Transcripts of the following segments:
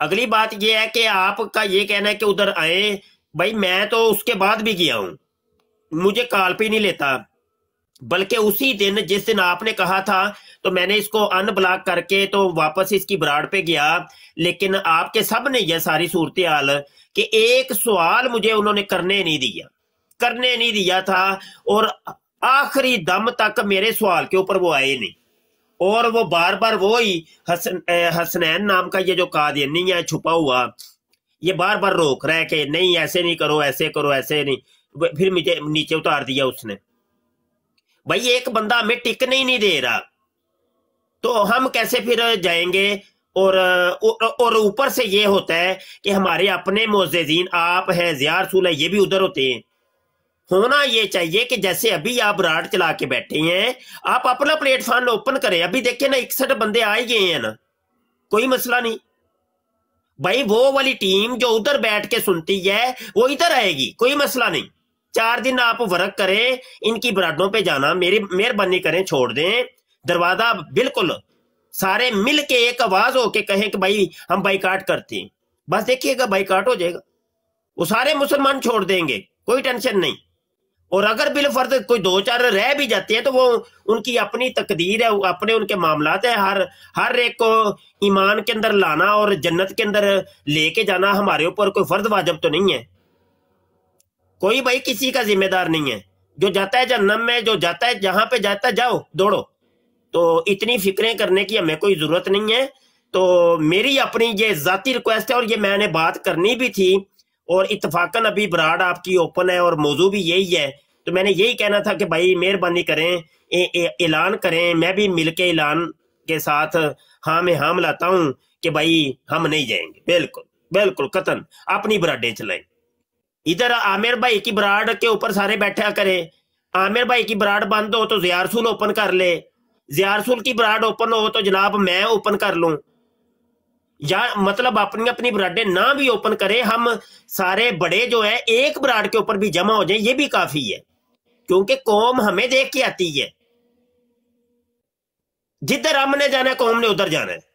اگلی بات یہ ہے کہ آپ کا یہ کہنا ہے کہ ادھر آئے، بھائی میں تو اس کے بعد بھی گیا ہوں، مجھے کال پہ نہیں لیتا، بلکہ اسی دن جس دن آپ نے کہا تھا تو میں نے اس کو ان بلاک کر کے تو واپس اس کی براڑ پہ گیا، لیکن آپ کے سب نے یہ ساری صورتحال کہ ایک سوال مجھے انہوں نے کرنے نہیں دیا تھا، اور آخری دم تک میرے سوال کے اوپر وہ آئے نہیں، اور وہ بار بار وہی حسنین نام کا یہ جو قادیانی ہے چھپا ہوا، یہ بار بار روک رہا ہے کہ نہیں ایسے نہیں کرو، ایسے کرو، ایسے نہیں، پھر مجھے نیچے اتار دیا اس نے۔ بھائی ایک بندہ ہمیں ٹکنے ہی نہیں دے رہا تو ہم کیسے پھر جائیں گے؟ اور اوپر سے یہ ہوتا ہے کہ ہمارے اپنے معززین آپ ہیں، ضیاء رسول ہے، یہ بھی ادھر ہوتے ہیں۔ ہونا یہ چاہیے کہ جیسے ابھی آپ براڈ چلا کے بیٹھے ہیں، آپ اپنا پلیٹ فارم اوپن کریں۔ ابھی دیکھیں نا 61 بندے آ ہی گئے ہیں نا، کوئی مسئلہ نہیں۔ بھائی وہ والی ٹیم جو ادھر بیٹھ کے سنتی ہے وہ ادھر آئے گی، کوئی مسئلہ نہیں۔ 4 دن آپ ورک کریں، ان کی براڈوں پہ جانا میری مہربانی کریں، چھوڑ دیں دروازہ، بالکل سارے مل کے ایک آواز ہو کے کہیں کہ بھائی ہم بائیکاٹ کرتے ہیں، بس دیکھیے گا بائیکاٹ ہو جائے گا، وہ سارے مسلمان چھوڑ دیں گے، کوئی ٹینشن نہیں۔ اور اگر بالفرض کوئی 2-4 رہ بھی جاتے ہیں تو وہ ان کی اپنی تقدیر ہے، اپنے ان کے معاملات ہیں، ہر ایک کو ایمان کے اندر لانا اور جنت کے اندر لے کے جانا ہمارے اوپر کوئی فرض واجب تو نہیں ہے، کوئی بھائی کسی کا ذمہ دار نہیں ہے۔ جو جاتا ہے جہنم میں، جو جاتا ہے جہاں پہ جاتا ہے جاؤ دوڑو، تو اتنی فکریں کرنے کی ہمیں کوئی ضرورت نہیں ہے۔ تو میری اپنی یہ ذاتی ریکویسٹ ہے، اور یہ میں نے بات کرنی بھی تھی، اور اتفاقاً ابھی براڈ آپ کی اوپن ہے اور موضوع بھی یہی ہے، تو میں نے یہی کہنا تھا کہ بھائی مہربانی کریں اعلان کریں، میں بھی مل کے اعلان کے ساتھ ہاں میں ہاں ملاتا ہوں کہ بھائی ہم نہیں جائیں گے، بالکل بالکل قطعاً اپنی براڈیں چلائیں۔ ادھر عامر بھائی کی براڈ کے اوپر سارے بیٹھا کریں، عامر بھائی کی براڈ بند ہو تو ضیاء رسول اوپن کر لے، ضیاء رسول کی براڈ اوپن ہو تو جناب میں اوپن کر لوں، یا مطلب اپنی اپنی براڈیں نہ بھی اوپن کرے، ہم سارے بڑے جو ہے ایک براڈ کے اوپر بھی جمع ہو جائیں، یہ بھی کافی ہے، کیونکہ قوم ہمیں دیکھ کے آتی ہے، جدھر ہم نے جانا ہے قوم نے ادھر جانا ہے۔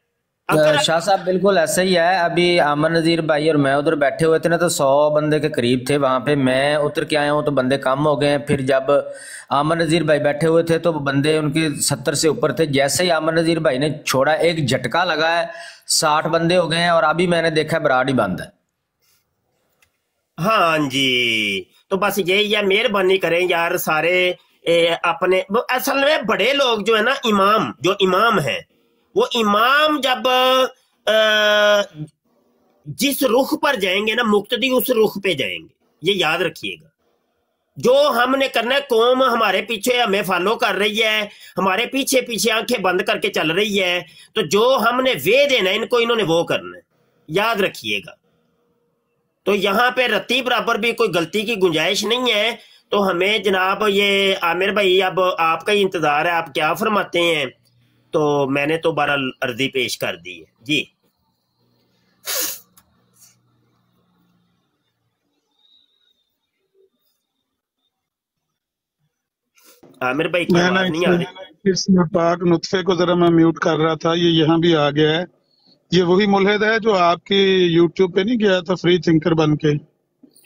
شاہ صاحب بالکل ایسا ہی ہے۔ ابھی عامر نذیر بھائی اور میں ادھر بیٹھے ہوئے تھے نا، تو 100 بندے کے قریب تھے وہاں پہ، میں اتر کے آیا ہوں تو بندے کم ہو گئے ہیں۔ پھر جب عامر نذیر بھائی بیٹھے ہوئے تھے تو بندے ان کے 70 سے اوپر تھے، جیسے ہی عامر نذیر بھائی نے چھوڑا ایک جھٹکا لگا ہے، 60 بندے ہو گئے ہیں، اور ابھی میں نے دیکھا براڈ ہی بند ہے۔ ہاں جی، تو بس یہی ہے، مہربانی کریں یار سارے اپنے، اصل میں بڑے لوگ جو ہے نا، امام جو امام ہیں، وہ امام جب جس رخ پر جائیں گے نا، مقتدی اس رخ پہ جائیں گے، یہ یاد رکھیے گا۔ جو ہم نے کرنا ہے، قوم ہمارے پیچھے ہمیں فالو کر رہی ہے، ہمارے پیچھے پیچھے آنکھیں بند کر کے چل رہی ہے، تو جو ہم نے وے دینا ہے ان کو، انہوں نے وہ کرنا ہے، یاد رکھیے گا۔ تو یہاں پہ رتی برابر بھی کوئی غلطی کی گنجائش نہیں ہے۔ تو ہمیں جناب یہ عامر بھائی اب آپ کا ہی انتظار ہے، آپ کیا فرماتے ہیں؟ تو میں نے تو بہرحال عرضی پیش کر دی ہے جی۔ عامر بھائی کی آواز نہیں آ رہی۔ اس میں پاک نطفے کو ذرا میں میوٹ کر رہا تھا، یہ یہاں بھی آ گیا ہے۔ یہ وہی ملحد ہے جو آپ کی یوٹیوب پہ نہیں گیا تھا فری تھنکر بن کے؟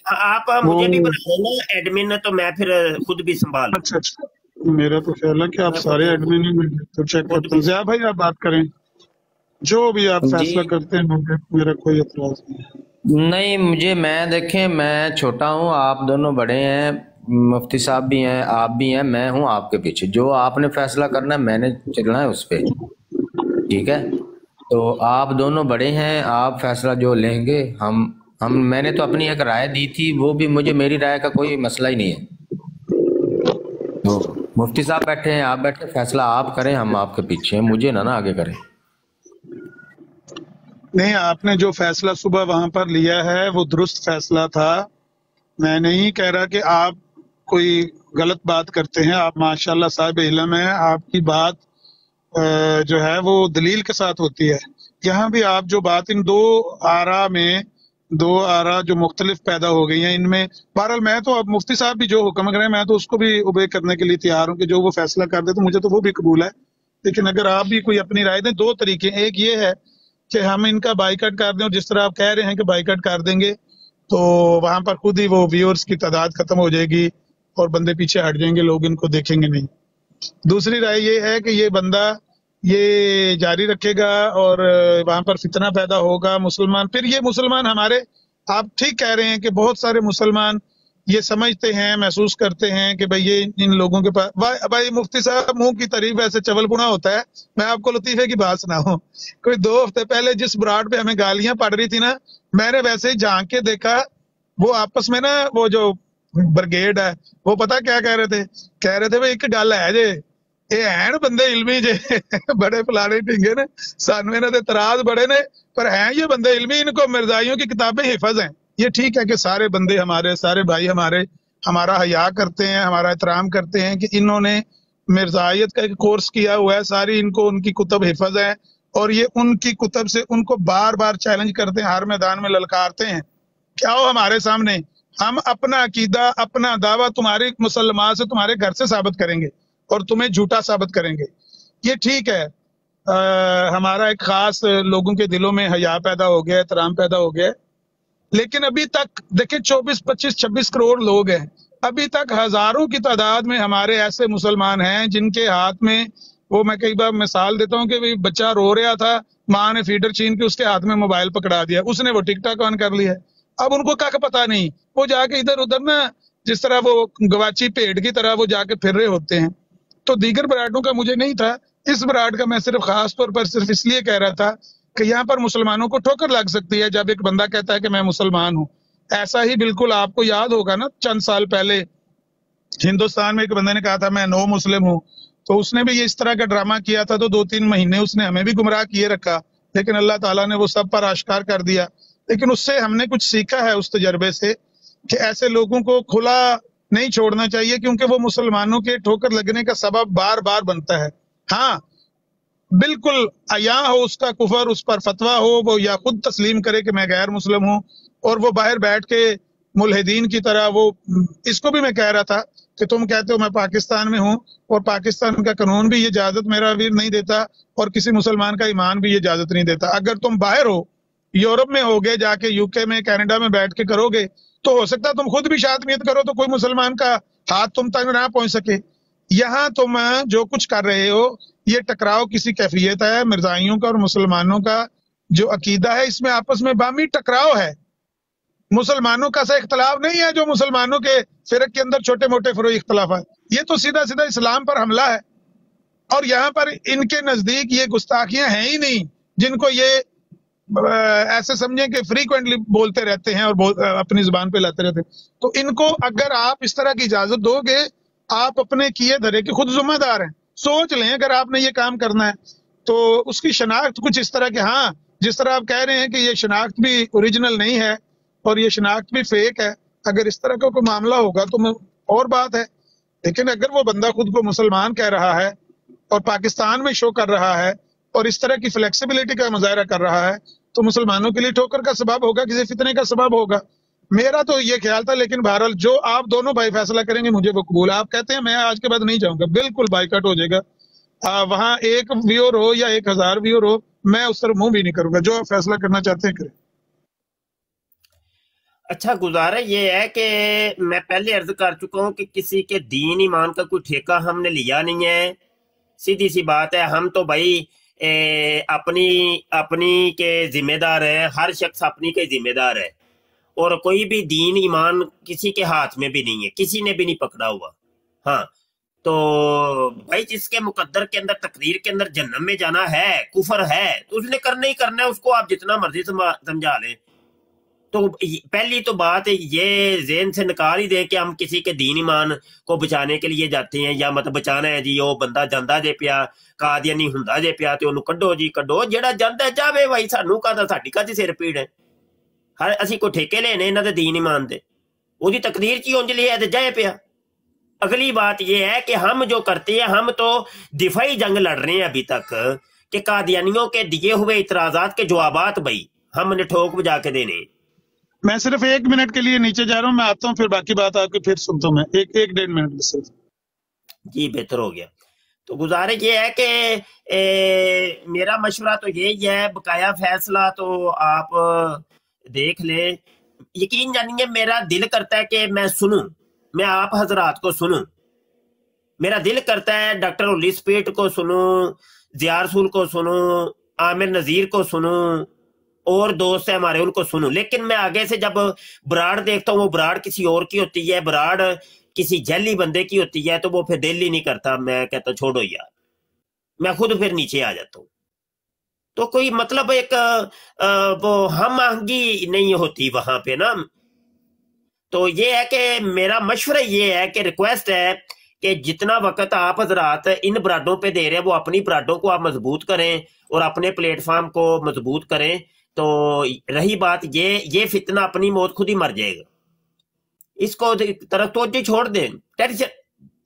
آپ مجھے بھی بنائیں نا ایڈمن، تو میں پھر خود بھی سنبھال لوں۔ اچھا، میرا تو خیال ہے کہ آپ سارے ایڈمن ہی، تو چیک کرتا ہوں۔ ضیاء بھائی آپ بات کریں، جو بھی آپ فیصلہ کرتے ہیں، میرا کوئی اعتراض نہیں۔ نہیں میں دیکھیں، میں چھوٹا ہوں، آپ دونوں بڑے ہیں، مفتی صاحب بھی ہیں، آپ بھی ہیں، میں ہوں آپ کے پیچھے، جو آپ نے فیصلہ کرنا ہے میں نے چلنا ہے اس پہ، ٹھیک ہے؟ تو آپ دونوں بڑے ہیں، آپ فیصلہ جو لیں گے، میں نے تو اپنی ایک رائے دی تھی، وہ بھی میری رائے کا کوئی مسئلہ ہی نہیں ہے۔ تو مفتی صاحب بیٹھے ہیں، آپ بیٹھے، فیصلہ آپ کریں، ہم آپ کے پیچھے ہیں، مجھے نہ آگے کریں۔ نہیں، آپ نے جو فیصلہ صبح وہاں پر لیا ہے وہ درست فیصلہ تھا۔ میں نہیں کہہ رہا کہ آپ کوئی غلط بات کرتے ہیں، آپ ماشاءاللہ صاحب علم ہیں، آپ کی بات جو ہے وہ دلیل کے ساتھ ہوتی ہے۔ یہاں بھی آپ جو بات ان دو آرا جو مختلف پیدا ہو گئی ہیں، ان میں بہرحال میں تو اب مفتی صاحب بھی جو حکم کریں میں تو اس کو بھی اوبے کرنے کے لیے تیار ہوں، کہ جو وہ فیصلہ کر دے تو مجھے تو وہ بھی قبول ہے۔ لیکن اگر آپ بھی کوئی اپنی رائے دیں، 2 طریقے، ایک یہ ہے کہ ہم ان کا بائیکاٹ کر دیں، اور جس طرح آپ کہہ رہے ہیں کہ بائیکاٹ کر دیں گے تو وہاں پر خود ہی وہ ویورز کی تعداد ختم ہو جائے گی اور بندے پیچھے ہٹ جائیں گے، لوگ ان کو دیکھیں گے نہیں۔ دوسری رائے یہ ہے کہ یہ بندہ یہ جاری رکھے گا اور وہاں پر فتنہ پیدا ہوگا، مسلمان پھر یہ مسلمان ہمارے، آپ ٹھیک کہہ رہے ہیں کہ بہت سارے مسلمان یہ سمجھتے ہیں، محسوس کرتے ہیں کہ بھئی یہ ان لوگوں کے پاس بھائی مفتی صاحب منہ کی تعریف ایسے چول پنا ہوتا ہے۔ میں آپ کو لطیفے کی بات سناؤں، کوئی 2 ہفتے پہلے جس براڈ پہ ہمیں گالیاں پڑ رہی تھی نا، میں نے ویسے ہی جھانک کے دیکھا، وہ آپس میں نا وہ جو برگیڈ ہے وہ پتہ کیا کہہ رہے تھے بھئی ایک گل ہے جے یہ ہیں بندے علمی جے بڑے فلانے ٹھنگے نے، سانو انہاں دے اعتراض بڑے نے، پر ہیں یہ بندے علمی، ان کو مرزائیوں کی کتابیں حفظ ہیں۔ یہ ٹھیک ہے کہ سارے بندے ہمارے، سارے بھائی ہمارے ہمارا حیا کرتے ہیں، ہمارا احترام کرتے ہیں کہ انہوں نے مرزائیت کا ایک کورس کیا ہوا ہے، ساری ان کو ان کی کتب حفظ ہے، اور یہ ان کی کتب سے ان کو بار بار چیلنج کرتے ہیں، ہر میدان میں للکارتے ہیں کہ آؤ ہمارے سامنے، ہم اپنا عقیدہ اپنا دعویٰ تمہاری مسلمان سے تمہارے گھر سے ثابت کریں گے اور تمہیں جھوٹا ثابت کریں گے۔ یہ ٹھیک ہے، ہمارا ایک خاص لوگوں کے دلوں میں حیا پیدا ہو گیا، احترام پیدا ہو گیا، لیکن ابھی تک دیکھیں 24 25 26 کروڑ لوگ ہیں، ابھی تک ہزاروں کی تعداد میں ہمارے ایسے مسلمان ہیں جن کے ہاتھ میں وہ، میں کئی بار مثال دیتا ہوں کہ بچہ رو رہا تھا، ماں نے فیڈر چھین کے اس کے ہاتھ میں موبائل پکڑا دیا، اس نے وہ ٹک ٹاک آن کر لیا، اب ان کو کک پتہ نہیں، وہ جا کے ادھر ادھر نا جس طرح وہ گواچی بھیڑ کی طرح وہ جا کے پھر رہے ہوتے ہیں۔ تو دیگر براڈوں کا مجھے نہیں تھا، اس براڈ کا میں صرف خاص طور پر صرف اس لیے کہہ رہا تھا کہ یہاں پر مسلمانوں کو ٹھوکر لگ سکتی ہے جب ایک بندہ کہتا ہے کہ میں مسلمان ہوں۔ ایسا ہی بالکل آپ کو یاد ہوگا نا، چند سال پہلے ہندوستان میں ایک بندے نے کہا تھا میں نو مسلم ہوں، تو اس نے بھی یہ اس طرح کا ڈرامہ کیا تھا، تو 2-3 مہینے اس نے ہمیں بھی گمراہ کیے رکھا، لیکن اللہ تعالیٰ نے وہ سب پر آشکار کر دیا۔ لیکن اس سے ہم نے کچھ سیکھا ہے، اس تجربے سے، کہ ایسے لوگوں کو کھلا نہیں چھوڑنا چاہیے، کیونکہ وہ مسلمانوں کے ٹھوکر لگنے کا سبب بار بار بنتا ہے۔ ہاں بالکل عیاں ہو اس کا کفر، اس پر فتویٰ ہو، وہ یا خود تسلیم کرے کہ میں غیر مسلم ہوں، اور وہ باہر بیٹھ کے ملحدین کی طرح وہ، اس کو بھی میں کہہ رہا تھا کہ تم کہتے ہو میں پاکستان میں ہوں، اور پاکستان کا قانون بھی یہ اجازت میرا ویر نہیں دیتا، اور کسی مسلمان کا ایمان بھی یہ اجازت نہیں دیتا۔ اگر تم باہر ہو، یورپ میں ہوگے، جا کے UK میں کینیڈا میں بیٹھ کے کرو گے، تو ہو سکتا ہے تم خود بھی شاطمیت کرو تو کوئی مسلمان کا ہاتھ تم تک نہ پہنچ سکے۔ یہاں تم جو کچھ کر رہے ہو یہ ٹکراؤ کسی کیفیت ہے، مرزائیوں کا اور مسلمانوں کا جو عقیدہ ہے اس میں آپس میں باہمی ٹکراؤ ہے، مسلمانوں کا سا اختلاف نہیں ہے جو مسلمانوں کے فرق کے اندر چھوٹے موٹے فروعی اختلافات، یہ تو سیدھا سیدھا اسلام پر حملہ ہے، اور یہاں پر ان کے نزدیک یہ گستاخیاں ہیں ہی نہیں جن کو یہ ایسے سمجھیں کہ فریکوینٹلی بولتے رہتے ہیں اور اپنی زبان پہ لاتے رہتے ہیں۔ تو ان کو اگر آپ اس طرح کی اجازت دو گے، آپ اپنے کیے دھرے کے خود ذمہ دار ہیں، سوچ لیں اگر آپ نے یہ کام کرنا ہے تو اس کی شناخت کچھ اس طرح کہ ہاں جس طرح آپ کہہ رہے ہیں کہ یہ شناخت بھی اوریجنل نہیں ہے اور یہ شناخت بھی فیک ہے، اگر اس طرح کا کوئی معاملہ ہوگا تو اور بات ہے، لیکن اگر وہ بندہ خود کو مسلمان کہہ رہا ہے اور پاکستان میں شو کر رہا ہے اور اس طرح کی فلیکسیبلٹی کا مظاہرہ کر رہا ہے تو مسلمانوں کے لیے ٹھوکر کا سبب ہوگا، کسی فتنے کا سبب ہوگا۔ میرا تو یہ خیال تھا، لیکن بہرحال جو آپ دونوں بھائی فیصلہ کریں گے مجھے وہ قبول ہے۔ آپ کہتے ہیں میں آج کے بعد نہیں جاؤں گا، بالکل بائیکاٹ ہو جائے گا، وہاں 1 ویور ہو یا 1000 ویور ہو، میں اس طرف منہ بھی نہیں کروں گا، جو آپ فیصلہ کرنا چاہتے ہیں کریں۔ اچھا، گزارا یہ ہے کہ میں پہلے عرض کر چکا ہوں کہ کسی کے دین ایمان کا کوئی ٹھیکہ ہم نے لیا نہیں ہے، سیدھی سی بات ہے، ہم تو بھائی اپنی کے ذمہ دار ہیں، ہر شخص اپنی کے ذمہ دار ہے، اور کوئی بھی دین ایمان کسی کے ہاتھ میں بھی نہیں ہے، کسی نے بھی نہیں پکڑا ہوا۔ ہاں تو بھائی جس کے مقدر کے اندر تقدیر کے اندر جہنم میں جانا ہے، کفر ہے، تو اس نے کرنا ہی کرنا ہے، اس کو آپ جتنا مرضی سمجھا لیں۔ تو پہلی تو بات یہ ذہن سے نکال ہی دیں کہ ہم کسی کے دین ایمان کو بچانے کے لیے جاتے ہیں، یا مطلب بچانا ہے جی وہ بندہ جاندہ جے پیا قادیانی ہوندا جے پیا تے اونوں کڈو جی کڈو، جیڑا جاندا ہے جاوے، بھائی سانوں کہدا ساڈی کدی سر پیڑ ہے، ہر اسی کو ٹھیکے لینے انہاں دے دین ایمان دے، وہ دی تقدیر چ اونج لیا تے جائے پیا۔ اگلی بات یہ ہے کہ ہم جو کرتے ہیں، ہم تو دفاعی جنگ لڑ رہے ہیں ابھی تک کہ قادیانیوں کے دیے ہوئے اعتراضات کے جوابات بھائی ہم نے ٹھوک بجا کے دینے۔ میں صرف 1 منٹ کے لیے نیچے جا رہا ہوں، میں آتا ہوں، پھر باقی بات آپ کی پھر سنتا ہوں، میں 1-1.5 منٹ بس۔ جی بہتر ہو گیا۔ تو گزارش یہ ہے کہ میرا مشورہ تو یہی ہے، بقایا فیصلہ تو آپ دیکھ لیں۔ یقین جانیے میرا دل کرتا ہے کہ میں سنوں، میں آپ حضرات کو سنوں، میرا دل کرتا ہے ڈاکٹر علی سپیٹ کو سنوں، ضیاء رسول کو سنوں، عامر نذیر کو سنوں، اور دوست ہیں ہمارے ان کو سنوں، لیکن میں آگے سے جب براڑ دیکھتا ہوں وہ براڑ کسی اور کی ہوتی ہے، براڑ کسی جیلی بندے کی ہوتی ہے، تو وہ پھر دل ہی نہیں کرتا، میں کہتا چھوڑو یار، میں خود پھر نیچے آ جاتا ہوں۔ تو کوئی مطلب ایک وہ ہم آہنگی نہیں ہوتی وہاں پہ نا۔ تو یہ ہے کہ میرا مشورہ یہ ہے کہ ریکویسٹ ہے کہ جتنا وقت آپ حضرات ان براڈوں پہ دے رہے ہیں وہ اپنی براڈوں کو آپ مضبوط کریں اور اپنے پلیٹ فارم کو مضبوط کریں۔ تو رہی بات یہ فتنہ اپنی موت خود ہی مر جائے گا، اس کو طرف توجہ چھوڑ دیں، ٹینشن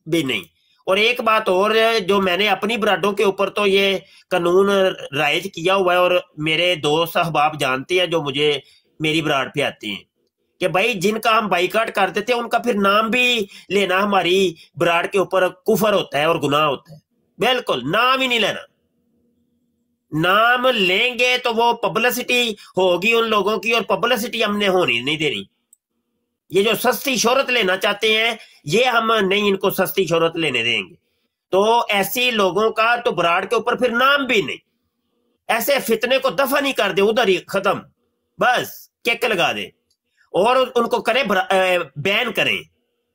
بھی نہیں۔ اور ایک بات اور جو میں نے اپنی براڈوں کے اوپر تو یہ قانون رائج کیا ہوا ہے، اور میرے دوست احباب جانتے ہیں جو مجھے میری براڈ پہ آتے ہیں، کہ بھائی جن کا ہم بائیکاٹ کر دیتے ہیں ان کا پھر نام بھی لینا ہماری براڈ کے اوپر کفر ہوتا ہے اور گناہ ہوتا ہے۔ بالکل نام ہی نہیں لینا، نام لیں گے تو وہ پبلسٹی ہوگی ان لوگوں کی، اور پبلسٹی ہم نے ہونی نہیں دینی۔ یہ جو سستی شہرت لینا چاہتے ہیں یہ ہم نہیں ان کو سستی شہرت لینے دیں گے۔ تو ایسی لوگوں کا تو براڈ کے اوپر پھر نام بھی نہیں، ایسے فتنے کو دفع نہیں کر دے، ادھر ہی ختم، بس کیک لگا دے، اور ان کو کریں بین کریں،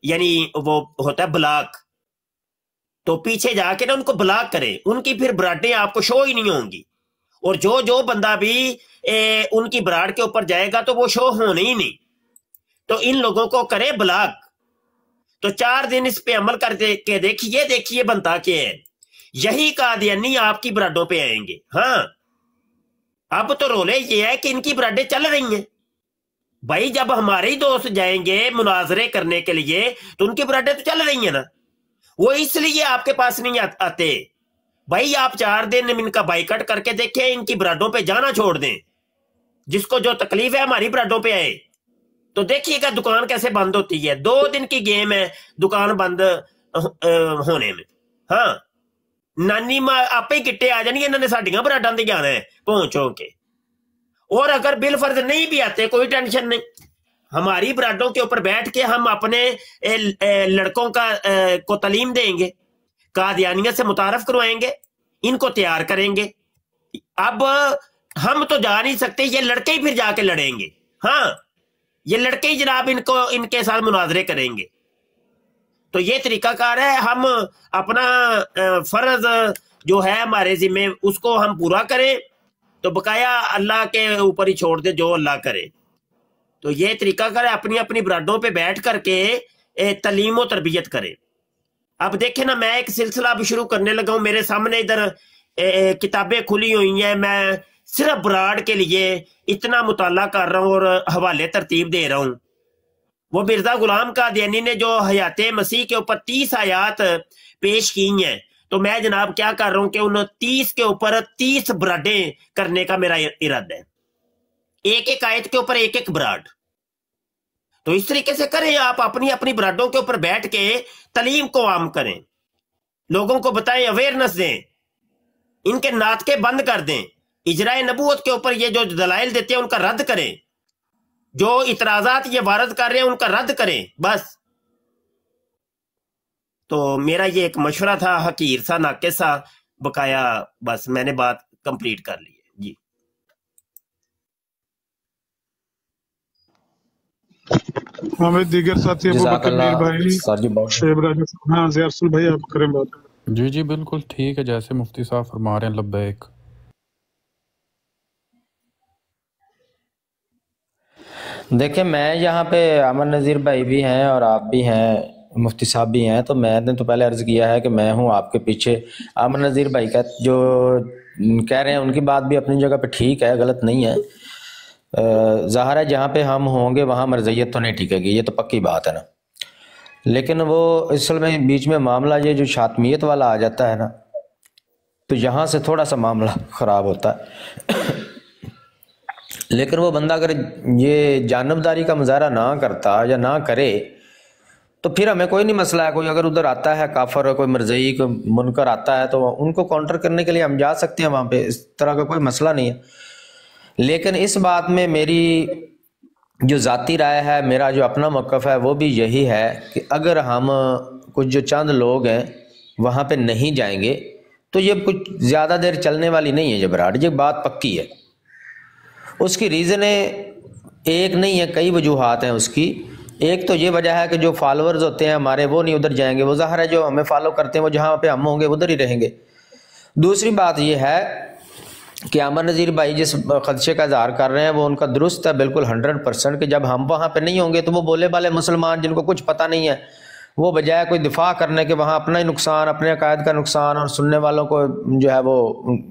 یعنی وہ ہوتا ہے بلاک، تو پیچھے جا کے نا ان کو بلاک کریں، ان کی پھر براڈیں آپ کو شو ہی نہیں ہوں گی، اور جو بندہ بھی ان کی براڈ کے اوپر جائے گا تو وہ شو ہونے ہی نہیں۔ تو ان لوگوں کو کرے بلاک، تو 4 دن اس پہ عمل کر کے دیکھیے بنتا کیا ہے، یہی قادیانی آپ کی براڈوں پہ آئیں گے۔ ہاں اب تو رولے یہ ہے کہ ان کی براڈیں چل رہی ہیں، بھائی جب ہمارے ہی دوست جائیں گے مناظرے کرنے کے لیے تو ان کی براڈیں تو چل رہی ہیں نا، وہ اس لیے آپ کے پاس نہیں آتے۔ بھائی آپ 4 دن ان کا بائیکاٹ کر کے دیکھیں، ان کی براڈوں پہ جانا چھوڑ دیں، جس کو جو تکلیف ہے ہماری براڈوں پہ آئے، تو دیکھیے گا دکان کیسے بند ہوتی ہے۔ 2 دن کی گیم ہے دکان بند ہونے میں۔ ہاں نانی ماں آپ ہی کٹے آ جانی، انہوں نے ساڈیاں براڈاں تے جانا ہے پہنچو کے، اور اگر بالفرض نہیں بھی آتے کوئی ٹینشن نہیں، ہماری براڈوں کے اوپر بیٹھ کے ہم اپنے لڑکوں کو تعلیم دیں گے، قادیانیت سے متعارف کروائیں گے، ان کو تیار کریں گے۔ اب ہم تو جا نہیں سکتے، یہ لڑکے ہی پھر جا کے لڑیں گے۔ ہاں یہ لڑکے ہی جناب ان کے ساتھ مناظرے کریں گے۔ تو یہ طریقہ کار ہے، ہم اپنا فرض جو ہے ہمارے ذمہ اس کو ہم پورا کریں، تو بقایا اللہ کے اوپر ہی چھوڑ دے جو اللہ کرے۔ تو یہ طریقہ کار ہے، اپنی براڈوں پہ بیٹھ کر کے تعلیم و تربیت کریں۔ اب دیکھیں نا، میں ایک سلسلہ اب شروع کرنے لگا ہوں، میرے سامنے ادھر کتابیں کھلی ہوئی ہیں، میں صرف براڈ کے لیے اتنا مطالعہ کر رہا ہوں اور حوالے ترتیب دے رہا ہوں۔ وہ مرزا غلام قادیانی نے جو حیات مسیح کے اوپر 30 آیات پیش کی ہیں، تو میں جناب کیا کر رہا ہوں کہ ان 30 کے اوپر 30 براڈیں کرنے کا میرا ارادہ ہے، ایک آیت کے اوپر ایک براڈ۔ تو اس طریقے سے کریں، آپ اپنی براڈوں کے اوپر بیٹھ کے تعلیم کو عام کریں، لوگوں کو بتائیں، اویئرنس دیں، ان کے ناطقے بند کر دیں، اجرائے نبوت کے اوپر یہ جو دلائل دیتے ہیں ان کا رد کریں، جو اعتراضات یہ وارد کر رہے ہیں ان کا رد کریں، بس۔ تو میرا یہ ایک مشورہ تھا، حقیر سا ناقص سا، بقایا بس میں نے بات کمپلیٹ کر لی ہے جی۔ ہمیں دیگر ساتھی ابو جزاک بکر میر اللہ بھائی، سر جی بہت شیب راجہ، ہاں ضیاء رسول بھائی آپ کریں بات۔ جی بالکل ٹھیک ہے، جیسے مفتی صاحب فرما رہے ہیں، لبیک۔ دیکھیں میں یہاں پہ امن نذیر بھائی بھی ہیں اور آپ بھی ہیں، مفتی صاحب بھی ہیں، تو میں نے تو پہلے عرض کیا ہے کہ میں ہوں آپ کے پیچھے۔ امن نذیر بھائی کا جو کہہ رہے ہیں ان کی بات بھی اپنی جگہ پہ ٹھیک ہے، غلط نہیں ہے۔ ظاہر ہے جہاں پہ ہم ہوں گے وہاں مرضیت تو نہیں ٹکے گی، یہ تو پکی بات ہے نا، لیکن وہ اصل میں بیچ میں معاملہ یہ جو شاطمیت والا آ جاتا ہے نا، تو یہاں سے تھوڑا سا معاملہ خراب ہوتا ہے۔ لیکن وہ بندہ اگر یہ جانبداری کا مظاہرہ نہ کرتا یا نہ کرے تو پھر ہمیں کوئی نہیں مسئلہ ہے. کوئی اگر ادھر آتا ہے کافر، کوئی مرزئی، کوئی منکر آتا ہے تو ان کو کاؤنٹر کرنے کے لیے ہم جا سکتے ہیں وہاں پہ، اس طرح کا کوئی مسئلہ نہیں ہے. لیکن اس بات میں میری جو ذاتی رائے ہے، میرا جو اپنا موقف ہے وہ بھی یہی ہے کہ اگر ہم کچھ جو چند لوگ ہیں وہاں پہ نہیں جائیں گے تو یہ کچھ زیادہ دیر چلنے والی نہیں ہے. جبراٹ یہ بات پکی ہے. اس کی ریزنیں ایک نہیں ہے، کئی وجوہات ہیں اس کی. ایک تو یہ وجہ ہے کہ جو فالوورز ہوتے ہیں ہمارے وہ نہیں ادھر جائیں گے، وہ ظاہر ہے جو ہمیں فالو کرتے ہیں وہ جہاں پہ ہم ہوں گے ادھر ہی رہیں گے. دوسری بات یہ ہے کہ امن نذیر بھائی جس خدشے کا اظہار کر رہے ہیں وہ ان کا درست ہے بالکل 100%، کہ جب ہم وہاں پہ نہیں ہوں گے تو وہ بولے بالے مسلمان جن کو کچھ پتہ نہیں ہے، وہ بجائے کوئی دفاع کرنے کے وہاں اپنا ہی نقصان، اپنے عقائد کا نقصان اور سننے والوں کو جو ہے وہ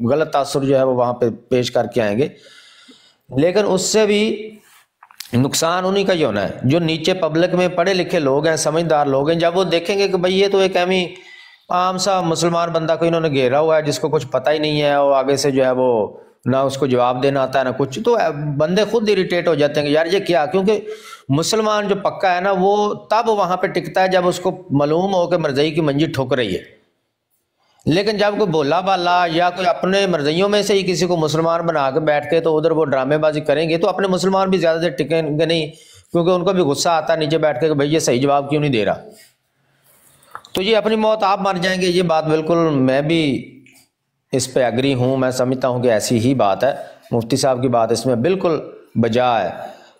غلط تاثر جو ہے وہ وہاں پہ پیش کر کے آئیں گے. لیکن اس سے بھی نقصان انہی کا ہی ہونا ہے جو نیچے پبلک میں پڑھے لکھے لوگ ہیں، سمجھدار لوگ ہیں. جب وہ دیکھیں گے کہ بھئی یہ تو ایک ایمی عام سا مسلمان بندہ کو انہوں نے گھیرا ہوا ہے جس کو کچھ پتہ ہی نہیں ہے، اور آگے سے جو ہے وہ نہ اس کو جواب دینا آتا ہے نہ کچھ، تو بندے خود اریٹیٹ ہو جاتے ہیں کہ یار یہ کیا. کیونکہ مسلمان جو پکا ہے نا وہ تب وہاں پہ ٹکتا ہے جب اس کو معلوم ہو کہ مرزئی کی منجی ٹھک رہی ہے. لیکن جب کوئی بولا بالا یا کوئی اپنے مرزیوں میں سے ہی کسی کو مسلمان بنا کے بیٹھ کے تو ادھر وہ ڈرامے بازی کریں گے تو اپنے مسلمان بھی زیادہ دیر ٹکیں گے نہیں، کیونکہ ان کو بھی غصہ آتا ہے نیچے بیٹھ کے کہ بھئی یہ صحیح جواب کیوں نہیں دے رہا. تو یہ اپنی موت آپ مر جائیں گے. یہ بات بالکل میں بھی اس پہ اگری ہوں. میں سمجھتا ہوں کہ ایسی ہی بات ہے. مفتی صاحب کی بات اس میں بالکل بجا ہے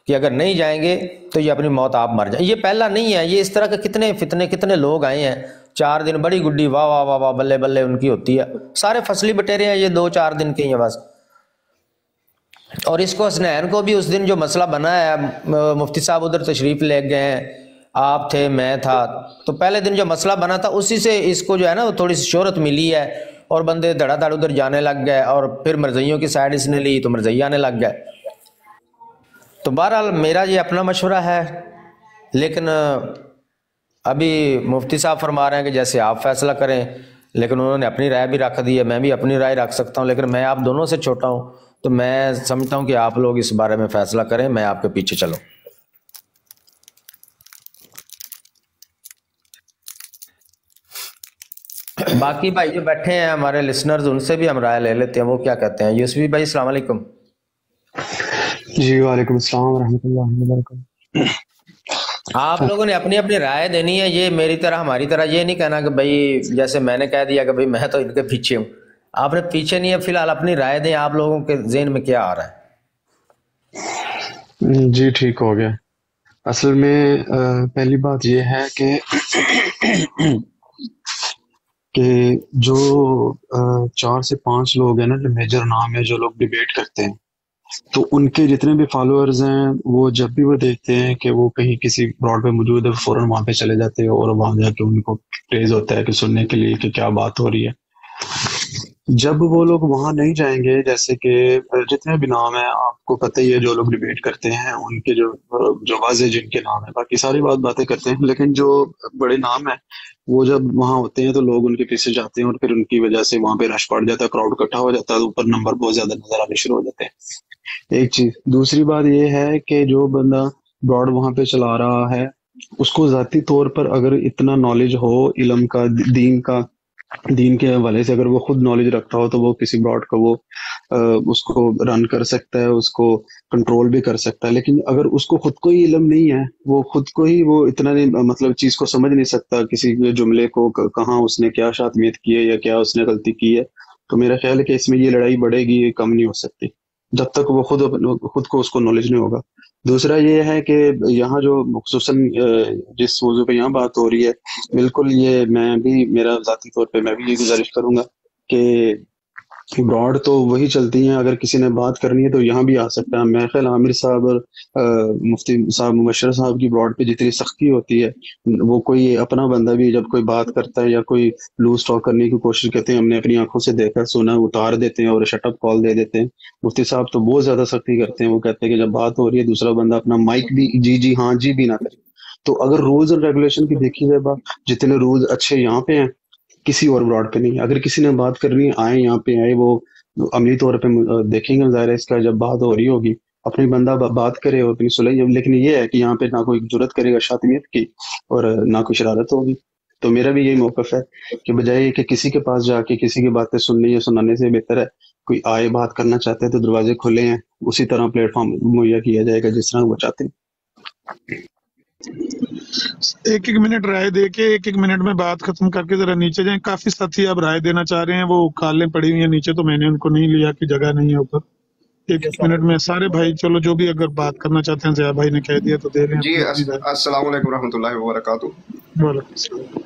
کہ اگر نہیں جائیں گے تو یہ اپنی موت آپ مر جائیں. یہ پہلا نہیں ہے، یہ اس طرح کے کتنے فتنے کتنے لوگ آئے ہیں. 4 دن بڑی گڈی واہ واہ واہ واہ بلے بلے ان کی ہوتی ہے. سارے فصلی بٹیرے ہیں یہ 2-4 دن کے ہیں بس. اور اس کو حسنین کو بھی اس دن جو مسئلہ بنا ہے، مفتی صاحب ادھر تشریف لے گئے ہیں، آپ تھے میں تھا، تو پہلے دن جو مسئلہ بنا تھا اسی سے اس کو جو ہے نا وہ تھوڑی سی شہرت ملی ہے اور بندے دھڑا دھڑ ادھر جانے لگ گئے، اور پھر مرزئیوں کی سائڈ اس نے لی تو مرزئی آنے لگ گئے. تو بہرحال میرا یہ اپنا مشورہ ہے. لیکن ابھی مفتی صاحب فرما رہے ہیں کہ جیسے آپ فیصلہ کریں، لیکن انہوں نے اپنی رائے بھی رکھ دی ہے. میں بھی اپنی رائے رکھ سکتا ہوں، لیکن میں آپ دونوں سے چھوٹا ہوں تو میں سمجھتا ہوں کہ آپ لوگ اس بارے میں فیصلہ کریں، میں آپ کے پیچھے چلوں. باقی بھائی جو بیٹھے ہیں ہمارے لسنرز ان سے بھی ہم رائے لے لیتے ہیں، وہ کیا کہتے ہیں. یوسفی بھائی السلام علیکم. جی وعلیکم السلام ورحمۃ اللہ وبرکاتہ. آپ لوگوں نے اپنی اپنی رائے دینی ہے. یہ میری طرح ہماری طرح یہ نہیں کہنا کہ بھائی جیسے میں نے کہہ دیا کہ بھائی میں تو ان کے پیچھے ہوں. آپ نے پیچھے نہیں ہے، فی الحال اپنی رائے دیں. آپ لوگوں کے ذہن میں کیا آ رہا ہے؟ جی ٹھیک ہو گیا. اصل میں پہلی بات یہ ہے کہ جو 4 سے 5 لوگ ہیں نا جو میجر نام ہے جو لوگ ڈیبیٹ کرتے ہیں، تو ان کے جتنے بھی فالوورز ہیں وہ جب بھی وہ دیکھتے ہیں کہ وہ کہیں کسی براڈ پہ موجود ہے فوراً وہاں پہ چلے جاتے ہیں اور وہاں جا کے ان کو ٹیز ہوتا ہے کہ سننے کے لیے کہ کیا بات ہو رہی ہے. جب وہ لوگ وہاں نہیں جائیں گے، جیسے کہ جتنے بھی نام ہیں آپ کو پتہ ہی ہے جو لوگ ڈیبیٹ کرتے ہیں ان کے جو واضح جن کے نام ہیں، باقی ساری باتیں کرتے ہیں، لیکن جو بڑے نام ہیں وہ جب وہاں ہوتے ہیں تو لوگ ان کے پیچھے جاتے ہیں اور پھر ان کی وجہ سے وہاں پہ رش پڑ جاتا ہے، کراؤڈ اکٹھا ہو جاتا ہے، اوپر نمبر بہت زیادہ نظر آنے شروع ہو جاتے ہیں. ایک چیز. دوسری بات یہ ہے کہ جو بندہ براڈ وہاں پہ چلا رہا ہے اس کو ذاتی طور پر اگر اتنا نالج ہو علم کا، دین کے حوالے سے اگر وہ خود نالج رکھتا ہو تو وہ کسی براڈ کا وہ اس کو رن کر سکتا ہے، اس کو کنٹرول بھی کر سکتا ہے. لیکن اگر اس کو خود کو ہی علم نہیں ہے، وہ خود کو ہی وہ اتنا نہیں مطلب چیز کو سمجھ نہیں سکتا، کسی جملے کو کہاں اس نے کیا شاطمیت کی ہے یا کیا اس نے غلطی کی ہے، تو میرا خیال ہے کہ اس میں یہ لڑائی بڑھے گی، یہ کم نہیں ہو سکتی جب تک وہ خود کو اس کو نالج نہیں ہوگا. دوسرا یہ ہے کہ یہاں جو خصوصاً جس موضوع پہ یہاں بات ہو رہی ہے، بالکل یہ میں بھی میرا ذاتی طور پہ میں بھی یہ گزارش کروں گا کہ براڈ تو وہی چلتی ہیں، اگر کسی نے بات کرنی ہے تو یہاں بھی آ سکتا ہے. میرا خیال عامر صاحب اور مفتی صاحب مبشر صاحب کی براڈ پہ جتنی سختی ہوتی ہے، وہ کوئی اپنا بندہ بھی جب کوئی بات کرتا ہے یا کوئی لوز ٹاک کرنے کی کوشش کرتے ہیں، ہم نے اپنی آنکھوں سے دیکھا سنا، اتار دیتے ہیں اور شٹ اپ کال دے دیتے ہیں. مفتی صاحب تو بہت زیادہ سختی کرتے ہیں، وہ کہتے ہیں کہ جب بات ہو رہی ہے دوسرا بندہ اپنا مائک بھی جی ہاں جی بھی نہ کرے. تو اگر رولز اور ریگولیشن کی دیکھی جائے بات، جتنے رولز اچھے یہاں پہ ہیں کسی اور براڈ پہ نہیں. اگر کسی نے بات کرنی ہے آئے یہاں پہ آئے، وہ عملی طور پہ دیکھیں گے، ظاہر ہے اس کا جب بات ہو رہی ہوگی اپنی بندہ بات کرے اور اپنی صلح، لیکن یہ ہے کہ یہاں پہ نہ کوئی جرت کرے گا شاطمیت کی اور نہ کوئی شرارت ہوگی۔ تو میرا بھی یہی موقف ہے کہ بجائے کہ کسی کے پاس جا کے کسی کی باتیں سننے یا سنانے سے بہتر ہے کوئی آئے بات کرنا چاہتے ہیں تو دروازے کھلے ہیں، اسی طرح پلیٹ فارم مہیا کیا جائے گا جس طرح وہ چاہتے ہیں۔ ایک منٹ رائے دے کے ایک منٹ میں بات ختم کر کے ذرا نیچے جائیں۔ کافی ساتھی اب رائے دینا چاہ رہے ہیں، وہ کالیں پڑی ہوئی ہیں نیچے تو میں نے ان کو نہیں لیا کہ جگہ نہیں ہے اوپر۔ ایک منٹ میں سارے بھائی چلو جو بھی اگر بات کرنا چاہتے ہیں، ضیاء بھائی نے کہہ دیا تو دے لیں جی اپنی رائے۔ السلام علیکم ورحمۃ اللہ وبرکاتہ۔ وعلیکم السلام۔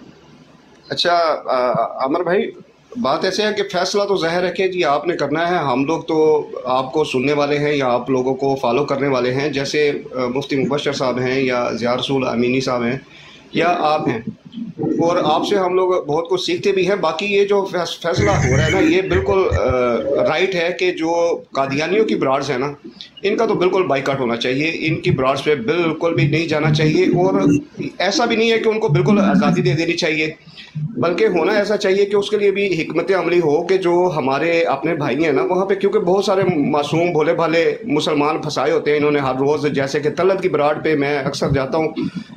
اچھا عمر بھائی، بات ایسے ہے کہ فیصلہ تو ظاہر ہے کہ جی آپ نے کرنا ہے، ہم لوگ تو آپ کو سننے والے ہیں یا آپ لوگوں کو فالو کرنے والے ہیں، جیسے مفتی مبشر صاحب ہیں یا ضیاء رسول امینی صاحب ہیں یا آپ ہیں، اور آپ سے ہم لوگ بہت کچھ سیکھتے بھی ہیں۔ باقی یہ جو فیصلہ ہو رہا ہے نا، یہ بالکل رائٹ ہے کہ جو قادیانیوں کی براڈز ہیں نا، ان کا تو بالکل بائیکاٹ ہونا چاہیے، ان کی براڈز پہ بالکل بھی نہیں جانا چاہیے، اور ایسا بھی نہیں ہے کہ ان کو بالکل آزادی دے دینی چاہیے، بلکہ ہونا ایسا چاہیے کہ اس کے لیے بھی حکمت عملی ہو کہ جو ہمارے اپنے بھائی ہیں نا وہاں پہ، کیونکہ بہت سارے معصوم بھولے بھالے مسلمان پھنسائے ہوتے ہیں انہوں نے ہر روز، جیسے کہ طلعت کی براڈ پہ میں اکثر جاتا ہوں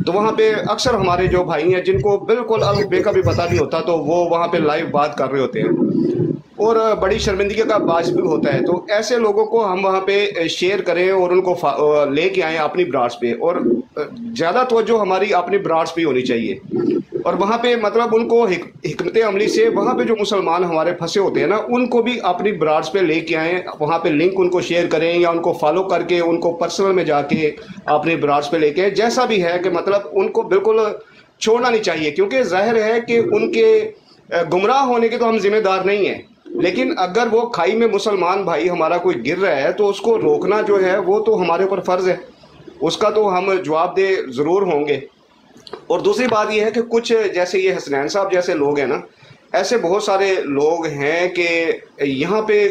تو وہاں پہ اکثر ہمارے جو بھائی ہیں جن کو بالکل الف کا بھی پتہ نہیں ہوتا تو وہ وہاں پہ لائیو بات کر رہے ہوتے ہیں اور بڑی شرمندگی کا باعث بھی ہوتا ہے۔ تو ایسے لوگوں کو ہم وہاں پہ شیئر کریں اور ان کو لے کے آئیں اپنی براڈز پہ، اور زیادہ توجہ ہماری اپنی براڈز پہ ہونی چاہیے، اور وہاں پہ مطلب ان کو حکمت عملی سے وہاں پہ جو مسلمان ہمارے پھنسے ہوتے ہیں نا ان کو بھی اپنی براڈز پہ لے کے آئیں، وہاں پہ لنک ان کو شیئر کریں یا ان کو فالو کر کے ان کو پرسنل میں جا کے اپنی براڈز پہ لے کے، جیسا بھی ہے کہ مطلب ان کو بالکل چھوڑنا نہیں چاہیے، کیونکہ ظاہر ہے کہ ان کے گمراہ ہونے کے تو ہم ذمہ دار نہیں ہیں، لیکن اگر وہ کھائی میں مسلمان بھائی ہمارا کوئی گر رہا ہے تو اس کو روکنا جو ہے وہ تو ہمارے اوپر فرض ہے، اس کا تو ہم جواب دہ ضرور ہوں گے۔ اور دوسری بات یہ ہے کہ کچھ جیسے یہ حسنین صاحب جیسے لوگ ہیں نا، ایسے بہت سارے لوگ ہیں کہ یہاں پہ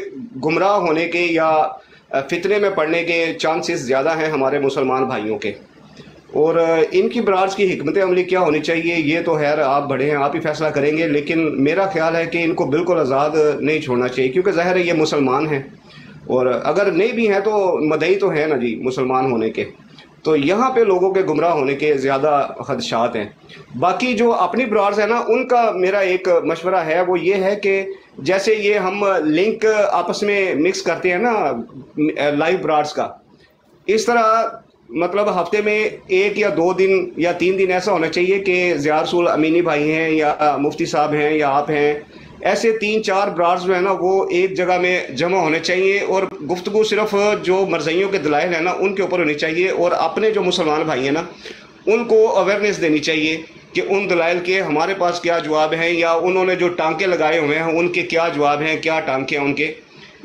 گمراہ ہونے کے یا فتنے میں پڑنے کے چانسز زیادہ ہیں ہمارے مسلمان بھائیوں کے، اور ان کی براڈز کی حکمت عملی کیا ہونی چاہیے یہ تو خیر آپ بڑے ہیں، آپ ہی فیصلہ کریں گے، لیکن میرا خیال ہے کہ ان کو بالکل آزاد نہیں چھوڑنا چاہیے، کیونکہ ظاہر ہے یہ مسلمان ہیں، اور اگر نہیں بھی ہیں تو مدعی تو ہیں نا جی مسلمان ہونے کے، تو یہاں پہ لوگوں کے گمراہ ہونے کے زیادہ خدشات ہیں۔ باقی جو اپنی براڈز ہیں نا ان کا میرا ایک مشورہ ہے، وہ یہ ہے کہ جیسے یہ ہم لنک آپس میں مکس کرتے ہیں نا لائیو براڈز کا، اس طرح مطلب ہفتے میں 1 یا 2 دن یا 3 دن ایسا ہونا چاہیے کہ ضیاء رسول امینی بھائی ہیں یا مفتی صاحب ہیں یا آپ ہیں، ایسے 3-4 براڈز جو ہے نا وہ ایک جگہ میں جمع ہونے چاہیے، اور گفتگو صرف جو مرزائیوں کے دلائل ہیں نا ان کے اوپر ہونی چاہیے، اور اپنے جو مسلمان بھائی ہیں نا ان کو اویئرنیس دینی چاہیے کہ ان دلائل کے ہمارے پاس کیا جواب ہیں، یا انہوں نے جو ٹانکے لگائے ہوئے ہیں ان کے کیا جواب ہیں، کیا ٹانکے ہیں ان کے۔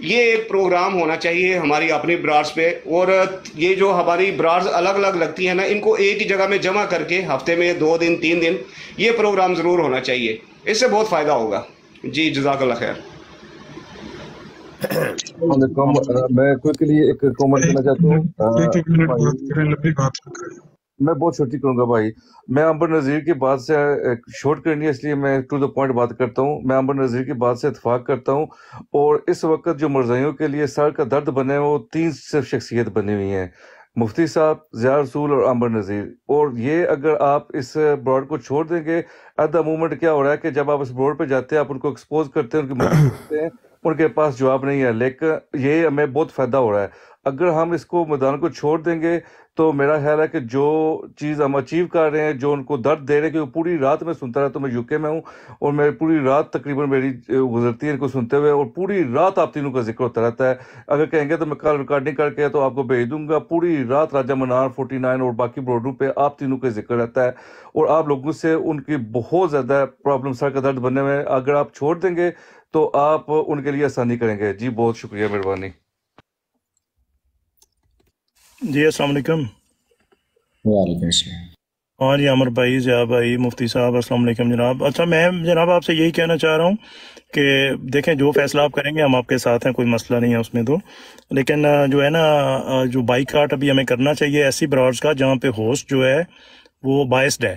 یہ ایک پروگرام ہونا چاہیے ہماری اپنی براڈز پہ، اور یہ جو ہماری براڈز الگ الگ لگتی ہیں نا ان کو ایک ہی جگہ میں جمع کر کے ہفتے میں 2 دن 3 دن یہ پروگرام ضرور ہونا چاہیے، اس سے بہت فائدہ ہوگا۔ جی جزاک اللہ خیر۔ میں کوئکلی ایک کامنٹ کرنا چاہتا ہوں۔ ایک منٹ بات کریں، لمبی بات کریں۔ میں بہت چھوٹی کروں گا بھائی، میں امبر نذیر کی بات سے شارٹ کرنی ہے اس لیے میں ٹو دا پوائنٹ بات کرتا ہوں۔ میں امبر نذیر کی بات سے اتفاق کرتا ہوں، اور اس وقت جو مرزائیوں کے لیے سر کا درد بنے ہیں وہ 3 صرف شخصیت بنی ہوئی ہیں، مفتی صاحب، ضیاء رسول اور امبر نذیر، اور یہ اگر آپ اس براڈ کو چھوڑ دیں گے، ایٹ دا مومنٹ کیا ہو رہا ہے کہ جب آپ اس براڈ پہ جاتے ہیں آپ ان کو ایکسپوز کرتے ہیں، ان کی مدد کرتے ہیں، ان کے پاس جواب نہیں ہے، لیکن یہ ہمیں بہت فائدہ ہو رہا ہے۔ اگر ہم اس کو میدان کو چھوڑ دیں گے تو میرا خیال ہے کہ جو چیز ہم اچیو کر رہے ہیں، جو ان کو درد دے رہے ہیں، کہ پوری رات میں سنتا رہتا ہوں، میں UK میں ہوں اور میں پوری رات تقریباً میری گزرتی ہے ان کو سنتے ہوئے، اور پوری رات آپ تینوں کا ذکر ہوتا رہتا ہے۔ اگر کہیں گے تو میں کل ریکارڈنگ کر کے تو آپ کو بھیج دوں گا، پوری رات راجہ منار 49 اور باقی بروڈوں پہ آپ تینوں کا ذکر رہتا ہے، اور آپ لوگوں سے ان کی بہت زیادہ پرابلم، سر کا درد بننے میں، اگر آپ چھوڑ دیں گے تو آپ ان کے لیے آسانی کریں گے۔ جی بہت شکریہ، مہربانی۔ جی السلام علیکم۔ وعلیکم السلام۔ ہاں جی عمر بھائی، ضیاء بھائی، مفتی صاحب، السلام علیکم جناب۔ اچھا میں جناب آپ سے یہی کہنا چاہ رہا ہوں کہ دیکھیں جو فیصلہ آپ کریں گے ہم آپ کے ساتھ ہیں، کوئی مسئلہ نہیں ہے اس میں تو، لیکن جو ہے نا جو بائیکاٹ ابھی ہمیں کرنا چاہیے ایسی براڈز کا جہاں پہ ہوسٹ جو ہے وہ بائسڈ ہے،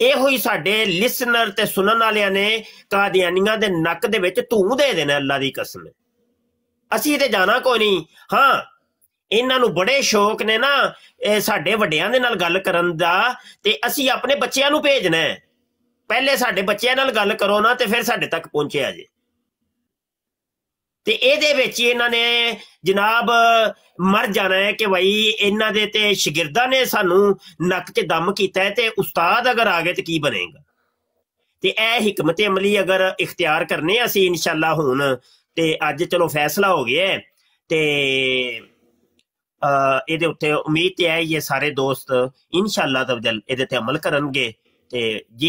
ਇਹੋ ਹੀ ਸਾਡੇ ਲਿਸਨਰ ਤੇ ਸੁਣਨ ਵਾਲਿਆਂ ਨੇ ਕਾਦੀਆਨੀਆਂ ਦੇ ਨੱਕ ਦੇ ਵਿੱਚ ਧੂੰ ਦੇ ਦੇਣਾ, ਅੱਲਾ ਦੀ ਕਸਮ। ਅਸੀਂ ਤੇ ਜਾਣਾ ਕੋਈ ਨਹੀਂ। ਹਾਂ, ਇਹਨਾਂ ਨੂੰ ਬੜੇ ਸ਼ੌਕ ਨੇ ਨਾ ਸਾਡੇ ਵੱਡਿਆਂ ਦੇ ਨਾਲ ਗੱਲ ਕਰਨ ਦਾ, ਤੇ ਅਸੀਂ ਆਪਣੇ ਬੱਚਿਆਂ ਨੂੰ ਭੇਜਣਾ ਹੈ। ਪਹਿਲੇ ਸਾਡੇ ਬੱਚਿਆਂ ਨਾਲ ਗੱਲ ਕਰੋ ਨਾ, ਤੇ ਫਿਰ ਸਾਡੇ ਤੱਕ ਪਹੁੰਚਿਆ ਜੇ। ਤੇ ਇਹਦੇ ਵਿੱਚ ਹੀ ਇਹਨਾਂ ਨੇ ਜਨਾਬ ਮਰ ਜਾਣਾ ਹੈ ਕਿ ਬਈ ਇਹਨਾਂ ਦੇ ਤੇ ਸ਼ਾਗਿਰਦਾਂ ਨੇ ਸਾਨੂੰ ਨੱਕ 'ਚ ਦਮ ਕੀਤਾ ਹੈ, ਤੇ ਉਸਤਾਦ ਅਗਰ ਆ ਗਏ ਤੇ ਕੀ ਬਣੇਗਾ। ਤੇ ਇਹ ਹਿਕਮਤ ਅਮਲੀ ਅਗਰ ਇਖਤਿਆਰ ਕਰਨੇ ਅਸੀਂ ਇਨਸ਼ਾਅੱਲਾ ਹੁਣ, ਤੇ ਅੱਜ ਚਲੋ ਫੈਸਲਾ ਹੋ ਗਿਆ, ਤੇ ਇਹਦੇ ਉੱਤੇ ਉਮੀਦ ਤੇ ਹੈ ਇਹ ਸਾਰੇ ਦੋਸਤ ਇਨਸ਼ਾਅੱਲਾ ਤਵਜਲ ਇਹਦੇ ਤੇ ਅਮਲ ਕਰਨਗੇ। ਤੇ ਜੀ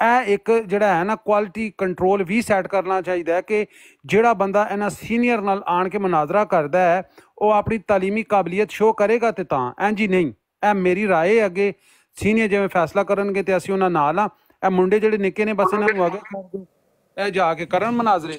ਇਹ ਇੱਕ ਜਿਹੜਾ ਹੈ ਨਾ ਕੁਆਲਿਟੀ ਕੰਟਰੋਲ ਵੀ ਸੈੱਟ ਕਰਨਾ ਚਾਹੀਦਾ ਹੈ ਕਿ ਜਿਹੜਾ ਬੰਦਾ ਇਹਨਾਂ ਸੀਨੀਅਰ ਨਾਲ ਆਣ ਕੇ ਮਨਾਜ਼ਰਾ ਕਰਦਾ ਹੈ ਉਹ ਆਪਣੀ ਤਾਲੀਮੀ ਕਾਬਲੀਅਤ ਸ਼ੋ ਕਰੇਗਾ ਤੇ ਤਾਂ ਇੰਝ ਹੀ ਨਹੀਂ। ਇਹ ਮੇਰੀ ਰਾਏ ਹੈ, ਅੱਗੇ ਸੀਨੀਅਰ ਜਿਵੇਂ ਫੈਸਲਾ ਕਰਨਗੇ ਤੇ ਅਸੀਂ ਉਹਨਾਂ ਨਾਲ ਆ। ਇਹ ਮੁੰਡੇ ਜਿਹੜੇ ਨਿੱਕੇ ਨੇ ਬਸ ਇਹਨਾਂ ਨੂੰ ਅੱਗੇ ਕਰ ਦਿਓ, ਇਹ ਜਾ ਕੇ ਕਰਨ ਮਨਾਜ਼ਰੇ।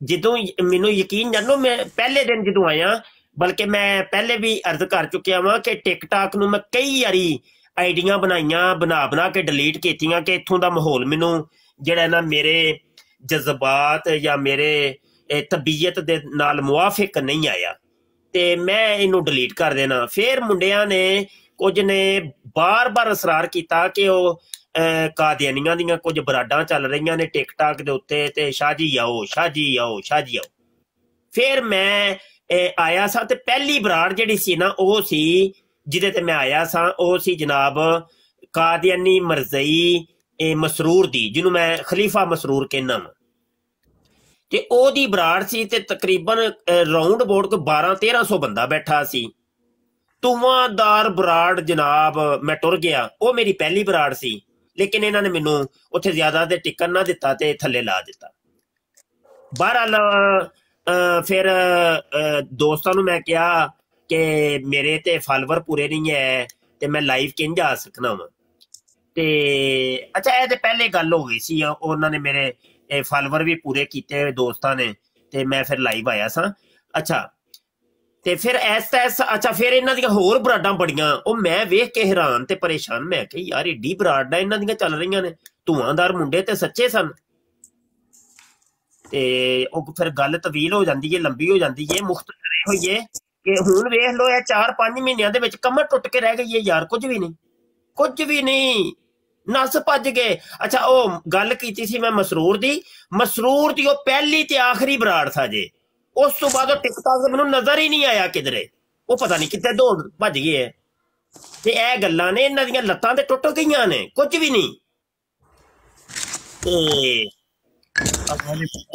ਜਦੋਂ ਮੈਨੂੰ ਯਕੀਨ ਜਾਨੋ, ਮੈਂ ਪਹਿਲੇ ਦਿਨ ਜਦੋਂ ਆਇਆ, ਬਲਕਿ ਮੈਂ ਪਹਿਲੇ ਵੀ ਅਰਜ਼ ਕਰ ਚੁੱਕਿਆ ਵਾਂ ਕਿ ਟਿਕਟਾਕ ਨੂੰ ਮੈਂ ਕਈ ਵਾਰੀ ਆਈਡੀਆਂ ਬਣਾਈਆਂ, ਬਣਾ ਕੇ ਡਿਲੀਟ ਕੀਤੀਆਂ ਕਿ ਇੱਥੋਂ ਦਾ ਮਾਹੌਲ ਮੈਨੂੰ ਜਿਹੜਾ ਨਾ ਮੇਰੇ ਜਜ਼ਬਾਤ ਜਾਂ ਮੇਰੇ ਤਬੀਅਤ ਦੇ ਨਾਲ ਮੁਆਫਿਕ ਨਹੀਂ ਆਇਆ, ਤੇ ਮੈਂ ਇਹਨੂੰ ਡਿਲੀਟ ਕਰ ਦੇਣਾ। ਫਿਰ ਮੁੰਡਿਆਂ ਨੇ ਕੁਝ ਨੇ ਬਾਰ-ਬਾਰ ਇਸਰਾਰ ਕੀਤਾ ਕਿ ਉਹ ਕਾਦੀਆਨੀਆਂ ਦੀਆਂ ਕੁਝ ਬਰਾਡਾਂ ਚੱਲ ਰਹੀਆਂ ਨੇ ਟਿਕਟਾਕ ਦੇ ਉੱਤੇ, ਤੇ ਸ਼ਾਹ ਜੀ ਆਓ, ਸ਼ਾਹ ਜੀ ਆਓ, ਸ਼ਾਹ ਜੀ ਆਓ। ਫਿਰ ਮੈਂ ਆਇਆ ਸਾਂ, ਤੇ ਪਹਿਲੀ ਬਰਾੜ ਜਿਹੜੀ ਸੀ ਨਾ ਉਹ ਸੀ ਜਿਹਦੇ ਤੇ ਮੈਂ ਆਇਆ ਸਾਂ, ਉਹ ਸੀ ਜਨਾਬ ਕਾਦੀਆਨੀ ਮਰਜ਼ਈ ਮਸਰੂਰ ਦੀ, ਜਿਹਨੂੰ ਮੈਂ ਖਲੀਫਾ ਮਸਰੂਰ ਕਹਿੰਦਾ ਵਾਂ। ਤੇ ਉਹਦੀ ਬਰਾੜ ਸੀ, ਤੇ ਤਕਰੀਬਨ ਰਾਉਂਡ ਅਬਾਊਟ ਕੋਈ 1200-1300 ਬੰਦਾ ਬੈਠਾ ਸੀ। ਧੂੰਆਂਦਾਰ ਬਰਾੜ ਜਨਾਬ, ਮੈਂ ਟੁਰ ਗਿਆ। ਉਹ ਮੇਰੀ ਪਹਿਲੀ ਬਰਾੜ ਸੀ, ਲੇਕਿਨ ਇਹਨਾਂ ਨੇ ਮੈਨੂੰ ਉੱਥੇ ਜ਼ਿਆਦਾ ਤੇ ਟਿਕਣ ਨਾ ਦਿੱਤਾ ਤੇ ਥੱਲੇ ਲਾ ਦਿੱਤਾ। ਬਹਰਹਾਲ ਫਿਰ ਦੋਸਤਾਂ ਨੂੰ ਮੈਂ ਕਿਹਾ ਕਿ ਮੇਰੇ ਤੇ ਫਾਲੋਵਰ ਪੂਰੇ ਨਹੀਂ ਹੈ ਤੇ ਮੈਂ ਲਾਈਵ ਕਿੰਝ ਆ ਸਕਣਾ ਵਾ। ਤੇ ਅੱਛਾ ਇਹ ਤੇ ਪਹਿਲੇ ਗੱਲ ਹੋ ਗਈ ਸੀ, ਉਹਨਾਂ ਨੇ ਮੇਰੇ ਫਾਲੋਵਰ ਵੀ ਪੂਰੇ ਕੀਤੇ ਦੋਸਤਾਂ ਨੇ ਤੇ ਮੈਂ ਫਿਰ ਲਾਈਵ ਆਇਆ ਸਾਂ। ਅੱਛਾ ਤੇ ਫਿਰ ਅੱਛਾ ਫਿਰ ਇਹਨਾਂ ਦੀਆਂ ਹੋਰ ਬਰਾਡਾਂ ਬੜੀਆਂ, ਉਹ ਮੈਂ ਵੇਖ ਕੇ ਹੈਰਾਨ ਤੇ ਪਰੇਸ਼ਾਨ। ਮੈਂ ਕਿਹਾ ਯਾਰ ਏਡੀ ਬਰਾਡਾਂ ਇਹਨਾਂ ਦੀਆਂ ਚੱਲ ਰਹੀਆਂ ਨੇ, ਧੂਆਂਦਾਰ ਮੁੰਡੇ ਤੇ ਸੱਚੇ ਸਨ। ਤੇ ਉਹ ਫਿਰ ਗੱਲ ਤਵੀਲ ਹੋ ਜਾਂਦੀ ਹੈ, ਲੰਬੀ ਹੋ ਜਾਂਦੀ ਹੈ। ਮੁਖਤਸਰ ਇਹ ਹੋਈ ਹੈ ਕਿ ਹੁਣ ਵੇਖ ਲਓ ਇਹ 4-5 ਮਹੀਨਿਆਂ ਦੇ ਵਿੱਚ ਕਮਰ ਟੁੱਟ ਕੇ ਰਹਿ ਗਈ ਹੈ ਯਾਰ, ਕੁਝ ਵੀ ਨਹੀਂ, ਕੁਝ ਵੀ ਨਹੀਂ, ਨਸ ਭੱਜ ਗਏ। ਅੱਛਾ ਉਹ ਗੱਲ ਕੀਤੀ ਸੀ ਮੈਂ ਮਸਰੂਰ ਦੀ ਉਹ ਪਹਿਲੀ ਤੇ ਆਖਰੀ ਬਰਾੜ ਥਾ ਜੇ, ਉਸ ਤੋਂ ਬਾਅਦ ਉਹ ਟਿਕਟਾਕ ਮੈਨੂੰ ਨਜ਼ਰ ਹੀ ਨਹੀਂ ਆਇਆ ਕਿਧਰੇ, ਉਹ ਪਤਾ ਨਹੀਂ ਕਿੱਥੇ ਦੌੜ ਭੱਜ ਗਏ ਹੈ। ਤੇ ਇਹ ਗੱਲਾਂ ਨੇ, ਇਹਨਾਂ ਦੀਆਂ ਲੱਤਾਂ ਤੇ ਟੁੱਟ ਗਈਆਂ ਨੇ, ਕੁਝ ਵੀ ਨਹੀਂ। ਤੇ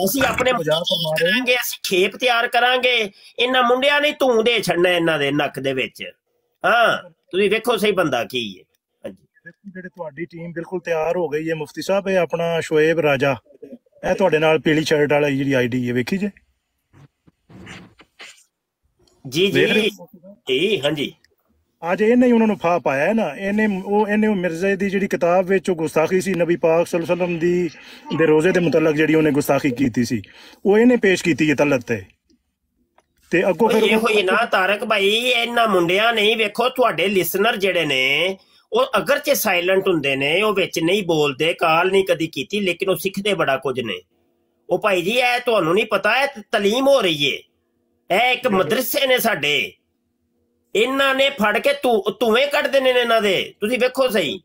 ਅਸੀਂ ਆਪਣੇ ਕਰਾਂਗੇ, ਅਸੀਂ ਖੇਪ ਤਿਆਰ ਕਰਾਂਗੇ, ਇਹਨਾਂ ਮੁੰਡਿਆਂ ਨੇ ਧੂੰ ਦੇ ਛੱਡਣਾ ਇਹਨਾਂ ਦੇ ਨੱਕ ਦੇ ਵਿੱਚ। ਹਾਂ ਤੁਸੀਂ ਵੇਖੋ ਸਹੀ ਬੰਦਾ ਕੀ ਹੈ। ਜਿਹੜੇ ਤੁਹਾਡੀ ਟੀਮ ਬਿਲਕੁਲ ਤਿਆਰ ਹੋ ਗਈ ਹੈ ਮੁਫਤੀ ਸਾਹਿਬ, ਇਹ ਆਪਣਾ ਸ਼ੋਏਬ ਰਾਜਾ, ਇਹ ਤੁਹਾਡੇ ਨਾਲ ਪੀਲੀ ਸ਼ਰਟ ਵਾਲਾ ਜਿਹੜੀ ਆਈਡੀ ਹੈ ਵੇਖੀ ਜੇ? ਜੀ ਜੀ ਜੀ ਹਾਂਜੀ। ਅੱਜ ਇਹਨੇ ਉਹਨਾਂ ਨੂੰ ਫਾ ਪਾਇਆ ਹੈ ਨਾ, ਇਹਨੇ ਮਿਰਜ਼ੇ ਦੀ ਜਿਹੜੀ ਕਿਤਾਬ ਵਿੱਚ ਉਹ ਗੁਸਤਾਖੀ ਸੀ ਨਬੀ ਪਾਕ ਸੱਲੱਲਾਹੁ ਅਲੈਹਿ ਵਸੱਲਮ ਦੇ ਰੋਜ਼ੇ ਦੇ ਮੁਤਲਕ ਜਿਹੜੀ ਉਹਨੇ ਗੁਸਤਾਖੀ ਕੀਤੀ ਸੀ, ਉਹ ਇਹਨੇ ਪੇਸ਼ ਕੀਤੀ ਹੈ ਤਲਤ ਤੇ ਅੱਗੋਂ ਫਿਰ ਇਹੋ ਹੀ ਨਾ ਤਾਰਕ ਭਾਈ, ਇਹਨਾਂ ਮੁੰਡਿਆਂ ਨੇ ਵੇਖੋ ਤੁਹਾਡੇ ਲਿਸਨਰ ਜਿਹੜੇ ਨੇ ਉਹ ਅਗਰਚੇ ਸਾਇਲੈਂਟ ਹੁੰਦੇ ਨੇ, ਉਹ ਵਿੱਚ ਨਹੀਂ ਬੋਲਦੇ, ਕਾਲ ਨਹੀਂ ਕਦੀ ਕੀਤੀ, ਲੇਕਿਨ ਉਹ ਸਿੱਖਦੇ ਬੜਾ ਕੁਝ ਨੇ। ਉਹ ਭਾਈ ਜੀ ਇਹ ਤੁਹਾਨੂੰ ਨਹੀਂ ਪਤਾ, ਇਹ ਤਾਲੀਮ ਹੋ ਰਹੀ ਹੈ, ਇਹ ਇੱਕ ਮਦਰਸੇ ਨੇ ਸਾਡੇ, ਇਹਨਾਂ ਨੇ ਫੜ ਕੇ ਧੂਏ ਕੱਢਦੇ ਨੇ ਇਹਨਾਂ ਦੇ, ਤੁਸੀਂ ਵੇਖੋ ਸਹੀ।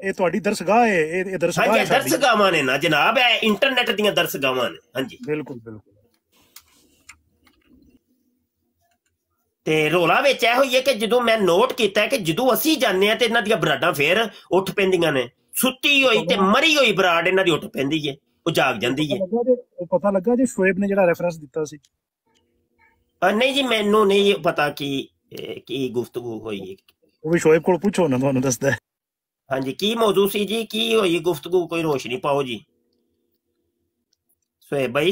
ਇਹ ਤੁਹਾਡੀ ਦਰਸਗਾਹ ਹੈ, ਇਹ ਦਰਸਗਾਹ ਹੈ, ਦਰਸਗਾਹਾਂ ਨੇ ਨਾ ਜਨਾਬ, ਇਹ ਇੰਟਰਨੈਟ ਦੀਆਂ ਦਰਸਗਾਹਾਂ ਨੇ। ਹਾਂਜੀ ਬਿਲਕੁਲ ਬਿਲਕੁਲ। ਤੇ ਰੋਲਾ ਵਿੱਚ ਇਹ ਹੋਈ ਹੈ ਕਿ ਜਦੋਂ ਮੈਂ ਨੋਟ ਕੀਤਾ ਕਿ ਜਦੋਂ ਅਸੀਂ ਜਾਂਦੇ ਹਾਂ ਤੇ ਇਹਨਾਂ ਦੀਆਂ ਬਰਾਡਾਂ ਫੇਰ ਉੱਠ ਪੈਂਦੀਆਂ ਨੇ, ਸੁੱਤੀ ਹੋਈ ਤੇ ਮਰੀ ਹੋਈ ਬਰਾਡ ਇਹਨਾਂ ਦੀ ਉੱਠ ਪੈਂਦੀ ਹੈ, ਉਹ ਜਾਗ ਜਾਂਦੀ ਹੈ। ਪਤਾ ਲੱਗਾ ਜੀ ਸ਼ੋਏਬ ਨੇ ਜਿਹੜਾ ਰੈਫਰੈਂਸ ਦਿੱਤਾ ਸੀ? ਨਹੀਂ ਜੀ ਮੈਨੂੰ ਨਹੀਂ ਪਤਾ ਕੀ ਗੁਫ਼ਤਗੂ ਹੋਈ ਹੈ, ਉਹ ਵੀ ਸ਼ੋਏਬ ਕੋਲ ਪੁੱਛੋ ਨਾ, ਤੁਹਾਨੂੰ ਦੱਸਦਾ। ਹਾਂਜੀ ਕੀ ਮੌਜੂ ਸੀ ਜੀ, ਕੀ ਹੋਈ ਗੁਫ਼ਤਗੂ, ਕੋਈ ਰੋਸ਼ਨੀ ਪਾਓ ਜੀ ਸ਼ੋਏਬ ਭਾਈ।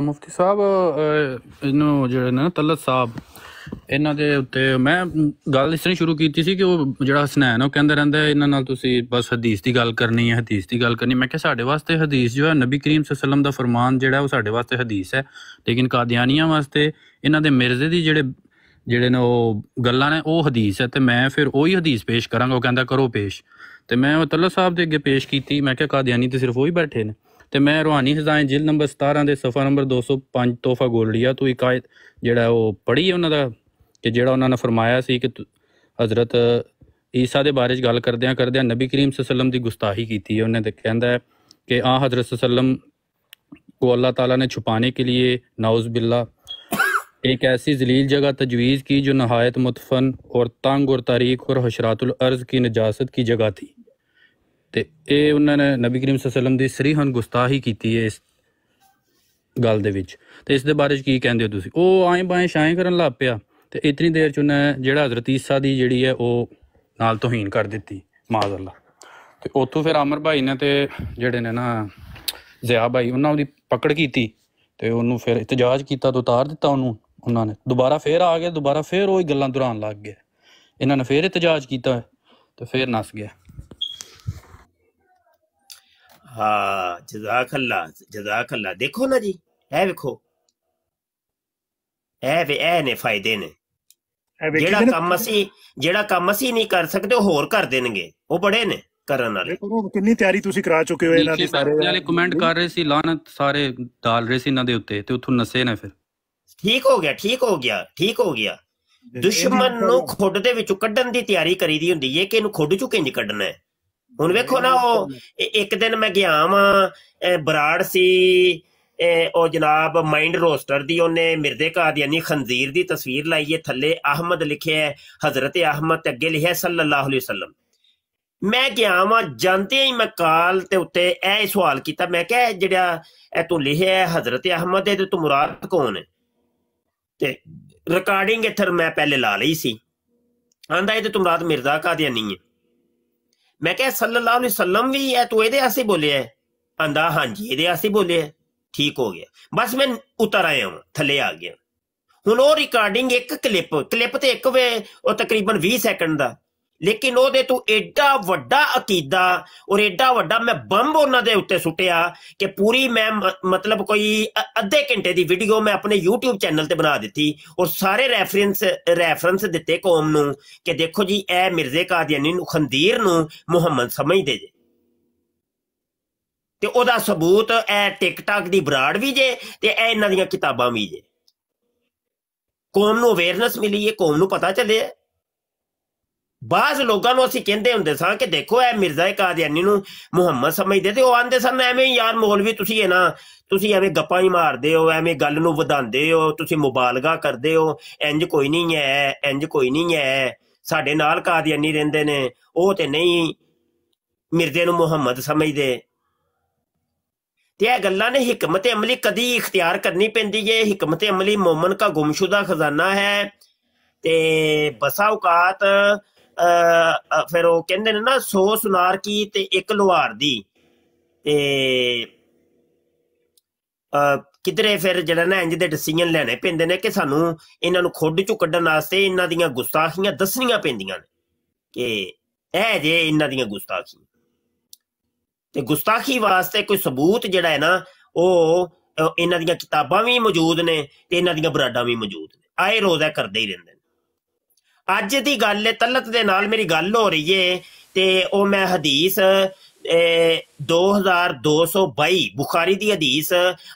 ਮੁਫਤੀ ਸਾਹਿਬ ਇਹਨੂੰ ਜਿਹੜੇ ਨੇ ਤਲਤ ਸਾਹਿਬ, ਇਹਨਾਂ ਦੇ ਉੱਤੇ ਮੈਂ ਗੱਲ ਇਸ ਤਰ੍ਹਾਂ ਸ਼ੁਰੂ ਕੀਤੀ ਸੀ ਕਿ ਉਹ ਜਿਹੜਾ ਹਸਨੈਨ ਉਹ ਕਹਿੰਦਾ ਰਹਿੰਦਾ ਇਹਨਾਂ ਨਾਲ ਤੁਸੀਂ ਬਸ ਹਦੀਸ ਦੀ ਗੱਲ ਕਰਨੀ ਹੈ, ਹਦੀਸ ਦੀ ਗੱਲ ਕਰਨੀ। ਮੈਂ ਕਿਹਾ ਸਾਡੇ ਵਾਸਤੇ ਹਦੀਸ ਜੋ ਹੈ ਨਬੀ ਕਰੀਮ ਸੱਲੱਲਾਹੁ ਅਲੈਹਿ ਵਸੱਲਮ ਦਾ ਫਰਮਾਨ ਜਿਹੜਾ ਉਹ ਸਾਡੇ ਵਾਸਤੇ ਹਦੀਸ ਹੈ, ਲੇਕਿਨ ਕਾਦੀਆਨੀਆਂ ਵਾਸਤੇ ਇਹਨਾਂ ਦੇ ਮਿਰਜ਼ੇ ਦੀ ਜਿਹੜੇ ਨੇ ਉਹ ਗੱਲਾਂ ਨੇ ਉਹ ਹਦੀਸ ਹੈ। ਤੇ ਮੈਂ ਫਿਰ ਉਹੀ ਹਦੀਸ ਪੇਸ਼ ਕਰਾਂਗਾ। ਉਹ ਕਹਿੰਦਾ ਕਰੋ ਪੇਸ਼, ਤੇ ਮੈਂ ਉਹ ਤਲਤ ਸਾਹਿਬ ਦੇ ਅੱਗੇ ਪੇਸ਼ ਕੀਤੀ। ਮੈਂ ਕਿਹਾ ਕਾਦੀਆਨੀ ਤੇ ਸਿਰਫ ਉਹੀ ਬੈਠੇ ਨੇ। ਤੇ ਮੈਂ ਰੂਹਾਨੀ ਹਿਜ਼ਾਏ ਜਿਲਦ ਨੰਬਰ 17 ਦੇ ਸਫਾ ਨੰਬਰ 205 ਤੋਹਫਾ ਗੋਲੜੀਆ ਤੋਂ ਇੱਕ ਆਇਤ ਜਿਹੜਾ ਉਹ ਪੜ੍ਹੀ ਹੈ ਉਹਨਾਂ ਦਾ, ਕਿ ਜਿਹੜਾ ਉਹਨਾਂ ਨੇ ਫਰਮਾਇਆ ਸੀ ਕਿ ਹਜ਼ਰਤ ਈਸਾ ਦੇ ਬਾਰੇ 'ਚ ਗੱਲ ਕਰਦਿਆਂ ਨਬੀ ਕਰੀਮ ਸੱਲੱਲਾਹੁ ਅਲੈਹਿ ਵਸੱਲਮ ਦੀ ਗੁਸਤਾਖੀ ਕੀਤੀ ਹੈ। ਉਹਨੇ ਤੇ ਕਹਿੰਦਾ ਹੈ کہ حضرت صلی اللہ علیہ وسلم کو اللہ تعالیٰ نے چھپانے کے لیے نعوذ باللہ ایک ایسی ذلیل جگہ تجویز کی جو نہایت مدفن اور تنگ اور تاریک اور حشرات الارض کی نجاست کی جگہ تھی۔ ਤੇ ਇਹ ਉਹਨਾਂ ਨੇ ਨਬੀ ਕਰੀਮ ਸੱਲੱਲਾਹੁ ਅਲੈਹਿ ਵਸੱਲਮ ਦੀ ਸਰੀਹਨ ਗੁਸਤਾਖੀ ਕੀਤੀ ਹੈ ਇਸ ਗੱਲ ਦੇ ਵਿੱਚ। ਤੇ ਇਸ ਦੇ ਬਾਰੇ 'ਚ ਕੀ ਕਹਿੰਦੇ ਹੋ ਤੁਸੀਂ? ਉਹ ਆਏ ਬਾਏ ਸ਼ਾਏ ਕਰਨ ਲੱਗ ਪਿਆ ਤੇ ਇਤਨੀ ਦੇਰ 'ਚ ਉਹਨੇ ਜਿਹੜਾ ਹਜ਼ਰਤ ਈਸਾ ਦੀ ਜਿਹੜੀ ਹੈ ਉਹ ਨਾਲ ਤੋਹੀਨ ਕਰ ਦਿੱਤੀ ਮਾਜ਼ ਅੱਲਾ। ਤੇ ਉੱਥੋਂ ਫਿਰ ਆਮਰ ਭਾਈ ਨੇ ਤੇ ਜਿਹੜੇ ਨੇ ਨਾ ਜ਼ਿਆ ਭਾਈ ਉਹਨਾਂ ਉਹਦੀ ਪਕੜ ਕੀਤੀ ਤੇ ਉਹਨੂੰ ਫਿਰ ਇਤਜਾਜ ਕੀਤਾ ਤੇ ਉਤਾਰ ਦਿੱਤਾ ਉਹਨੂੰ। ਉਹਨਾਂ ਨੇ ਦੁਬਾਰਾ ਫਿਰ ਆ ਗਏ, ਦੁਬਾਰਾ ਫਿਰ ਉਹੀ ਗੱਲਾਂ ਦੁਹਰਾਉਣ ਲੱਗ ਗਏ। ਇਹਨਾਂ ਨੇ ਫਿਰ ਇਤਜਾਜ ਕੀਤਾ ਤੇ ਫਿਰ ਨਸ ਗਿਆ। ਹਾਂ ਜਜ਼ਾਕ ਅੱਲਾ। ਦੇਖੋ ਨਾ ਜੀ, ਇਹ ਵੇਖੋ ਇਹ ਨੇ ਫਾਇਦੇ ਨੇ। ਜਿਹੜਾ ਕੰਮ ਅਸੀਂ ਨਹੀਂ ਕਰ ਸਕਦੇ ਉਹ ਹੋਰ ਕਰ ਦੇਣਗੇ, ਉਹ ਬੜੇ ਨੇ ਕਰਨ ਵਾਲੇ। ਕਿੰਨੀ ਤਿਆਰੀ ਤੁਸੀਂ ਕਰਾ ਚੁੱਕੇ ਹੋ ਇਹਨਾਂ ਦੀ? ਸਾਰੇ ਵਾਲੇ ਕਮੈਂਟ ਕਰ ਰਹੇ ਸੀ, ਲਾਨਤ ਸਾਰੇ ਡਾਲ ਰਹੇ ਸੀ ਇਹਨਾਂ ਦੇ ਉੱਤੇ ਤੇ ਉੱਥੋਂ ਨਸੇ ਨੇ। ਫਿਰ ਠੀਕ ਹੋ ਗਿਆ। ਦੁਸ਼ਮਣ ਨੂੰ ਖੁੱਡ ਦੇ ਵਿੱਚੋਂ ਕੱਢਣ ਦੀ ਤਿਆਰੀ ਕਰੀ ਦੀ ਹੁੰਦੀ ਹੈ ਕਿ ਇਹਨੂੰ ਖੁੱਡ ਚੋਂ ਕਿੰਝ ਕੱਢਣਾ ਹੈ। ਹੁਣ ਵੇਖੋ ਨਾ, ਉਹ ਇੱਕ ਦਿਨ ਮੈਂ ਗਿਆ ਵਾਂ, ਬਰਾੜ ਸੀ ਉਹ ਜਨਾਬ ਮਾਈਂਡ ਰੋਸਟਰ ਦੀ, ਉਹਨੇ ਮਿਰਜ਼ੇ ਕਾਦੀਆਨੀ ਖੰਜ਼ੀਰ ਦੀ ਤਸਵੀਰ ਲਾਈ ਹੈ, ਥੱਲੇ ਅਹਿਮਦ ਲਿਖਿਆ, ਹਜ਼ਰਤ ਅਹਿਮਦ ਤੇ ਅੱਗੇ ਲਿਖਿਆ ਸੱਲੱਲਾਹੁ ਅਲੈਹਿ ਵਸੱਲਮ। ਮੈਂ ਗਿਆ ਵਾਂ, ਜਾਂਦੇ ਹੀ ਮੈਂ ਕਾਲ ਤੇ ਉੱਤੇ ਇਹ ਸਵਾਲ ਕੀਤਾ, ਮੈਂ ਕਿਹਾ ਜਿਹੜਾ ਇਹ ਤੂੰ ਲਿਖਿਆ ਹਜ਼ਰਤ ਅਹਿਮਦ ਹੈ ਤੇ ਤੂੰ ਮੁਰਾਦ ਕੌਣ ਹੈ? ਤੇ ਰਿਕਾਰਡਿੰਗ ਇੱਥੇ ਮੈਂ ਪਹਿਲੇ ਲਾ ਲਈ ਸੀ। ਆਂਦਾ ਇਹ ਤੇ ਤੂੰ ਮੁਰਾਦ ਮਿਰਜ਼ਾ ਕਾਦੀਆਨੀ ਹੈ। ਮੈਂ ਕਿਹਾ ਸੱਲੱਲਾਹੁ ਅਲੈਹਿ ਵਸੱਲਮ ਵੀ ਹੈ, ਤੂੰ ਇਹਦੇ ਆਸੇ ਬੋਲਿਆ ਹੈ? ਆਂਦਾ ਹਾਂਜੀ ਇਹਦੇ ਵਾਸਤੇ ਬੋਲਿਆ, ਠੀਕ ਹੋ ਗਿਆ, ਬਸ ਮੈਂ ਉਤਰ ਆਇਆ ਹਾਂ, ਥੱਲੇ ਆ ਗਿਆ। ਹੁਣ ਉਹ ਰਿਕਾਰਡਿੰਗ ਇੱਕ ਕਲਿੱਪ ਤੇ ਇੱਕ ਵੇ ਉਹ ਤਕਰੀਬਨ 20 ਸੈਕਿੰਡ ਦਾ, ਲੇਕਿਨ ਉਹਦੇ ਤੋਂ ਐਡਾ ਵੱਡਾ ਅਕੀਦਾ ਔਰ ਐਡਾ ਵੱਡਾ ਮੈਂ ਬੰਬ ਉਹਨਾਂ ਦੇ ਉੱਤੇ ਸੁੱਟਿਆ ਕਿ ਪੂਰੀ ਮੈਂ ਮਤਲਬ ਕੋਈ ਅੱਧੇ ਘੰਟੇ ਦੀ ਵੀਡੀਓ ਮੈਂ ਆਪਣੇ YouTube ਚੈਨਲ ਤੇ ਬਣਾ ਦਿੱਤੀ ਔਰ ਸਾਰੇ ਰੈਫਰੈਂਸ ਦਿੱਤੇ ਕੌਮ ਨੂੰ ਕਿ ਦੇਖੋ ਜੀ ਇਹ ਮਿਰਜ਼ੇ ਕਾਦੀਆਨੀ ਨੂੰ, ਖੰਦੀਰ ਨੂੰ ਮੁਹੰਮਦ ਸਮਝਦੇ ਜੇ, ਤੇ ਉਹਦਾ ਸਬੂਤ ਇਹ ਟਿਕਟਾਕ ਦੀ ਬਰਾੜ ਵੀ ਜੇ ਤੇ ਇਹ ਇਹਨਾਂ ਦੀਆਂ ਕਿਤਾਬਾਂ ਵੀ ਜੇ। ਕੌਮ ਨੂੰ ਅਵੇਅਰਨੈਸ ਮਿਲੀ ਹੈ, ਕੌਮ ਨੂੰ ਪਤਾ ਚੱਲੇ। ਬਾਜ਼ ਲੋਕਾਂ ਨੂੰ ਅਸੀਂ ਕਹਿੰਦੇ ਹੁੰਦੇ ਸਾਂ ਕਿ ਦੇਖੋ ਇਹ ਮਿਰਜ਼ਾ ਕਾਦੀਆਨੀ ਨੂੰ ਮੁਹੰਮਦ ਸਮਝਦੇ, ਤੇ ਉਹ ਆਂਦੇ ਸਨ ਐਵੇਂ ਯਾਰ ਮੌਲਵੀ ਤੁਸੀਂ ਇਹ ਨਾ, ਤੁਸੀਂ ਐਵੇਂ ਗੱਪਾਂ ਹੀ ਮਾਰਦੇ ਹੋ, ਐਵੇਂ ਗੱਲ ਨੂੰ ਵਧਾਉਂਦੇ ਹੋ, ਤੁਸੀਂ ਮੁਬਾਲਗਾ ਕਰਦੇ ਹੋ, ਇੰਜ ਕੋਈ ਨਹੀਂ ਹੈ, ਇੰਜ ਕੋਈ ਨਹੀਂ ਹੈ, ਸਾਡੇ ਨਾਲ ਕਾਦੀਆਨੀ ਰਹਿੰਦੇ ਨੇ, ਉਹ ਤੇ ਨਹੀਂ ਮਿਰਜ਼ੇ ਨੂੰ ਮੁਹੰਮਦ ਸਮਝਦੇ। ਤੇ ਇਹ ਗੱਲਾਂ ਨੇ ਹਿਕਮਤ ਅਮਲੀ ਕਦੀ ਇਖਤਿਆਰ ਕਰਨੀ ਪੈਂਦੀ ਹੈ। ਹਿਕਮਤ ਅਮਲੀ ਮੋਮਨ ਕਾ ਗੁਮਸ਼ੁਦਾ ਖਜ਼ਾਨਾ ਹੈ। ਤੇ ਬਸਾ ਔਕਾਤ ਫਿਰ ਉਹ ਕਹਿੰਦੇ ਨੇ ਨਾ 100 ਸੁਨਾਰ ਕੀ ਤੇ 1 ਲੁਹਾਰ ਦੀ, ਤੇ ਕਿਧਰੇ ਫਿਰ ਜਿਹੜਾ ਨਾ ਇੰਜ ਦੇ ਡਿਸੀਜਨ ਲੈਣੇ ਪੈਂਦੇ ਨੇ ਕਿ ਸਾਨੂੰ ਇਹਨਾਂ ਨੂੰ ਖੁੱਡ ਚੋਂ ਕੱਢਣ ਵਾਸਤੇ ਇਹਨਾਂ ਦੀਆਂ ਗੁਸਤਾਖੀਆਂ ਦੱਸਣੀਆਂ ਪੈਂਦੀਆਂ ਨੇ ਕਿ ਇਹ ਜੇ ਇਹਨਾਂ ਦੀਆਂ ਗੁਸਤਾਖੀਆਂ, ਤੇ ਗੁਸਤਾਖੀ ਵਾਸਤੇ ਕੋਈ ਸਬੂਤ ਜਿਹੜਾ ਹੈ ਨਾ ਉਹ ਇਹਨਾਂ ਦੀਆਂ ਕਿਤਾਬਾਂ ਵੀ ਮੌਜੂਦ ਨੇ ਤੇ ਇਹਨਾਂ ਦੀਆਂ ਬਰਾਡਾਂ ਵੀ ਮੌਜੂਦ ਨੇ, ਆਏ ਰੋਜ਼ ਇਹ ਕਰਦੇ ਹੀ ਰਹਿੰਦੇ ਨੇ। ਅੱਜ ਦੀ ਗੱਲ ਹੈ, ਤਲਤ ਦੇ ਨਾਲ ਮੇਰੀ ਗੱਲ ਹੋ ਰਹੀ ਹੈ ਤੇ ਉਹ ਮੈਂ ਹਦੀਸ 2222 ਬੁਖਾਰੀ ਦੀ ਹਦੀਸ,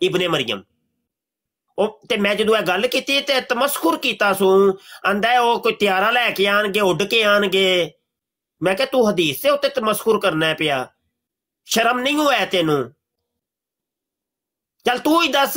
ਇਬਨ ਮਰੀਮ। ਉਹ ਤੇ ਮੈਂ ਜਦੋਂ ਇਹ ਗੱਲ ਕੀਤੀ ਤੇ ਤਮਸਖੁਰ ਕੀਤਾ ਸੂ, ਆਂਦਾ ਉਹ ਕੋਈ ਤਿਆਰਾ ਲੈ ਕੇ ਆਣਗੇ, ਉੱਡ ਕੇ ਆਣਗੇ। ਮੈਂ ਕਿਹਾ ਤੂੰ ਹਦੀਸ ਦੇ ਉੱਤੇ ਤਮਸਖੁਰ ਕਰਨਾ ਪਿਆ, ਸ਼ਰਮ ਨਹੀਂ ਹੋਇਆ ਤੈਨੂੰ? ਚੱਲ ਤੂੰ ਹੀ ਦੱਸ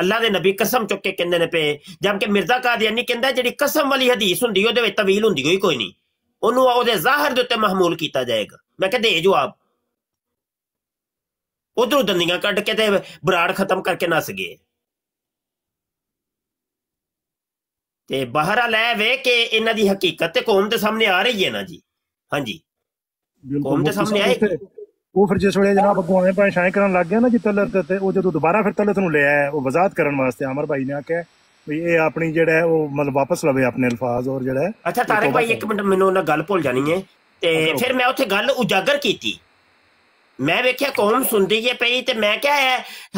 ਅੱਲਾ ਦੇ ਨਬੀ ਕਸਮ ਚੁੱਕ ਕੇ ਕਹਿੰਦੇ ਨੇ ਪਏ, ਜਦਕਿ ਮਿਰਜ਼ਾ ਕਾਦੀਆਨੀ ਕਹਿੰਦਾ ਜਿਹੜੀ ਕਸਮ ਵਾਲੀ ਹਦੀਸ ਹੁੰਦੀ ਉਹਦੇ ਵਿੱਚ ਤਵੀਲ ਹੁੰਦੀ ਹੋਈ ਕੋਈ ਨਹੀਂ, ਉਹਨੂੰ ਉਹਦੇ ਜ਼ਾਹਿਰ ਦੇ ਉੱਤੇ ਮਹਮੂਲ ਕੀਤਾ ਜਾਏਗਾ। ਮੈਂ ਕਿਹਾ ਦੇ ਜਵਾਬ। ਉਧਰੋਂ ਦੰਦੀਆਂ ਕੱਢ ਕੇ ਤੇ ਬਰਾੜ ਖਤਮ ਕਰਕੇ ਨਸ ਗਏ। ਤੇ ਬਹਰਹਾਲ ਇਹ ਵੇ ਕਿ ਇਹਨਾਂ ਦੀ ਹਕੀਕਤ ਤੇ ਕੌਮ ਦੇ ਸਾਹਮਣੇ ਆ ਰਹੀ ਹੈ ਨਾ ਜੀ। ਹਾਂਜੀ, ਕੌਮ ਦੇ ਸਾਹਮਣੇ ਆਏਗੀ। ਉਹ ਫਿਰ ਜਿਸ ਵੇਲੇ ਜਨਾਬ ਅੱਗੋਂ ਆਏ ਭਾਵੇਂ ਸ਼ਾਇ ਕਰਨ ਲੱਗ ਗਿਆ ਨਾ ਜੀ ਤਲਤ, ਤੇ ਉਹ ਜਦੋਂ ਦੁਬਾਰਾ ਫਿਰ ਤਲਤ ਨੂੰ ਲਿਆ ਉਹ ਵਜ਼ਾਹਤ ਕਰਨ ਵਾਸਤੇ ਆਮਰ ਭਾਈ ਨੇ ਆਖਿਆ ਵੀ ਇਹ ਆਪਣੀ ਜਿਹੜਾ ਉਹ ਮਤਲਬ ਵਾਪਸ ਲਵੇ ਆਪਣੇ ਅਲਫਾਜ਼ ਔਰ ਜਿਹੜਾ। ਅੱਛਾ ਤਾਰਿਕ ਭਾਈ ਇੱਕ ਮਿੰਟ, ਮੈਨੂੰ ਉਹਨਾਂ ਗੱਲ ਭੁੱਲ ਜਾਣੀ ਹੈ। ਤੇ ਫਿਰ ਮੈਂ ਉੱਥੇ ਗੱਲ ਉਜਾਗਰ ਕੀਤੀ, ਮੈਂ ਵੇਖਿਆ ਕੌਮ ਸੁਣਦੀ ਹੈ ਪਈ, ਤੇ ਮੈਂ ਕਿਹਾ ਹੈ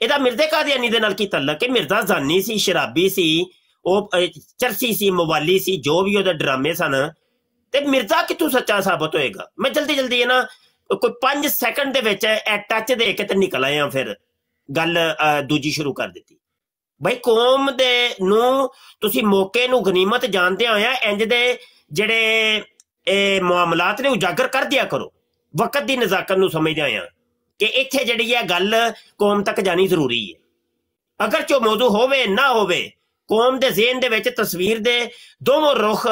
ਇਹਦਾ ਮਿਰਜ਼ੇ ਕਾਦੀਆਨੀ ਦੇ ਨਾਲ ਕੀ ਤਲਕ ਹੈ? ਮਿਰਜ਼ਾ ਜ਼ਾਨੀ ਸੀ, ਸ਼ਰਾਬੀ ਸੀ, ਉਹ ਚਰਸੀ ਸੀ, ਮਵਾਲੀ ਸੀ, ਜੋ ਵੀ ਉਹਦੇ ਡਰਾਮੇ ਸਨ, ਤੇ ਮਿਰਜ਼ਾ ਕਿੱਥੋਂ ਸੱਚਾ ਸਾਬਤ ਹੋਏਗਾ? ਮੈਂ ਜਲਦੀ ਹੈ ਨਾ ਕੋਈ 5 ਸੈਕਿੰਡ ਦੇ ਵਿੱਚ ਇਹ ਟੱਚ ਦੇ ਕੇ ਤੇ ਨਿਕਲ ਆਇਆ, ਫਿਰ ਗੱਲ ਦੂਜੀ ਸ਼ੁਰੂ ਕਰ ਦਿੱਤੀ। ਬਈ ਕੌਮ ਦੇ ਨੂੰ ਤੁਸੀਂ ਮੌਕੇ ਨੂੰ ਗਨੀਮਤ ਜਾਣਦੇ ਹੋਇਆ ਇੰਜ ਦੇ ਜਿਹੜੇ ਇਹ ਮਾਮਲਾਤ ਨੇ ਉਜਾਗਰ ਕਰ ਦਿਆ ਕਰੋ, ਵਕਤ ਦੀ ਨਜ਼ਾਕਤ ਨੂੰ ਸਮਝਦੇ ਹੋਇਆ ਕਿ ਇੱਥੇ ਜਿਹੜੀ ਹੈ ਗੱਲ ਕੌਮ ਤੱਕ ਜਾਣੀ ਜ਼ਰੂਰੀ ਹੈ। ਅਗਰ ਜੋ ਮੌਜੂ ਹੋਵੇ ਨਾ ਹੋਵੇ, ਕੌਮ ਦੇ ਜ਼ਿਹਨ ਦੇ ਵਿੱਚ ਤਸਵੀਰ ਦੇ ਦੋਵੇਂ ਰੁਖ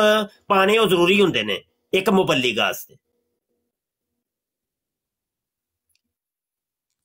ਪਾਣੇ ਉਹ ਜ਼ਰੂਰੀ ਹੁੰਦੇ ਨੇ ਇੱਕ ਮੁਬੱਲਿਗ ਵਾਸਤੇ।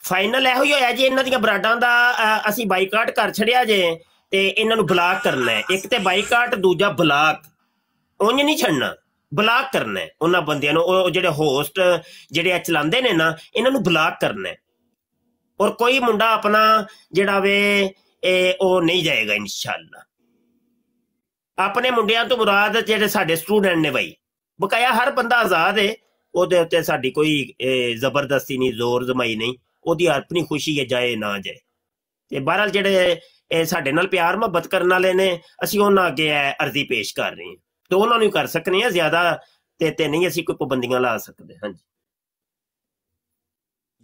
ਫਾਈਨਲ ਇਹੋ ਹੀ ਹੋਇਆ ਜੀ, ਇਹਨਾਂ ਦੀਆਂ ਬਰਾਡਾਂ ਦਾ ਅਸੀਂ ਬਾਈਕਾਟ ਕਰ ਛੜਿਆ ਜੇ ਤੇ ਇਹਨਾਂ ਨੂੰ ਬਲਾਕ ਕਰਨਾ ਹੈ। ਇੱਕ ਤੇ ਬਾਈਕਾਟ, ਦੂਜਾ ਬਲਾਕ। ਉਂਝ ਨਹੀਂ ਛੱਡਣਾ, ਬਲਾਕ ਕਰਨਾ ਹੈ ਉਹਨਾਂ ਬੰਦਿਆਂ ਨੂੰ, ਉਹ ਜਿਹੜੇ ਹੋਸਟ ਜਿਹੜੇ ਚਲਾਉਂਦੇ ਨੇ ਨਾ, ਇਹਨਾਂ ਨੂੰ ਬਲਾਕ ਕਰਨਾ ਹੈ। ਔਰ ਕੋਈ ਮੁੰਡਾ ਆਪਣਾ ਜਿਹੜਾ ਵੇ ਉਹ ਨਹੀਂ ਜਾਏਗਾ ਇਨਸ਼ਾਅੱਲਾ। ਆਪਣੇ ਮੁੰਡਿਆਂ ਤੋਂ ਮੁਰਾਦ ਜਿਹੜੇ ਸਾਡੇ ਸਟੂਡੈਂਟ ਨੇ ਬਈ, ਬਕਾਇਆ ਹਰ ਬੰਦਾ ਆਜ਼ਾਦ ਹੈ, ਉਹਦੇ ਉੱਤੇ ਸਾਡੀ ਕੋਈ ਜ਼ਬਰਦਸਤੀ ਨਹੀਂ, ਜ਼ੋਰ ਜ਼ਮਾਈ ਨਹੀਂ, ਉਹਦੀ ਆਪਣੀ ਖੁਸ਼ੀ ਹੈ, ਜਾਏ ਨਾ ਜਾਏ। ਤੇ ਬਹਰਹਾਲ ਜਿਹੜੇ ਸਾਡੇ ਨਾਲ ਪਿਆਰ ਮੁਹੱਬਤ ਕਰਨ ਵਾਲੇ ਨੇ, ਅਸੀਂ ਉਹਨਾਂ ਅੱਗੇ ਅਰਜ਼ੀ ਪੇਸ਼ ਕਰ ਰਹੇ ਹਾਂ, ਤੇ ਉਹਨਾਂ ਨੂੰ ਕਰ ਸਕਨੇ ਹਾਂ, ਜ਼ਿਆਦਾ ਤੇ ਨਹੀਂ ਅਸੀਂ ਕੋਈ ਪਾਬੰਦੀਆਂ ਲਾ ਸਕਦੇ। ਹਾਂਜੀ,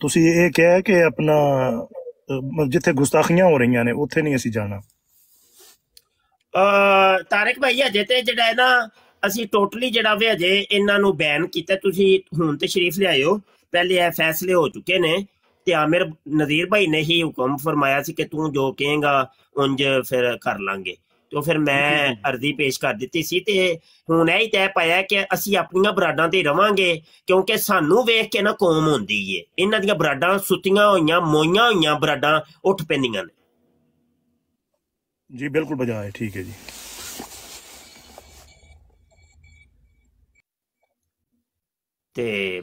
ਤੁਸੀਂ ਇਹ ਕਿਹਾ ਕਿ ਆਪਣਾ ਜਿੱਥੇ ਗੁਸਤਾਖੀਆਂ ਹੋ ਰਹੀਆਂ ਨੇ ਉੱਥੇ ਨਹੀਂ ਅਸੀਂ ਜਾਣਾ। ਤਾਰਿਕ ਭਾਈ ਅਜੇ ਤੇ ਜਿਹੜਾ ਹੈ ਨਾ ਅਸੀਂ ਟੋਟਲੀ ਜਿਹੜਾ ਵੇ ਅਜੇ ਇਹਨਾਂ ਨੂੰ ਬੈਨ ਕੀਤਾ। ਤੁਸੀਂ ਹੁਣ ਤਸ਼ਰੀਫ ਲਿਆਇਓ, ਪਹਿਲੇ ਇਹ ਫੈਸਲੇ ਹੋ ਚੁੱਕੇ ਨੇ ਤੇ ਆਮਿਰ ਨਜ਼ੀਰ ਭਾਈ ਨੇ ਹੀ ਹੁਕਮ ਫਰਮਾਇਆ ਸੀ ਕਿ ਤੂੰ ਜੋ ਕਹੇਗਾ ਉਂਝ ਫਿਰ ਕਰ ਲਾਂਗੇ। ਤੇ ਫਿਰ ਮੈਂ ਅਰਜ਼ੀ ਪੇਸ਼ ਕਰ ਦਿੱਤੀ ਸੀ ਤੇ ਹੁਣ ਇਹ ਹੀ ਤੈਅ ਪਾਇਆ ਕਿ ਅਸੀਂ ਆਪਣੀਆਂ ਬਰਾਡਾਂ ਤੇ ਰਵਾਂਗੇ, ਕਿਉਂਕਿ ਸਾਨੂੰ ਵੇਖ ਕੇ ਨਾ ਕੌਮ ਹੁੰਦੀ ਏ। ਇਹਨਾਂ ਦੀਆਂ ਬਰਾਡਾਂ ਸੁੱਤੀਆਂ ਹੋਈਆਂ ਮੋਈਆਂ ਹੋਈਆਂ ਬਰਾਡਾਂ ਉੱਠ ਪੈਂਦੀਆਂ ਨੇ। ਜੀ ਬਿਲਕੁਲ ਬਜਾ ਹੈ, ਠੀਕ ਹੈ ਜੀ। ਤੇ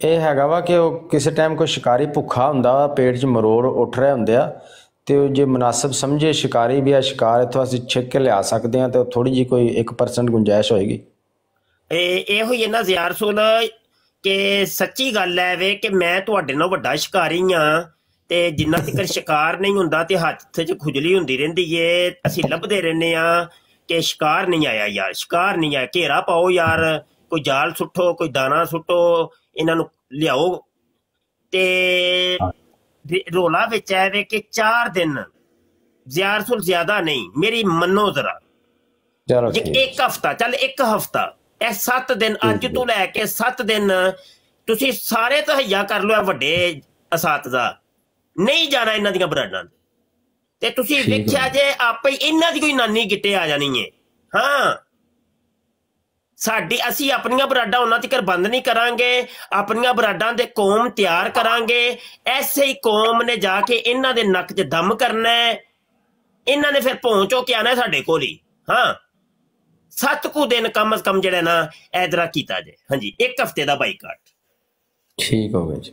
ਇਹ ਹੈਗਾ ਵਾ ਕਿ ਉਹ ਕਿਸੇ ਟਾਈਮ ਕੋਈ ਸ਼ਿਕਾਰੀ ਭੁੱਖਾ ਹੁੰਦਾ ਵਾ, ਪੇਟ 'ਚ ਮਰੋੜ ਉੱਠ ਰਹੇ ਹੁੰਦੇ ਆ, ਤੇ ਉਹ ਜੇ ਮੁਨਾਸਬ ਸਮਝੇ ਸ਼ਿਕਾਰੀ ਵੀ ਆ ਸ਼ਿਕਾਰ ਇੱਥੋਂ ਅਸੀਂ ਛਿੱਕ ਕੇ ਲਿਆ ਸਕਦੇ ਹਾਂ, ਤੇ ਥੋੜੀ ਜਿਹੀ ਕੋਈ 1% ਗੁੰਜਾਇਸ਼ ਹੋਏਗੀ। ਇਹ ਹੋਈ ਨਾ ਜ਼ਿਆਰ ਰਸੂਲ ਕਿ ਸੱਚੀ ਗੱਲ ਹੈ ਵੇ ਕਿ ਮੈਂ ਤੁਹਾਡੇ ਨਾਲ ਵੱਡਾ ਸ਼ਿਕਾਰੀ ਹਾਂ, ਤੇ ਜਿੰਨਾ ਤੱਕ ਸ਼ਿਕਾਰ ਨਹੀਂ ਹੁੰਦਾ ਤੇ ਹੱਥ 'ਚ ਖੁਜਲੀ ਹੁੰਦੀ ਰਹਿੰਦੀ ਏ। ਅਸੀਂ ਲੱਭਦੇ ਰਹਿੰਦੇ ਹਾਂ ਕਿ ਸ਼ਿਕਾਰ ਨਹੀਂ ਆਇਆ ਯਾਰ, ਸ਼ਿਕਾਰ ਨਹੀਂ ਆਇਆ। ਘੇਰਾ ਪਾਓ ਯਾਰ, ਕੋਈ ਜਾਲ ਸੁੱਟੋ, ਕੋਈ ਦਾਣਾ ਸੁੱਟੋ, ਇਹਨਾਂ ਨੂੰ ਲਿਆਓ। ਤੇ ਰੋਲਾ ਵਿੱਚ ਹੈ ਵੇ ਕਿ 4 ਦਿਨ ਜ਼ਿਆਰ ਰਸੂਲ ਜ਼ਿਆਦਾ ਨਹੀਂ, ਮੇਰੀ ਮੰਨੋ ਜ਼ਰਾ, ਇੱਕ ਹਫਤਾ ਚੱਲ, ਇੱਕ ਹਫਤਾ, ਇਹ 7 ਦਿਨ ਅੱਜ ਤੋਂ ਲੈ ਕੇ 7 ਦਿਨ ਤੁਸੀਂ ਸਾਰੇ ਤਹਈਆ ਕਰ ਲਓ। ਵੱਡੇ ਅਸਾਤਜ਼ਾ ਨਹੀਂ ਜਾਣਾ ਇਹਨਾਂ ਦੀਆਂ ਬਰਾਡਾਂ ਤੇ ਤੁਸੀਂ ਵੇਖਿਆ ਜੇ ਆਪੇ ਇਹਨਾਂ ਦੀ ਕੋਈ ਨਾਨੀ ਗਿੱਟੇ ਆ ਜਾਣੀ ਹੈ। ਹਾਂ ਸਾਡੀ ਅਸੀਂ ਆਪਣੀਆਂ ਬਰਾਡਾਂ ਉਹਨਾਂ ਤੱਕ ਬੰਦ ਨਹੀਂ ਕਰਾਂਗੇ, ਆਪਣੀਆਂ ਬਰਾਡਾਂ ਦੇ ਕੌਮ ਤਿਆਰ ਕਰਾਂਗੇ। ਐਸੇ ਹੀ ਕੌਮ ਨੇ ਜਾ ਕੇ ਇਹਨਾਂ ਦੇ ਨੱਕ 'ਚ ਦਮ ਕਰਨਾ ਹੈ, ਇਹਨਾਂ ਨੇ ਫਿਰ ਪਹੁੰਚੋ ਕੇ ਆਣਾ ਸਾਡੇ ਕੋਲ ਹੀ। ਹਾਂ 7 ਕੁ ਦਿਨ ਕਮ ਅਜ਼ ਕਮ ਜਿਹੜਾ ਨਾ ਐਦਰਾ ਕੀਤਾ ਜੇ। ਹਾਂਜੀ 1 ਹਫਤੇ ਦਾ ਬਾਈਕਾਟ। ਠੀਕ ਹੋ ਗਿਆ ਜੀ,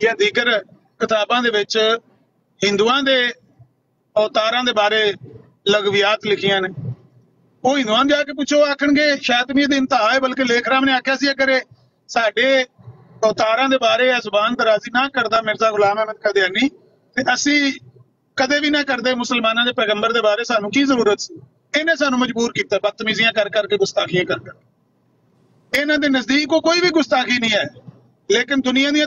ਜਾਂ ਦੀਗਰ ਕਿਤਾਬਾਂ ਦੇ ਵਿੱਚ ਹਿੰਦੂਆਂ ਦੇ ਅਵਤਾਰਾਂ ਦੇ ਬਾਰੇ ਲਗਵੀਆਤ ਲਿਖੀਆਂ ਨੇ, ਉਹ ਹਿੰਦੂਆਂ ਨੂੰ ਜਾ ਕੇ ਪੁੱਛੋ, ਆਖਣਗੇ ਸ਼ੈਤਾਨੀਅਤ ਦੀ ਇੰਤਹਾ ਹੈ। ਬਲਕਿ ਲੇਖ ਰਾਮ ਨੇ ਆਖਿਆ ਸੀ ਅਗਰ ਇਹ ਸਾਡੇ ਅਵਤਾਰਾਂ ਦੇ ਬਾਰੇ ਜ਼ੁਬਾਨ ਦਰਾਜ਼ੀ ਨਾ ਕਰਦਾ ਮਿਰਜ਼ਾ ਗੁਲਾਮ ਅਹਿਮਦ ਕਾਦੀਆਨੀ ਤੇ ਅਸੀਂ ਕਦੇ ਵੀ ਨਾ ਕਰਦੇ ਮੁਸਲਮਾਨਾਂ ਦੇ ਪੈਗੰਬਰ ਦੇ ਬਾਰੇ, ਸਾਨੂੰ ਕੀ ਜ਼ਰੂਰਤ ਸੀ। ਇਹਨੇ ਸਾਨੂੰ ਮਜਬੂਰ ਕੀਤਾ ਬਦਤਮੀਜ਼ੀਆਂ ਕਰ ਕਰਕੇ, ਗੁਸਤਾਖੀਆਂ ਕਰ ਕਰ। ਇਹਨਾਂ ਦੇ ਨਜ਼ਦੀਕ ਉਹ ਕੋਈ ਵੀ ਗੁਸਤਾਖੀ ਨਹੀਂ ਹੈ, ਲੇਕਿਨ ਦੁਨੀਆ ਦੀਆਂ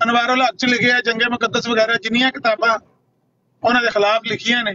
ਅਨਵਾਰੁਲ ਹਕ ਚ ਲਿਖਿਆ ਹੈ, ਜੰਗੇ ਮੁਕੱਦਸ ਵਗੈਰਾ ਜਿੰਨੀਆਂ ਕਿਤਾਬਾਂ ਉਹਨਾਂ ਦੇ ਖਿਲਾਫ ਲਿਖੀਆਂ ਨੇ।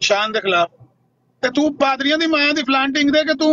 ਸ਼ਾਨ ਦੇ ਖਿਲਾਫ, ਤੇ ਤੂੰ ਪਾਦਰੀਆਂ ਦੀ ਮਾਂ ਦੀ ਫਲਾਂਟਿੰਗ ਦੇ ਕੇ ਤੂੰ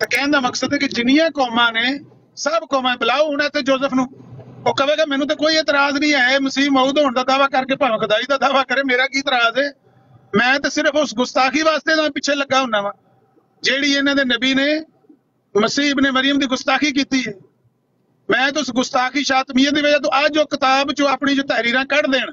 ਤੇ ਕਹਿਣ ਦਾ ਮਕਸਦ ਹੈ ਕਿ ਜਿੰਨੀਆਂ ਕੌਮਾਂ ਨੇ, ਸਭ ਕੌਮਾਂ ਬੁਲਾਓ ਹੁਣ ਤੇ ਜੋਜ਼ਫ ਨੂੰ, ਉਹ ਕਹੇਗਾ ਮੈਨੂੰ ਤਾਂ ਕੋਈ ਇਤਰਾਜ਼ ਨਹੀਂ ਹੈ, ਮਸੀਹ ਮੌਊਦ ਹੋਣ ਦਾ ਦਾਵਾ ਕਰਕੇ ਭਾਵੇਂ ਖੁਦਾਈ ਦਾ ਦਾਵਾ ਕਰੇ, ਮੇਰਾ ਕੀ ਇਤਰਾਜ਼ ਹੈ। ਮੈਂ ਤਾਂ ਸਿਰਫ ਉਸ ਗੁਸਤਾਖੀ ਵਾਸਤੇ ਤਾਂ ਪਿੱਛੇ ਲੱਗਾ ਹੁੰਨਾ ਵਾ ਜਿਹੜੀ ਇਹਨਾਂ ਦੇ ਨਬੀ ਨੇ ਮਸੀਹ ਇਬਨ ਮਰੀਮ ਦੀ ਗੁਸਤਾਖੀ ਕੀਤੀ ਹੈ। ਮੈਂ ਤਾਂ ਉਸ ਗੁਸਤਾਖੀ ਸ਼ਾਤਮੀਅਤ ਦੀ ਵਜ੍ਹਾ ਤੋਂ ਅੱਜ ਉਹ ਕਿਤਾਬ ਚੋਂ ਆਪਣੀ ਜੋ ਤਹਿਰੀਰਾਂ ਕੱਢ ਦੇਣ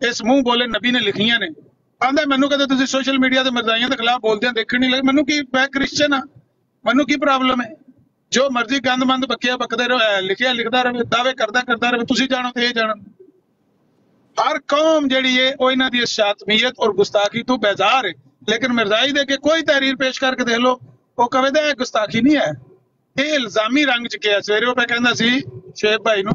ਇਸ ਮੂੰਹ ਬੋਲੇ ਨਬੀ ਨੇ ਲਿਖੀਆਂ ਨੇ। ਆਂਦਾ ਮੈਨੂੰ ਕਦੇ ਤੁਸੀਂ ਸੋਸ਼ਲ ਮੀਡੀਆ ਤੇ ਮਿਰਜ਼ਾਈਆਂ ਦੇ ਖਿਲਾਫ ਬੋਲਦਿਆਂ ਦੇਖਣ ਨਹੀਂ ਲੱਗੇ। ਮੈਨੂੰ ਕੀ, ਮੈਂ ਕ੍ਰਿਸਚਨ ਆ, ਮੈਨੂੰ ਕੀ ਪ੍ਰੋਬਲਮ ਹੈ। ਜੋ ਮਰਜ਼ੀ ਗੰਦਮੰਦ ਬਕਿਆ ਬਕਦੇ ਰਹੇ, ਲਿਖਿਆ ਲਿਖਦਾ ਰਹੇ, ਦਾਅਵੇ ਕਰਦਾ ਰਹੇ, ਤੁਸੀਂ ਜਾਣੋ ਤੇ ਇਹ ਜਾਣੋ। ਹਰ ਕੌਮ ਜਿਹੜੀ ਹੈ ਉਹ ਇਹਨਾਂ ਦੀ ਸ਼ਾਤਮੀਅਤ ਔਰ ਗੁਸਤਾਖੀ ਤੋਂ ਬੇਜ਼ਾਰ ਹੈ, ਲੇਕਿਨ ਮਿਰਜ਼ਾਈ ਦੇ ਕੇ ਕੋਈ ਤਹਿਰੀਰ ਪੇਸ਼ ਕਰਕੇ ਦੇਖ ਲਓ, ਉਹ ਕਹੇਗਾ ਇਹ ਗੁਸਤਾਖੀ ਨਹੀਂ ਹੈ, ਇਹ ਇਲਜ਼ਾਮੀ ਰੰਗ ਚ ਕਿਹਾ। ਸਵੇਰੇ ਉਹ ਕਹਿੰਦਾ ਸੀ ਸ਼ੇਖ ਭਾਈ ਨੂੰ,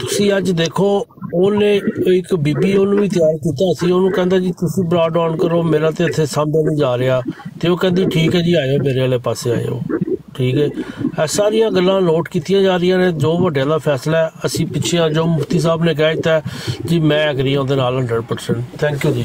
ਤੁਸੀਂ ਅੱਜ ਦੇਖੋ ਉਹਨੇ ਇੱਕ ਬੀਬੀ ਉਹਨੂੰ ਵੀ ਤਿਆਰ ਕੀਤਾ ਸੀ, ਉਹਨੂੰ ਕਹਿੰਦਾ ਜੀ ਤੁਸੀਂ ਬਰਾਡ ਆਨ ਕਰੋ, ਮੇਰਾ ਤੇ ਇੱਥੇ ਸਾਹਮਣੇ ਨਹੀਂ ਜਾ ਰਿਹਾ, ਤੇ ਉਹ ਕਹਿੰਦੀ ਠੀਕ ਹੈ ਜੀ ਆਇਓ ਮੇਰੇ ਵਾਲੇ ਪਾਸੇ ਆਇਓ। ਠੀਕ ਹੈ, ਇਹ ਸਾਰੀਆਂ ਗੱਲਾਂ ਨੋਟ ਕੀਤੀਆਂ ਜਾ ਰਹੀਆਂ ਨੇ। ਜੋ ਵੱਡਿਆਂ ਦਾ ਫੈਸਲਾ ਹੈ, ਅਸੀਂ ਪਿੱਛੇ ਜੋ ਮੁਫਤੀ ਸਾਹਿਬ ਨੇ ਕਹਿ ਦਿੱਤਾ ਜੀ, ਮੈਂ ਐਗਰੀ ਹਾਂ ਉਹਦੇ ਨਾਲ 100%। ਥੈਂਕ ਯੂ ਜੀ।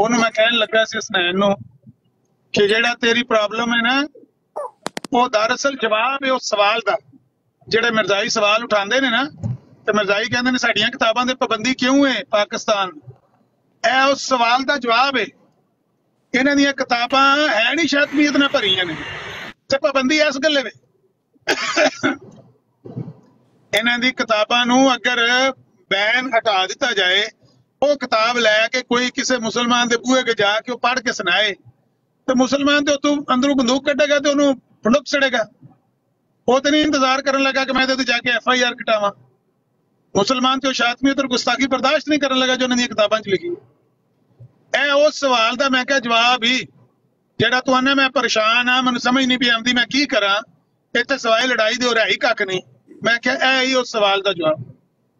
ਉਹਨੂੰ ਮੈਂ ਕਹਿਣ ਲੱਗਾ ਸੀ ਹਸਨੈਨ ਨੂੰ ਕਿ ਜਿਹੜਾ ਤੇਰੀ ਪ੍ਰੋਬਲਮ ਹੈ ਨਾ, ਉਹ ਦਰਅਸਲ ਜਵਾਬ ਹੈ ਉਸ ਸਵਾਲ ਦਾ ਜਿਹੜੇ ਮਿਰਜ਼ਾਈ ਸਵਾਲ ਉਠਾਉਂਦੇ ਨੇ ਨਾ। ਤੇ ਮਿਰਜ਼ਾਈ ਕਹਿੰਦੇ ਨੇ ਸਾਡੀਆਂ ਕਿਤਾਬਾਂ ਤੇ ਪਾਬੰਦੀ ਕਿਉਂ ਹੈ ਪਾਕਿਸਤਾਨ, ਇਹ ਉਸ ਸਵਾਲ ਦਾ ਜਵਾਬ ਹੈ। ਇਹਨਾਂ ਦੀਆਂ ਕਿਤਾਬਾਂ ਹੈ ਨਹੀਂ ਸ਼ਾਤਮੀਅਤ ਨਾਲ ਭਰੀਆਂ ਨੇ, ਤੇ ਪਾਬੰਦੀ ਇਸ ਗੱਲੇ ਵੇ। ਇਹਨਾਂ ਦੀ ਕਿਤਾਬਾਂ ਨੂੰ ਅਗਰ ਬੈਨ ਹਟਾ ਦਿੱਤਾ ਜਾਏ, ਉਹ ਕਿਤਾਬ ਲੈ ਕੇ ਕੋਈ ਕਿਸੇ ਮੁਸਲਮਾਨ ਦੇ ਬੂਹੇ ਕੇ ਜਾ ਕੇ ਉਹ ਪੜ੍ਹ ਕੇ ਸੁਣਾਏ, ਤੇ ਮੁਸਲਮਾਨ ਤੇ ਉਤੋਂ ਅੰਦਰੋਂ ਬੰਦੂਕ ਕੱਢੇਗਾ ਤੇ ਉਹਨੂੰ ਫੜੁੱਕ ਸੜੇਗਾ। ਉਹ ਤੇ ਨਹੀਂ ਇੰਤਜ਼ਾਰ ਕਰਨ ਲੱਗਾ ਕਿ ਮੈਂ ਤੇ ਜਾ ਕੇ FIR ਕਟਾਵਾਂ। ਮੁਸਲਮਾਨ ਤੇ ਉਹ ਸ਼ਾਤਮੀਅਤ ਔਰ ਗੁਸਤਾਖੀ ਬਰਦਾਸ਼ਤ ਨਹੀਂ ਕਰਨ ਲੱਗਾ ਜੋ ਉਹਨਾਂ ਦੀਆਂ ਕਿਤਾਬਾਂ 'ਚ ਲਿਖੀ। ਇਹ ਉਸ ਸਵਾਲ ਦਾ ਮੈਂ ਕਿਹਾ ਜਵਾਬ ਹੀ ਜਿਹੜਾ ਤੂੰ ਆਨਾ ਮੈਂ ਪਰੇਸ਼ਾਨ ਆ, ਮੈਨੂੰ ਸਮਝ ਨਹੀਂ ਪਈ ਆਉਂਦੀ ਮੈਂ ਕੀ ਕਰਾਂ, ਇੱਥੇ ਸਵਾਏ ਲੜਾਈ ਦੇ ਹੋ ਰਿਹਾ ਹੀ ਕੱਖ ਨਹੀਂ। ਮੈਂ ਕਿਹਾ ਇਹ ਹੀ ਉਸ ਸਵਾਲ ਦਾ ਜਵਾਬ।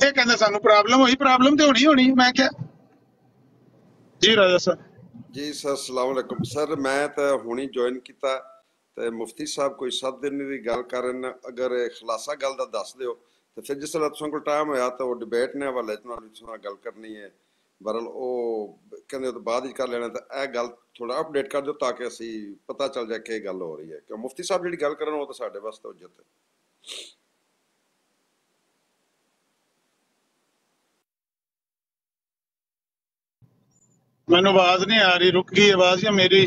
ਇਹ ਕਹਿੰਦਾ ਸਾਨੂੰ ਪ੍ਰੋਬਲਮ ਹੋਈ, ਪ੍ਰੋਬਲਮ ਤੇ ਹੋਣੀ। ਮੈਂ ਕਿਹਾ ਜੀ ਰਾਜਾ ਸਰ ਜੀ ਸਰ ਅਸਲਾਮ ਅਲੈਕੁਮ ਸਰ। ਮੈਂ ਤਾਂ ਹੁਣੀ ਜੁਆਇਨ ਕੀਤਾ ਤੇ ਮੁਫਤੀ ਸਾਹਿਬ ਕੋਈ 7 ਦਿਨ ਦੀ ਗੱਲ ਕਰਨ, ਅਗਰ ਖੁਲਾਸਾ ਗੱਲ ਦਾ ਦੱਸ ਦਿਓ ਤੇ ਫਿਰ ਜਿਸ ਤਰ੍ਹਾਂ ਤੁਸੀਂ ਕੋਲ ਟਾਈਮ ਹੋਇਆ ਤਾਂ ਉਹ ਡਿਬੇਟ ਨੇ ਹਵਾਲੇ ਨਾਲ ਗੱਲ ਕਰਨੀ ਹੈ। ਬਹਰਹਾਲ ਉਹ ਕਹਿੰਦੇ ਉਹ ਤੋਂ ਬਾਅਦ ਹੀ ਕਰ ਲੈਣਾ, ਤਾਂ ਇਹ ਗੱਲ ਥੋੜਾ ਅਪਡੇਟ ਕਰ ਦਿਓ ਤਾਂ ਕਿ ਅਸੀਂ ਪਤਾ ਚੱਲ ਜਾਏ ਕਿ ਗੱਲ ਹੋ ਰਹੀ ਹੈ। ਕਿ ਮੁਫਤੀ ਸਾਹਿਬ ਜਿਹੜੀ ਗੱਲ ਕਰਨ ਉਹ ਤਾਂ ਸਾਡੇ ਵਾਸਤੇ ਉੱਜਤ ਹੈ। ਮੈਨੂੰ ਆਵਾਜ਼ ਨਹੀਂ ਆ ਰਹੀ, ਰੁਕ ਗਈ ਆਵਾਜ਼ ਜਾਂ ਮੇਰੀ?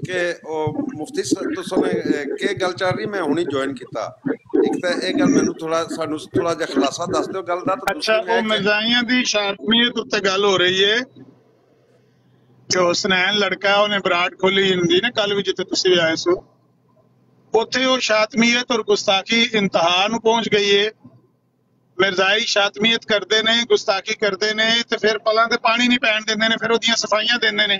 ਕਿ ਉਹ ਮੁਫਤੀ ਤੁਸੀਂ ਕੀ ਗੱਲ ਚੱਲ ਰਹੀ ਮੈਂ ਹੁਣੀ ਜੁਆਇਨ ਕੀਤਾ। ਇੱਕ ਤਾਂ ਇਹ ਗੱਲ ਮੈਨੂੰ ਸਾਨੂੰ ਥੋੜਾ ਜਿਹਾ ਖੁਲਾਸਾ ਦੱਸ ਦਿਓ ਗੱਲ ਦਾ। ਤੇ ਅੱਛਾ, ਉਹ ਮਿਰਜ਼ਾਈਆਂ ਦੀ ਸ਼ਾਤਮੀਅਤ ਉੱਤੇ ਗੱਲ ਹੋ ਰਹੀ ਹੈ ਕਿ ਉਹ ਸੁਨੈਨ ਲੜਕਾ ਉਹਨੇ ਬਰਾੜ ਖੋਲੀ ਹੁੰਦੀ ਨਾ ਕੱਲ ਵੀ ਜਿੱਥੇ ਤੁਸੀਂ ਵੀ ਆਏ ਸੋ, ਉੱਥੇ ਉਹ ਸ਼ਾਤਮੀਅਤ ਔਰ ਗੁਸਤਾਖੀ ਇੰਤਹਾ ਨੂੰ ਪਹੁੰਚ ਗਈ ਹੈ। ਮਿਰਜ਼ਾਈ ਸ਼ਾਤਮੀਅਤ ਕਰਦੇ ਨੇ, ਗੁਸਤਾਖੀ ਕਰਦੇ ਨੇ ਤੇ ਫਿਰ ਪਲਾਂ ਤੇ ਪਾਣੀ ਨਹੀਂ ਪੈਣ ਦਿੰਦੇ ਨੇ, ਫਿਰ ਉਹਦੀਆਂ ਸਫਾਈਆਂ ਦਿੰਦੇ ਨੇ,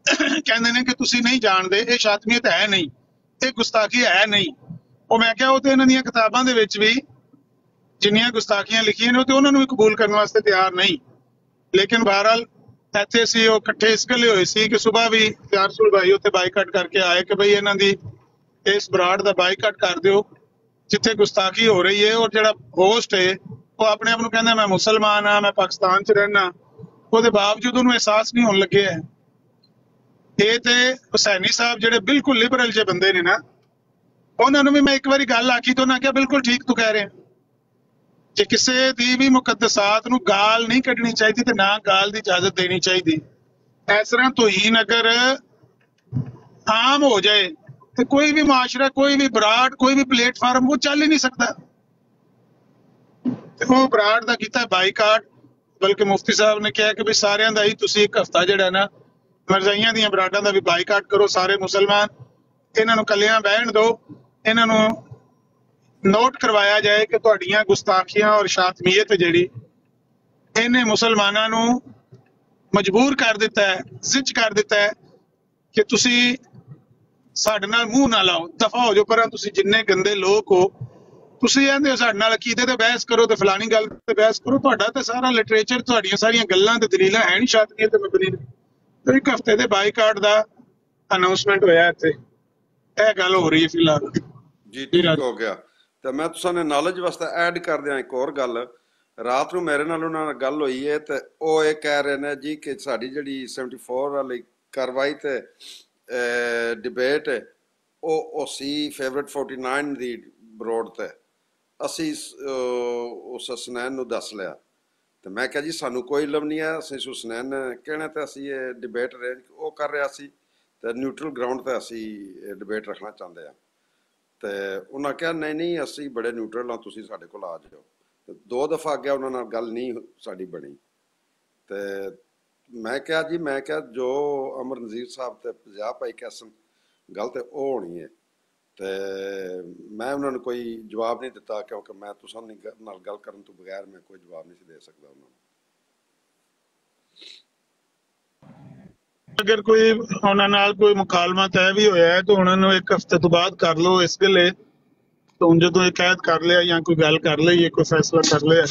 ਕਹਿੰਦੇ ਨੇ ਕਿ ਤੁਸੀਂ ਨਹੀਂ ਜਾਣਦੇ ਇਹ ਸ਼ਾਤਮੀਅਤ ਹੈ ਨਹੀਂ, ਇਹ ਗੁਸਤਾਖੀ ਹੈ ਨਹੀਂ। ਉਹ ਮੈਂ ਕਿਹਾ ਉਹ ਤੇ ਇਹਨਾਂ ਦੀਆਂ ਕਿਤਾਬਾਂ ਦੇ ਵਿੱਚ ਵੀ ਜਿੰਨੀਆਂ ਗੁਸਤਾਖੀਆਂ ਲਿਖੀਆਂ ਨੇ ਉਹ ਤੇ ਉਹਨਾਂ ਨੂੰ ਵੀ ਕਬੂਲ ਕਰਨ ਵਾਸਤੇ ਤਿਆਰ ਨਹੀਂ। ਲੇਕਿਨ ਬਹਰਹਾਲ ਇੱਥੇ ਸੀ ਉਹ ਇਕੱਠੇ ਇਸ ਗੱਲੇ ਹੋਏ ਸੀ ਕਿ ਸੁਬਾਹ ਵੀ ਯਾਰਸੁਲ ਭਾਈ ਉੱਥੇ ਬਾਈਕਾਟ ਕਰਕੇ ਆਏ ਕਿ ਬਈ ਇਹਨਾਂ ਦੀ ਇਸ ਬਰਾੜ ਦਾ ਬਾਈਕਾਟ ਕਰ ਦਿਓ ਜਿੱਥੇ ਗੁਸਤਾਖੀ ਹੋ ਰਹੀ ਹੈ। ਔਰ ਜਿਹੜਾ ਹੋਸਟ ਹੈ ਉਹ ਆਪਣੇ ਆਪ ਨੂੰ ਕਹਿੰਦਾ ਮੈਂ ਮੁਸਲਮਾਨ ਹਾਂ, ਮੈਂ ਪਾਕਿਸਤਾਨ 'ਚ ਰਹਿਣਾ, ਉਹਦੇ ਬਾਵਜੂਦ ਉਹਨੂੰ ਅਹਿਸਾਸ ਨਹੀਂ ਹੋਣ ਲੱਗਿਆ ਹੈ। ਇਹ ਤੇ ਹੁਸੈਨੀ ਸਾਹਿਬ ਜਿਹੜੇ ਬਿਲਕੁਲ ਲਿਬਰਲ ਜਿਹੇ ਬੰਦੇ ਨੇ ਨਾ, ਉਹਨਾਂ ਨੂੰ ਵੀ ਮੈਂ ਇੱਕ ਵਾਰੀ ਗੱਲ ਆਖੀ ਤਾਂ ਉਹਨਾਂ ਕਿਹਾ ਬਿਲਕੁਲ ਠੀਕ ਤੂੰ ਕਹਿ ਰਿਹਾ, ਜੇ ਕਿਸੇ ਦੀ ਵੀ ਮੁਕੱਦਸਾਤ ਨੂੰ ਗਾਲ ਨਹੀਂ ਕੱਢਣੀ ਚਾਹੀਦੀ ਤੇ ਨਾ ਗਾਲ ਦੀ ਇਜਾਜ਼ਤ ਦੇਣੀ ਚਾਹੀਦੀ। ਇਸ ਤਰ੍ਹਾਂ ਤੋਹੀਨ ਅਗਰ ਆਮ ਹੋ ਜਾਏ ਤੇ ਕੋਈ ਵੀ ਮਾਸ਼ਰਾ, ਕੋਈ ਵੀ ਬਰਾੜ, ਕੋਈ ਵੀ ਪਲੇਟਫਾਰਮ ਉਹ ਚੱਲ ਹੀ ਨਹੀਂ ਸਕਦਾ। ਤੇ ਉਹ ਬਰਾੜ ਦਾ ਕੀਤਾ ਬਾਈਕਾਟ, ਬਲਕਿ ਮੁਫਤੀ ਸਾਹਿਬ ਨੇ ਕਿਹਾ ਕਿ ਵੀ ਸਾਰਿਆਂ ਦਾ ਹੀ ਤੁਸੀਂ ਇੱਕ ਹਫ਼ਤਾ ਜਿਹੜਾ ਨਾ ਮਿਰਜ਼ਾਈਆਂ ਦੀਆਂ ਬਰਾਡਾਂ ਦਾ ਵੀ ਬਾਈਕਾਟ ਕਰੋ ਸਾਰੇ ਮੁਸਲਮਾਨ, ਇਹਨਾਂ ਨੂੰ ਕੱਲਿਆਂ ਬਹਿਣ ਦਿਓ, ਇਹਨਾਂ ਨੂੰ ਨੋਟ ਕਰਵਾਇਆ ਜਾਏ ਕਿ ਤੁਹਾਡੀਆਂ ਗੁਸਤਾਖੀਆਂ ਔਰ ਸ਼ਾਤਮੀਅਤ ਜਿਹੜੀ ਇਹਨੇ ਮੁਸਲਮਾਨਾਂ ਨੂੰ ਮਜਬੂਰ ਕਰ ਦਿੱਤਾ ਹੈ, ਜ਼ਿੱਜ ਕਰ ਦਿੱਤਾ ਹੈ ਕਿ ਤੁਸੀਂ ਸਾਡੇ ਨਾਲ ਮੂੰਹ ਨਾ ਲਾਓ, ਦਫਾ ਹੋ ਜਾਓ ਪਰਾਂ, ਤੁਸੀਂ ਜਿੰਨੇ ਗੰਦੇ ਲੋਕ ਹੋ, ਤੁਸੀਂ ਕਹਿੰਦੇ ਹੋ ਸਾਡੇ ਨਾਲ ਅਕੀਦੇ ਤੇ ਬਹਿਸ ਕਰੋ ਤੇ ਫਲਾਣੀ ਗੱਲ ਤੇ ਬਹਿਸ ਕਰੋ, ਤੁਹਾਡਾ ਤੇ ਸਾਰਾ ਲਿਟਰੇਚਰ, ਤੁਹਾਡੀਆਂ ਸਾਰੀਆਂ ਗੱਲਾਂ ਤੇ ਦਲੀਲਾਂ ਹੈ ਨਹੀਂ ਸ਼ਾਤਮੀਅਤ ਤੇ ਮਬਨੀ। ਤੇ ਇੱਕ ਹਫ਼ਤੇ ਦੇ ਬਾਈਕਾਟ ਦਾ ਅਨਾਉਂਸਮੈਂਟ ਹੋਇਆ ਇੱਥੇ, ਇਹ ਗੱਲ ਹੋ ਰਹੀ ਹੈ ਫਿਲਹਾਲ ਜੀ। ਠੀਕ ਹੋ ਗਿਆ। ਤੇ ਮੈਂ ਤੁਹਾਨੂੰ ਨੌਲੇਜ ਵਾਸਤੇ ਐਡ ਕਰ ਦਿਆਂ ਇੱਕ ਹੋਰ ਗੱਲ। ਰਾਤ ਨੂੰ ਮੇਰੇ ਨਾਲ ਉਹਨਾਂ ਨਾਲ ਗੱਲ ਹੋਈ ਹੈ ਤੇ ਉਹ ਇਹ ਕਹਿ ਰਹੇ ਨੇ ਜੀ ਕਿ ਸਾਡੀ ਜਿਹੜੀ 74 ਵਾਲੀ ਕਾਰਵਾਈ ਤੇ ਡਿਬੇਟ ਉਹ ਸੀ ਫੇਵਰਟ 49 ਦੀ ਬਰੋਡ ਤੇ ਅਸੀਂ ਉਸ ਹਸਨੈਨ ਨੂੰ ਦੱਸ ਲਿਆ। ਤੇ ਮੈਂ ਕਿਹਾ ਜੀ ਸਾਨੂੰ ਕੋਈ ਇਲਮ ਨਹੀਂ ਹੈ, ਅਸੀਂ ਹਸਨੈਨ ਕਹਿਣਾ ਤੇ ਅਸੀਂ ਇਹ ਡਿਬੇਟ ਅਰੇਂਜ ਉਹ ਕਰ ਰਿਹਾ ਸੀ ਤੇ ਨਿਊਟਰਲ ਗਰਾਊਂਡ ਤੇ ਅਸੀਂ ਡਿਬੇਟ ਰੱਖਣਾ ਚਾਹੁੰਦੇ ਹਾਂ। ਤੇ ਉਹਨਾਂ ਕਿਹਾ ਨਹੀਂ ਨਹੀਂ ਅਸੀਂ ਬੜੇ ਨਿਊਟਰਲ ਹਾਂ, ਤੁਸੀਂ ਸਾਡੇ ਕੋਲ ਆ ਜਾਓ। ਤੇ 2 ਦਫਾ ਅੱਗੇ ਉਹਨਾਂ ਨਾਲ ਗੱਲ ਨਹੀਂ ਸਾਡੀ ਬਣੀ। ਤੇ ਮੈਂ ਕਿਹਾ ਜੀ, ਮੈਂ ਕਿਹਾ ਜੋ ਅਮਰ ਨਜ਼ੀਰ ਸਾਹਿਬ ਤੇ ਜ਼ਿਆ ਭਾਈ ਕੈਸਮ ਗੱਲ ਤੇ ਉਹ ਹੋਣੀ ਹੈ। ਤੇ ਮੈਂ ਉਹਨਾਂ ਨੂੰ ਕੋਈ ਜਵਾਬ ਨਹੀਂ ਦਿੱਤਾ ਕਿਉਂਕਿ ਮੈਂ ਤੁਸਾਂ ਨਾਲ ਗੱਲ ਕਰਨ ਤੋਂ ਬਗੈਰ ਮੈਂ ਕੋਈ ਜਵਾਬ ਨਹੀਂ ਸੀ ਦੇ ਸਕਦਾ ਉਹਨਾਂ ਨੂੰ। ਅਗਰ ਕੋਈ ਉਹਨਾਂ ਨਾਲ ਕੋਈ ਮੁਕਾਲਮਾ ਤੈਅ ਵੀ ਹੋਇਆ ਹੈ ਤਾਂ ਉਹਨਾਂ ਨੂੰ ਇੱਕ ਹਫ਼ਤੇ ਤੋਂ ਬਾਅਦ ਕਰ ਲਓ ਇਸ ਗੱਲੇ। ਤਾਂ ਜਦੋਂ ਇਹ ਕੈਦ ਕਰ ਲਿਆ ਜਾਂ ਕੋਈ ਗੱਲ ਕਰ ਲਈ, ਕੋਈ ਫੈਸਲਾ ਕਰ ਲਿਆ,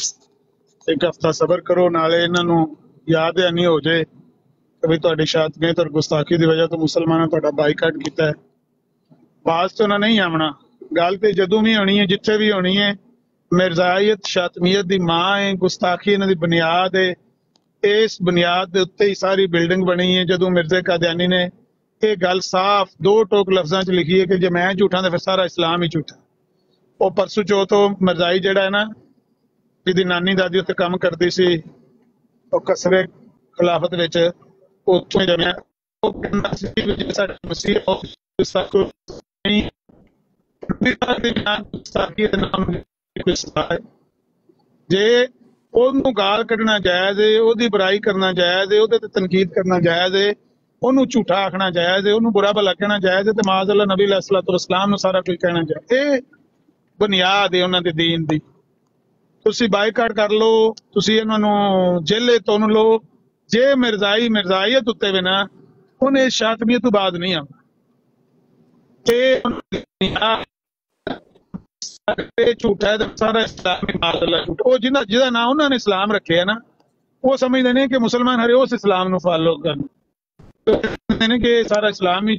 ਇੱਕ ਹਫ਼ਤਾ ਸਬਰ ਕਰੋ। ਨਾਲੇ ਇਹਨਾਂ ਨੂੰ ਯਾਦ ਹੈ ਨਹੀਂ ਹੋ ਜਾਏ ਕਿ ਵੀ ਤੁਹਾਡੀ ਸ਼ਾਤਮੀਅਤ ਔਰ ਗੁਸਤਾਖੀ ਦੀ ਵਜ੍ਹਾ ਤੋਂ ਮੁਸਲਮਾਨਾਂ ਤੁਹਾਡਾ ਬਾਈਕਾਟ ਕੀਤਾ ਹੈ। ਬਾਅਦ ਤੋਂ ਨਾ ਨਹੀਂ ਆਉਣਾ ਗੱਲ ਤੇ ਜਦੋਂ ਵੀ ਹੋਣੀ ਹੈ, ਜਿੱਥੇ ਵੀ ਹੋਣੀ ਹੈ। ਮਿਰਜ਼ਾਈਅਤ ਸ਼ਾਤਮੀਅਤ ਦੀ ਮਾਂ ਹੈ, ਗੁਸਤਾਖੀ ਇਹਨਾਂ ਦੀ ਬੁਨਿਆਦ ਹੈ। ਇਸ ਬੁਨਿਆਦ ਦੇ ਉੱਤੇ ਹੀ ਸਾਰੀ ਬਿਲਡਿੰਗ ਬਣੀ ਹੈ। ਜਦੋਂ ਮਿਰਜ਼ੇ ਕਾਦੀਆਨੀ ਨੇ ਇਹ ਗੱਲ ਸਾਫ਼ 2 ਟੋਕ ਲਫ਼ਜ਼ਾਂ 'ਚ ਲਿਖੀ ਹੈ ਕਿ ਜੇ ਮੈਂ ਝੂਠਾ ਤਾਂ ਫਿਰ ਸਾਰਾ ਇਸਲਾਮ ਹੀ ਝੂਠਾ। ਉਹ ਪਰਸੋਂ ਚੌਥੋਂ ਮਿਰਜ਼ਾਈ ਜਿਹੜਾ ਹੈ ਨਾ, ਜਿਹਦੀ ਨਾਨੀ ਦਾਦੀ ਉੱਥੇ ਕੰਮ ਕਰਦੀ ਸੀ, ਉਹ ਕਸਰੇ ਖਿਲਾਫਤ ਵਿੱਚ ਉੱਥੋਂ ਜਮਿਆ। ਉਹ ਕਹਿੰਦਾ ਸੀ ਕਿ ਸਾਡੇ ਮਸੀਹ ਜੇ ਉਹਨੂੰ ਗਾਲ ਕੱਢਣਾ ਜਾਇਜ਼ ਹੈ, ਉਹਦੀ ਬੁਰਾਈ ਕਰਨਾ ਜਾਇਜ਼ ਹੈ, ਉਹਦੇ ਤੇ ਤਨਕੀਦ ਕਰਨਾ ਜਾਇਜ਼ ਹੈ, ਉਹਨੂੰ ਝੂਠਾ ਆਖਣਾ ਜਾਇਜ਼ ਹੈ, ਉਹਨੂੰ ਬੁਰਾ ਭਲਾ ਕਹਿਣਾ ਜਾਇਜ਼ ਹੈ, ਤੇ ਮਾਜ਼ ਅੱਲਾ ਨਬੀ ਅਲੈਹਿ ਸਲਾਤੁ ਵਸਲਾਮ ਨੂੰ ਸਾਰਾ ਕੁਝ ਕਹਿਣਾ ਜਾਇਜ਼। ਇਹ ਬੁਨਿਆਦ ਹੈ ਉਹਨਾਂ ਦੇ ਦੀਨ ਦੀ। ਤੁਸੀਂ ਬਾਈਕਾਟ ਕਰ ਲਓ, ਤੁਸੀਂ ਇਹਨਾਂ ਨੂੰ ਜੇਲੇ ਤੋਂ ਲਓ। ਜੇ ਮਿਰਜ਼ਾਈਅਤ ਉੱਤੇ ਵੀ ਨਾ, ਉਹਨੇ ਸ਼ਾਤਮੀਅਤ ਤੋਂ ਬਾਅਦ ਨਹੀਂ ਆਉਣਾ। ਝੂਠਾ ਹੈ ਸਾਰਾ ਇਸਲਾਮੀ ਮਾਜ਼ ਅੱਲਾ ਝੂਠ। ਉਹ ਜਿਹਦਾ ਨਾਂ ਉਹਨਾਂ ਨੇ ਇਸਲਾਮ ਰੱਖਿਆ ਨਾ, ਉਹ ਸਮਝਦੇ ਨੇ ਕਿ ਮੁਸਲਮਾਨ ਹਰੇ ਉਸ ਇਸਲਾਮ ਨੂੰ ਫਾਲੋ ਕਰਨ, ਨੇ ਕਿ ਸਾਰਾ ਇਸਲਾਮ ਹੀ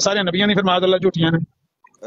ਸਾਰਿਆਂ ਨਬੀਆਂ ਨੇ ਫਿਰ ਮਾਜ਼ ਅੱਲਾ ਝੂਠੀਆਂ ਨੇ।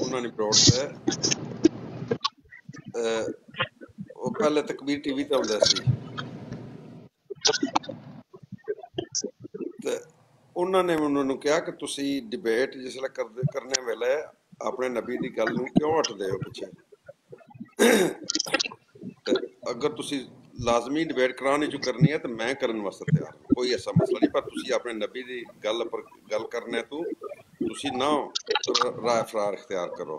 ਉਹਨਾਂ ਨੇ ਬਰੋਡ ਤੇ ਉਹ ਪਹਿਲੇ ਤਕਬੀਰ ਟੀਵੀ ਤੇ ਆਉਂਦਾ ਸੀ ਤੇ ਉਹਨਾਂ ਨੇ ਉਹਨਾਂ ਨੂੰ ਕਿਹਾ ਕਿ ਤੁਸੀਂ ਡਿਬੇਟ ਜਿਸਲੇ ਕਰਨੇ ਵੇਲੇ ਆਪਣੇ ਨਬੀ ਦੀ ਗੱਲ ਨੂੰ ਕਿਉਂ ਹਟਦੇ ਹੋ ਪਿੱਛੇ। ਅਗਰ ਤੁਸੀਂ ਲਾਜ਼ਮੀ ਡਿਬੇਟ ਕਰਾਉਣੀ ਜੋ ਕਰਨੀ ਹੈ ਤਾਂ ਮੈਂ ਕਰਨ ਵਾਸਤੇ ਤਿਆਰ ਹਾਂ, ਕੋਈ ਐਸਾ ਮਸਲਾ ਨਹੀਂ। ਪਰ ਤੁਸੀਂ ਆਪਣੇ ਨਬੀ ਦੀ ਗੱਲ ਪਰ ਗੱਲ ਕਰਨੇ ਤੁਸੀਂ ਨਾ ਰਾਏ ਫਰਾਰ ਇਖਤਿਆਰ ਕਰੋ।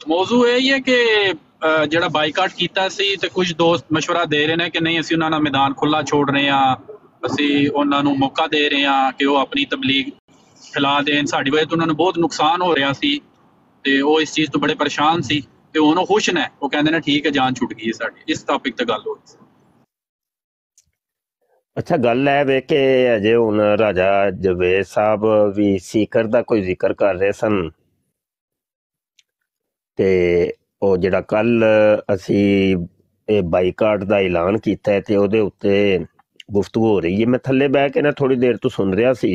ਮੌਜੂ ਇਹ ਹੀ ਹੈ ਕਿ ਜਿਹੜਾ ਬਾਈਕਾਟ ਕੀਤਾ ਸੀ ਤੇ ਕੁਝ ਦੋਸਤ ਮਸ਼ਵਰਾ ਦੇ ਰਹੇ ਨੇ ਕਿ ਨਹੀਂ ਅਸੀਂ ਉਹਨਾਂ ਦਾ ਮੈਦਾਨ ਖੁੱਲਾ ਛੋੜ ਰਹੇ ਹਾਂ, ਅਸੀਂ ਉਹਨਾਂ ਨੂੰ ਮੌਕਾ ਦੇ ਰਹੇ ਹਾਂ ਕਿ ਉਹ ਆਪਣੀ ਤਬਲੀਗ ਫੈਲਾ ਦੇਣ। ਸਾਡੀ ਵਜ੍ਹਾ ਤੋਂ ਉਹਨਾਂ ਨੂੰ ਬਹੁਤ ਨੁਕਸਾਨ ਹੋ ਰਿਹਾ ਸੀ ਤੇ ਉਹ ਇਸ ਚੀਜ਼ ਤੋਂ ਬੜੇ ਪਰੇਸ਼ਾਨ ਸੀ ਤੇ ਹੁਣ ਉਹ ਖੁਸ਼ ਨੇ, ਉਹ ਕਹਿੰਦੇ ਨੇ ਠੀਕ ਹੈ ਜਾਨ ਛੁੱਟ ਗਈ ਹੈ ਸਾਡੀ। ਇਸ ਟੌਪਿਕ ਤੇ ਗੱਲ ਹੋਈ ਸੀ। ਅੱਛਾ, ਗੱਲ ਹੈ ਵੇ ਕਿ ਅਜੇ ਹੁਣ ਰਾਜਾ ਜਵੇਦ ਸਾਹਿਬ ਵੀ ਸੀਕਰ ਦਾ ਕੋਈ ਜ਼ਿਕਰ ਕਰ ਰਹੇ ਸਨ, ਤੇ ਉਹ ਜਿਹੜਾ ਕੱਲ ਅਸੀਂ ਇਹ ਬਾਈਕਾਟ ਦਾ ਐਲਾਨ ਕੀਤਾ ਹੈ ਤੇ ਉਹਦੇ ਉੱਤੇ ਗੁਫ਼ਤਗੂ ਹੋ ਰਹੀ ਹੈ। ਮੈਂ ਥੱਲੇ ਬਹਿ ਕੇ ਨਾ ਥੋੜੀ ਦੇਰ ਤੋਂ ਸੁਣ ਰਿਹਾ ਸੀ।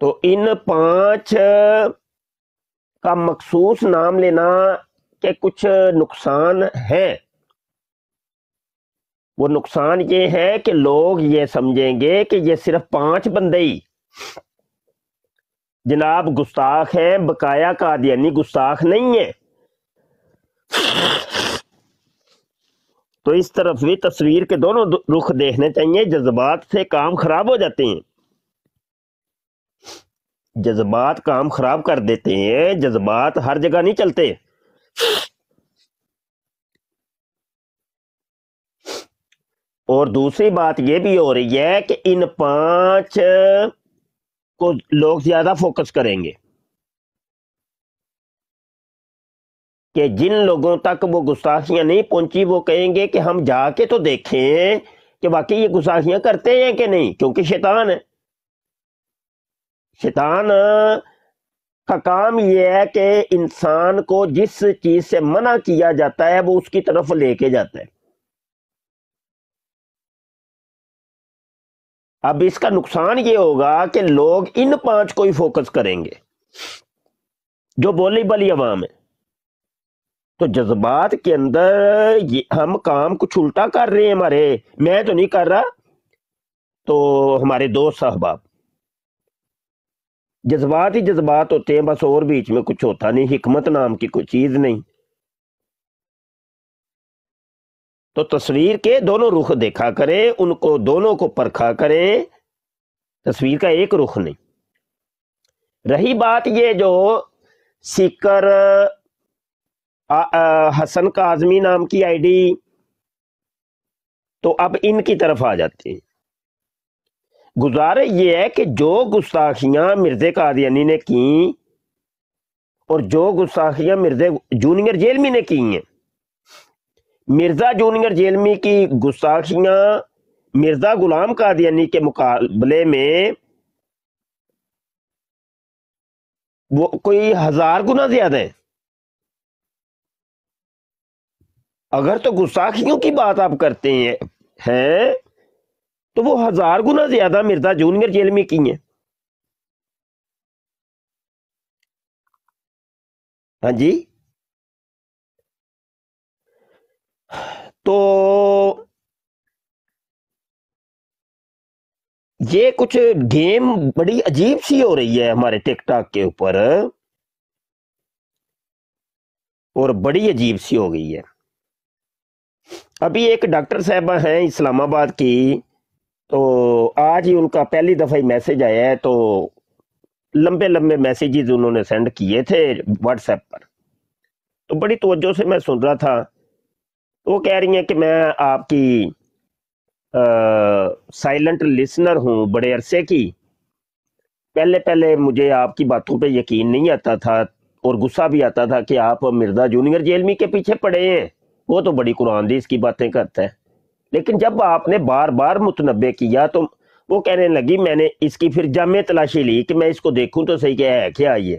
تو ان 5 کا مخصوص نام لینا کہ کچھ نقصان ہے. وہ نقصان یہ ہے کہ لوگ یہ سمجھیں گے کہ یہ صرف 5 بندے ہی جناب گستاخ ہیں، بقایا قادیانی گستاخ نہیں ہے. تو اس طرف بھی تصویر کے دونوں رخ دیکھنے چاہیے. جذبات سے کام خراب ہو جاتے ہیں، جذبات کام خراب کر دیتے ہیں. جذبات ہر جگہ نہیں چلتے. اور دوسری بات یہ بھی ہو رہی ہے کہ ان 5 کو لوگ زیادہ فوکس کریں گے کہ جن لوگوں تک وہ گستاخیاں نہیں پہنچی وہ کہیں گے کہ ہم جا کے تو دیکھیں کہ واقعی یہ گستاخیاں کرتے ہیں کہ نہیں، کیونکہ شیطان ہے. شیطان کا کام یہ ہے کہ انسان کو جس چیز سے منع کیا جاتا ہے وہ اس کی طرف لے کے جاتا ہے. اب اس کا نقصان یہ ہوگا کہ لوگ ان 5 کو ہی فوکس کریں گے جو بولی بلی عوام ہے. تو جذبات کے اندر ہم کام کچھ الٹا کر رہے ہیں. ہمارے میں تو نہیں کر رہا، تو ہمارے دوست احباب جذبات ہی جذبات ہوتے ہیں بس، اور بیچ میں کچھ ہوتا نہیں، حکمت نام کی کوئی چیز نہیں. تو تصویر کے دونوں رخ دیکھا کریں، ان کو دونوں کو پرکھا کریں، تصویر کا ایک رخ نہیں. رہی بات یہ جو سیکر حسن کاظمی نام کی آئی ڈی، تو اب ان کی طرف آ جاتے ہیں. گزارش یہ ہے کہ جو گستاخیاں مرزا قادیانی نے کی اور جو گستاخیاں مرزا جونیئر جیلمی نے کی ہیں، مرزا جونیئر جیلمی کی گستاخیاں مرزا غلام قادیانی کے مقابلے میں وہ کوئی 1000 گنا زیادہ ہے. اگر تو گستاخیوں کی بات آپ کرتے ہیں تو وہ 1000 گنا زیادہ مرزا جونیئر جیلمی کی ہیں. ہاں جی. تو یہ کچھ گیم بڑی عجیب سی ہو رہی ہے ہمارے ٹک ٹاک کے اوپر، اور بڑی عجیب سی ہو گئی ہے. ابھی ایک ڈاکٹر صاحبہ ہیں اسلام آباد کی، تو آج ہی ان کا پہلی دفعہ ہی میسج آیا ہے، تو لمبے لمبے میسیجز انہوں نے سینڈ کیے تھے واٹس ایپ پر. تو بڑی توجہ سے میں سن رہا تھا. تو وہ کہہ رہی ہیں کہ میں آپ کی سائلنٹ لسنر ہوں بڑے عرصے کی. پہلے مجھے آپ کی باتوں پہ یقین نہیں آتا تھا اور غصہ بھی آتا تھا کہ آپ مرزا جونیئر جیلمی کے پیچھے پڑے ہیں، وہ تو بڑی قرآن حدیث کی باتیں کرتا ہے. لیکن جب آپ نے بار بار متنبع کیا تو وہ کہنے لگی، میں نے اس کی پھر جامع تلاشی لی کہ میں اس کو دیکھوں تو صحیح کیا ہے کیا. یہ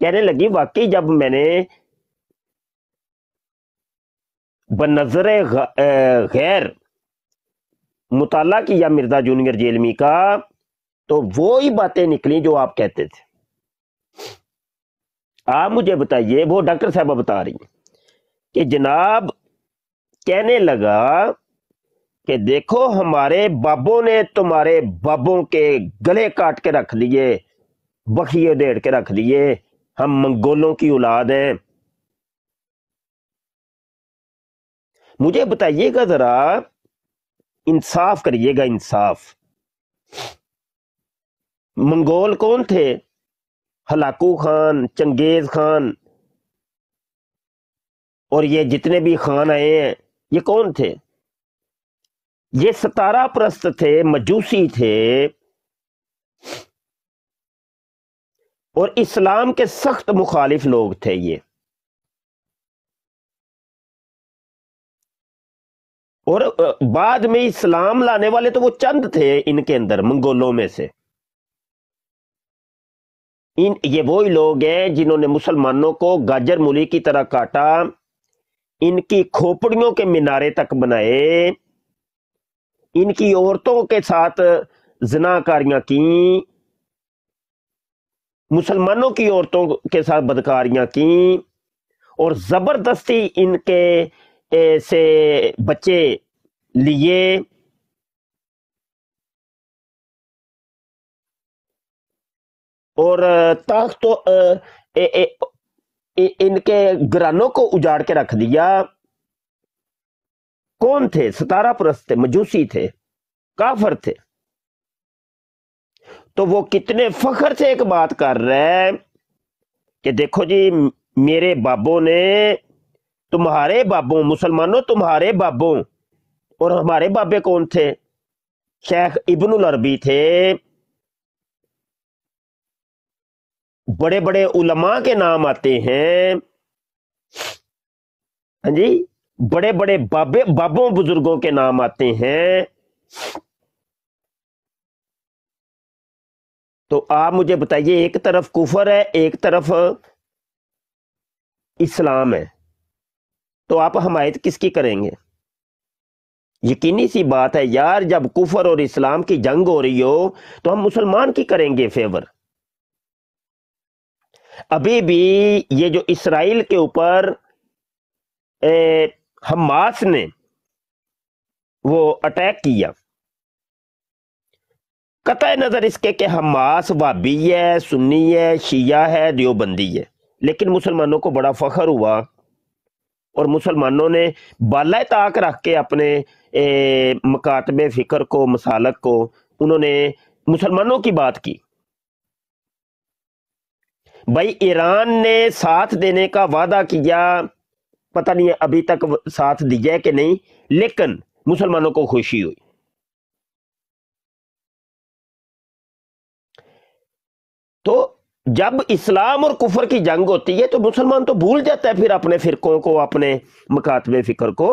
کہنے لگی واقعی جب میں نے بنظر غیر مطالعہ کیا مرزا جونیئر جیلمی کا، تو وہی باتیں نکلی جو آپ کہتے تھے. آپ مجھے بتائیے، وہ ڈاکٹر صاحبہ بتا رہی ہیں کہ جناب کہنے لگا کہ دیکھو ہمارے بابوں نے تمہارے بابوں کے گلے کاٹ کے رکھ دیے، بخیے ڈیڑھ کے رکھ دیے، ہم منگولوں کی اولاد ہیں. مجھے بتائیے گا ذرا، انصاف کریے گا، انصاف. منگول کون تھے؟ ہلاکو خان، چنگیز خان، اور یہ جتنے بھی خان آئے ہیں یہ کون تھے؟ یہ ستارہ پرست تھے، مجوسی تھے، اور اسلام کے سخت مخالف لوگ تھے. یہ اور بعد میں اسلام لانے والے تو وہ چند تھے ان کے اندر منگولوں میں سے. یہ وہی لوگ ہیں جنہوں نے مسلمانوں کو گاجر مولی کی طرح کاٹا، ان کی کھوپڑیوں کے مینارے تک بنائے، ان کی عورتوں کے ساتھ زناکاریاں کی، مسلمانوں کی عورتوں کے ساتھ بدکاریاں کی، اور زبردستی ان کے سے بچے لیے، اور تاخت ان کے گھرانوں کو اجاڑ کے رکھ دیا۔ کون تھے؟ ستارہ پرست تھے، مجوسی تھے، کافر تھے۔ تو وہ کتنے فخر سے ایک بات کر رہے ہیں کہ دیکھو جی میرے بابوں نے، تمہارے بابوں، مسلمانوں تمہارے بابوں، اور ہمارے بابے کون تھے؟ شیخ ابن العربی تھے، بڑے بڑے علماء کے نام آتے ہیں، ہاں جی، بڑے بڑے بابوں بزرگوں کے نام آتے ہیں۔ تو آپ مجھے بتائیے، ایک طرف کفر ہے، ایک طرف اسلام ہے، تو آپ حمایت کس کی کریں گے؟ یقینی سی بات ہے یار، جب کفر اور اسلام کی جنگ ہو رہی ہو تو ہم مسلمان کی کریں گے فیور۔ ابھی بھی یہ جو اسرائیل کے اوپر حماس نے وہ اٹیک کیا، قطع نظر اس کے کہ حماس وہابی ہے، سنی ہے، شیعہ ہے، دیوبندی ہے، لیکن مسلمانوں کو بڑا فخر ہوا، اور مسلمانوں نے بالائے طاق رکھ کے اپنے مکاتب فکر کو، مسالک کو، انہوں نے مسلمانوں کی بات کی۔ بھائی ایران نے ساتھ دینے کا وعدہ کیا، پتہ نہیں ابھی تک ساتھ دیا ہے کہ نہیں، لیکن مسلمانوں کو خوشی ہوئی۔ تو جب اسلام اور کفر کی جنگ ہوتی ہے تو مسلمان تو بھول جاتا ہے پھر اپنے فرقوں کو، اپنے مکاتب فکر کو،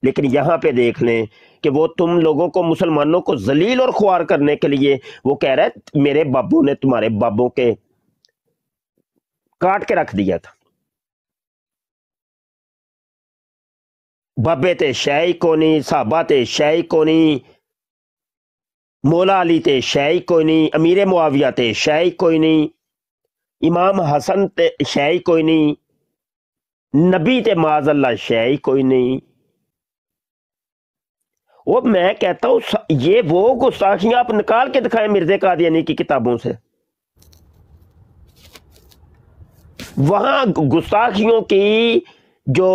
لیکن یہاں پہ دیکھ لیں کہ وہ تم لوگوں کو، مسلمانوں کو ذلیل اور خوار کرنے کے لیے وہ کہہ رہا ہے میرے بابوں نے تمہارے بابوں کے کاٹ کے رکھ دیا تھا، بابے تے شے کو نہیں، صحابہ تے شے کو نہیں، مولا علی تے شے کوئی نہیں، امیر معاویہ تے شے کوئی نہیں، امام حسن تے شے کوئی نہیں، نبی تے معاذ اللہ شے کوئی نہیں۔ وہ میں کہتا ہوں یہ وہ گستاخیاں آپ نکال کے دکھائیں مرزا قادیانی کی کتابوں سے، وہاں گستاخیوں کی جو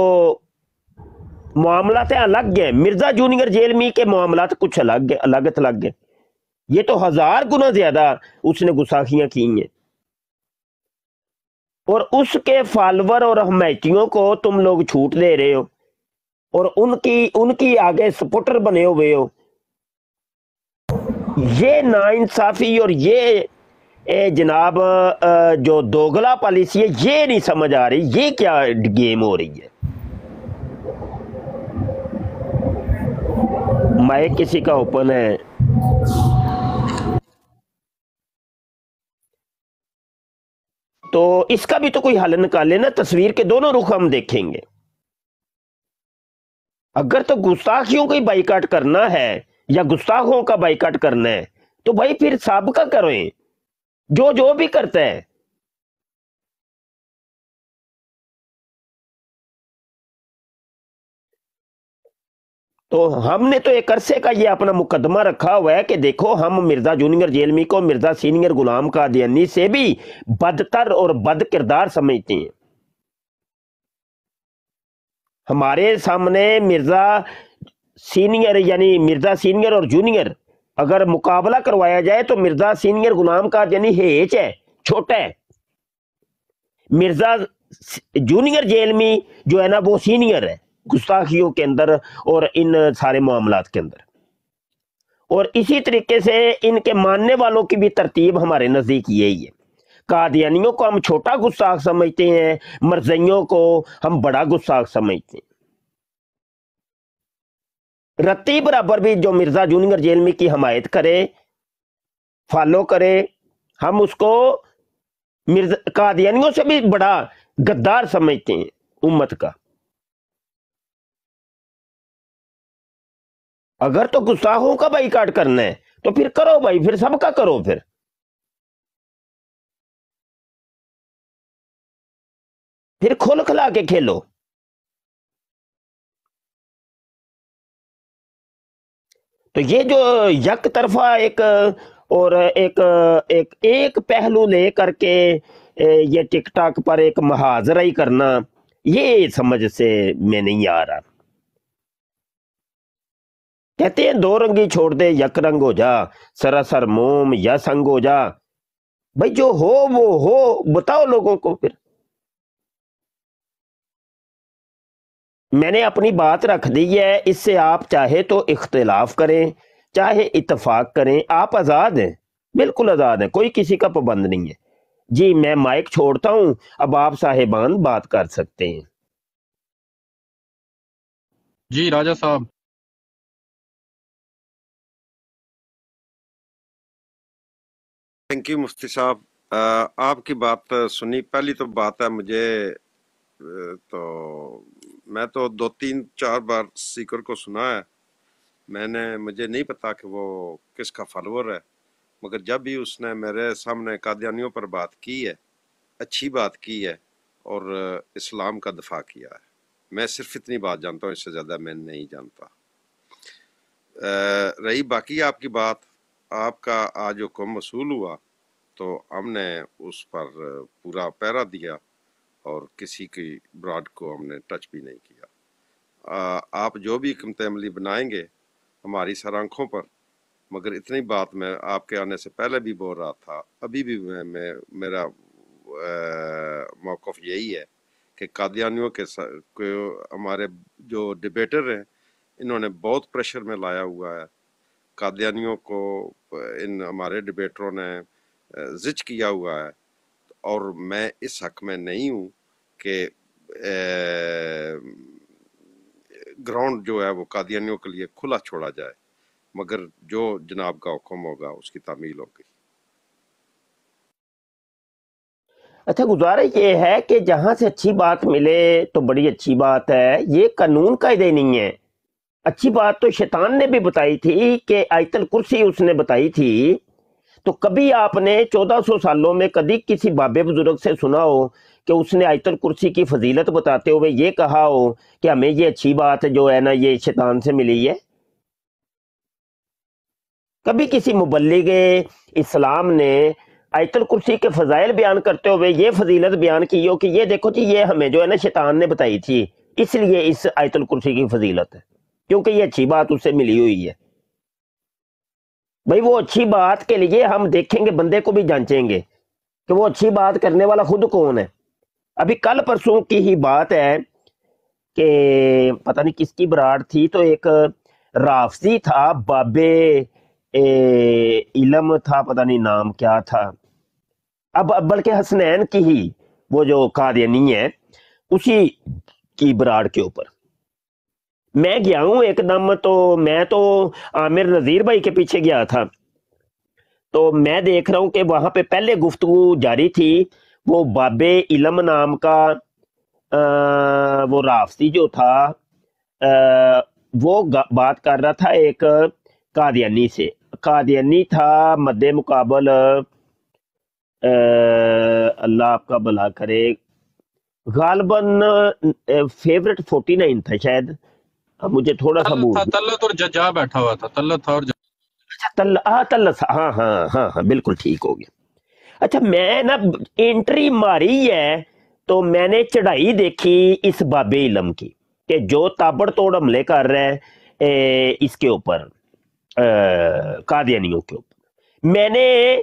معاملات ہیں الگ ہیں، مرزا جونیئر جیلمی کے معاملات کچھ الگ ہیں، الگ ہیں، یہ تو 1000 گنا زیادہ اس نے گستاخیاں کی ہیں، اور اس کے فالوور اور حمایتیوں کو تم لوگ چھوٹ دے رہے ہو، اور ان کی آگے سپورٹر بنے ہوئے ہو۔ یہ ناانصافی اور یہ جناب جو دوگلا پالیسی ہے، یہ نہیں سمجھ آ رہی یہ کیا گیم ہو رہی ہے۔ مائک کسی کا اوپن ہے؟ تو اس کا بھی تو کوئی حل نکالے نا، تصویر کے دونوں رخ ہم دیکھیں گے۔ اگر تو گستاخیوں کا بائیکاٹ کرنا ہے یا گستاخوں کا بائیکاٹ کرنا ہے تو بھائی پھر سابقہ کریں، جو بھی کرتا ہے۔ تو ہم نے تو ایک عرصے کا یہ اپنا مقدمہ رکھا ہوا ہے کہ دیکھو ہم مرزا جونیئر جیلمی کو مرزا سینئر غلام قادیانی سے بھی بدتر اور بد کردار سمجھتے ہیں۔ ہمارے سامنے مرزا سینئر یعنی مرزا سینئر اور جونیئر اگر مقابلہ کروایا جائے تو مرزا سینئر غلام قادیانی ہیچ ہے، چھوٹا ہے، مرزا جونیئر جیلمی جو ہے نا وہ سینئر ہے گستاخیوں کے اندر اور ان سارے معاملات کے اندر۔ اور اسی طریقے سے ان کے ماننے والوں کی بھی ترتیب ہمارے نزدیک یہی ہے۔ قادیانیوں کو ہم چھوٹا گستاخ سمجھتے ہیں، مرزائیوں کو ہم بڑا گستاخ سمجھتے ہیں۔ رتی برابر بھی جو مرزا جونیئر جیلمی کی حمایت کرے، فالو کرے، ہم اس کو قادیانیوں سے بھی بڑا غدار سمجھتے ہیں امت کا۔ اگر تو گستاخوں کا بائیکاٹ کرنا ہے تو پھر کرو بھائی، پھر سب کا کرو، پھر کھل کھلا کے کھیلو۔ تو یہ جو یک طرفہ اور ایک پہلو لے کر کے یہ ٹک ٹاک پر ایک محاذرہ ہی کرنا، یہ سمجھ سے میں نہیں آ رہا۔ کہتے ہیں دو رنگی چھوڑ دے یک رنگ ہو جا، سراسر موم یا سنگ ہو جا۔ بھائی جو ہو وہ ہو، بتاؤ لوگوں کو۔ پھر میں نے اپنی بات رکھ دی ہے، اس سے آپ چاہے تو اختلاف کریں چاہے اتفاق کریں، آپ آزاد ہیں، بالکل آزاد ہیں، کوئی کسی کا پابند نہیں ہے۔ جی میں مائک چھوڑتا ہوں، اب آپ صاحبان بات کر سکتے ہیں۔ جی راجہ صاحب۔ تھینک یو مفتی صاحب، آپ کی بات سنی۔ پہلی تو بات ہے مجھے تو میں تو 2-3-4 بار سیکر کو سنا ہے، مجھے نہیں پتا کہ وہ کس کا فالوور ہے، مگر جب بھی اس نے میرے سامنے قادیانیوں پر بات کی ہے، اچھی بات کی ہے اور اسلام کا دفاع کیا ہے۔ میں صرف اتنی بات جانتا ہوں، اس سے زیادہ میں نہیں جانتا۔ رہی باقی آپ کی بات، آپ کا آج حکم وصول ہوا تو ہم نے اس پر پورا پیرا دیا اور کسی کی براڈ کو ہم نے ٹچ بھی نہیں کیا۔ آپ جو بھی حکمت عملی بنائیں گے ہماری سر آنکھوں پر، مگر اتنی بات میں آپ کے آنے سے پہلے بھی بول رہا تھا، ابھی بھی میرا موقف یہی ہے کہ قادیانیوں کے ہمارے جو ڈیبیٹر ہیں انہوں نے بہت پریشر میں لایا ہوا ہے، قادیانیوں کو ان ہمارے ڈیبیٹروں نے زچ کیا ہوا ہے، اور میں اس حق میں نہیں ہوں کہ گراؤنڈ جو ہے وہ قادیانیوں کے لیے کھلا چھوڑا جائے، مگر جو جناب کا حکم ہوگا اس کی تعمیل ہوگی۔ اچھا گزارش یہ ہے کہ جہاں سے اچھی بات ملے تو بڑی اچھی بات ہے، یہ قانون قاعدے نہیں ہے۔ اچھی بات تو شیطان نے بھی بتائی تھی کہ آیت الکرسی اس نے بتائی تھی، تو کبھی آپ نے 1400 سالوں میں کبھی کسی بابے بزرگ سے سنا ہو کہ اس نے آیت الکرسی کی فضیلت بتاتے ہوئے یہ کہا ہو کہ ہمیں یہ اچھی بات جو ہے نا یہ شیطان سے ملی ہے؟ کبھی کسی مبلغ اسلام نے آیت الکرسی کے فضائل بیان کرتے ہوئے یہ فضیلت بیان کی ہو کہ یہ دیکھو جی یہ ہمیں جو ہے نا شیطان نے بتائی تھی، اس لیے اس آیت الکرسی کی فضیلت ہے، کیونکہ یہ اچھی بات اس سے ملی ہوئی ہے۔ بھائی وہ اچھی بات کے لیے ہم دیکھیں گے، بندے کو بھی جانچیں گے کہ وہ اچھی بات کرنے والا خود کون ہے۔ ابھی کل پرسوں کی ہی بات ہے کہ پتہ نہیں کس کی براڑ تھی، تو ایک رافضی تھا، بابے علم تھا، پتہ نہیں نام کیا تھا، اب بلکہ حسنین کی ہی وہ جو قادیانی ہے اسی کی براڑ کے اوپر میں گیا ہوں ایک دم، تو میں تو عامر نذیر بھائی کے پیچھے گیا تھا، تو میں دیکھ رہا ہوں کہ وہاں پہ پہلے گفتگو جاری تھی، وہ بابے علم نام کا وہ رافضی جو تھا وہ بات کر رہا تھا ایک قادیانی سے، قادیانی تھا مد مقابل اللہ آپ کا بھلا کرے، غالباً فیورٹ 49 تھا شاید، مجھے تھوڑا سا تلت اور ججا بیٹھا ہوا تھا، تلت تھا اور تلت، ہاں ہاں ہاں ہاں بالکل ٹھیک ہو گیا۔ اچھا میں نا انٹری ماری ہے تو میں نے چڑھائی دیکھی اس باب علم کی کہ جو تابڑ توڑ حملے کر رہے ہیں اس کے اوپر قادیانیوں کے اوپر، میں نے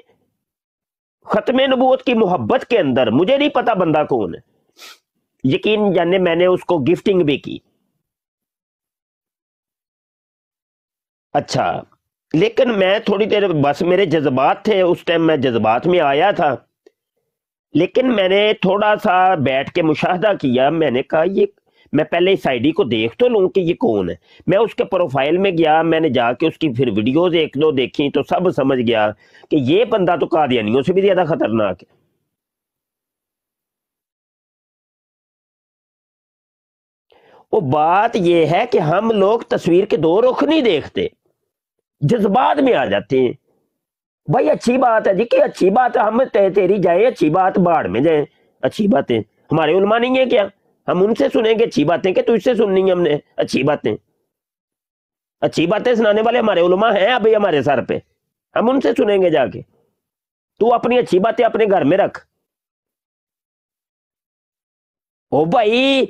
ختم نبوت کی محبت کے اندر، مجھے نہیں پتا بندہ کون ہے، یقین جانے میں نے اس کو گفٹنگ بھی کی، اچھا لیکن میں تھوڑی دیر بس میرے جذبات تھے اس ٹائم، میں جذبات میں آیا تھا، لیکن میں نے تھوڑا سا بیٹھ کے مشاہدہ کیا، میں نے کہا یہ میں پہلے اس آئی ڈی کو دیکھ تو لوں کہ یہ کون ہے، میں اس کے پروفائل میں گیا، میں نے جا کے اس کی پھر ویڈیوز ایک دو دیکھی تو سب سمجھ گیا کہ یہ بندہ تو قادیانیوں سے بھی زیادہ خطرناک ہے۔ وہ بات یہ ہے کہ ہم لوگ تصویر کے دو رخ نہیں دیکھتے، جذبات میں آ جاتے ہیں. بھائی اچھی بات ہے جی کہ اچھی بات ہم تیری جائیں، اچھی بات باڑ میں جائیں. اچھی باتیں ہمارے علماء نہیں ہیں کیا؟ ہم ان سے سنیں گے اچھی باتیں کہ تجھ سے سننی ہے ہم نے اچھی باتیں؟ اچھی باتیں سنانے والے ہمارے علماء ہیں ابھی ہمارے سر پہ، ہم ان سے سنیں گے جا کے. تو اپنی اچھی باتیں اپنے گھر میں رکھ. او بھائی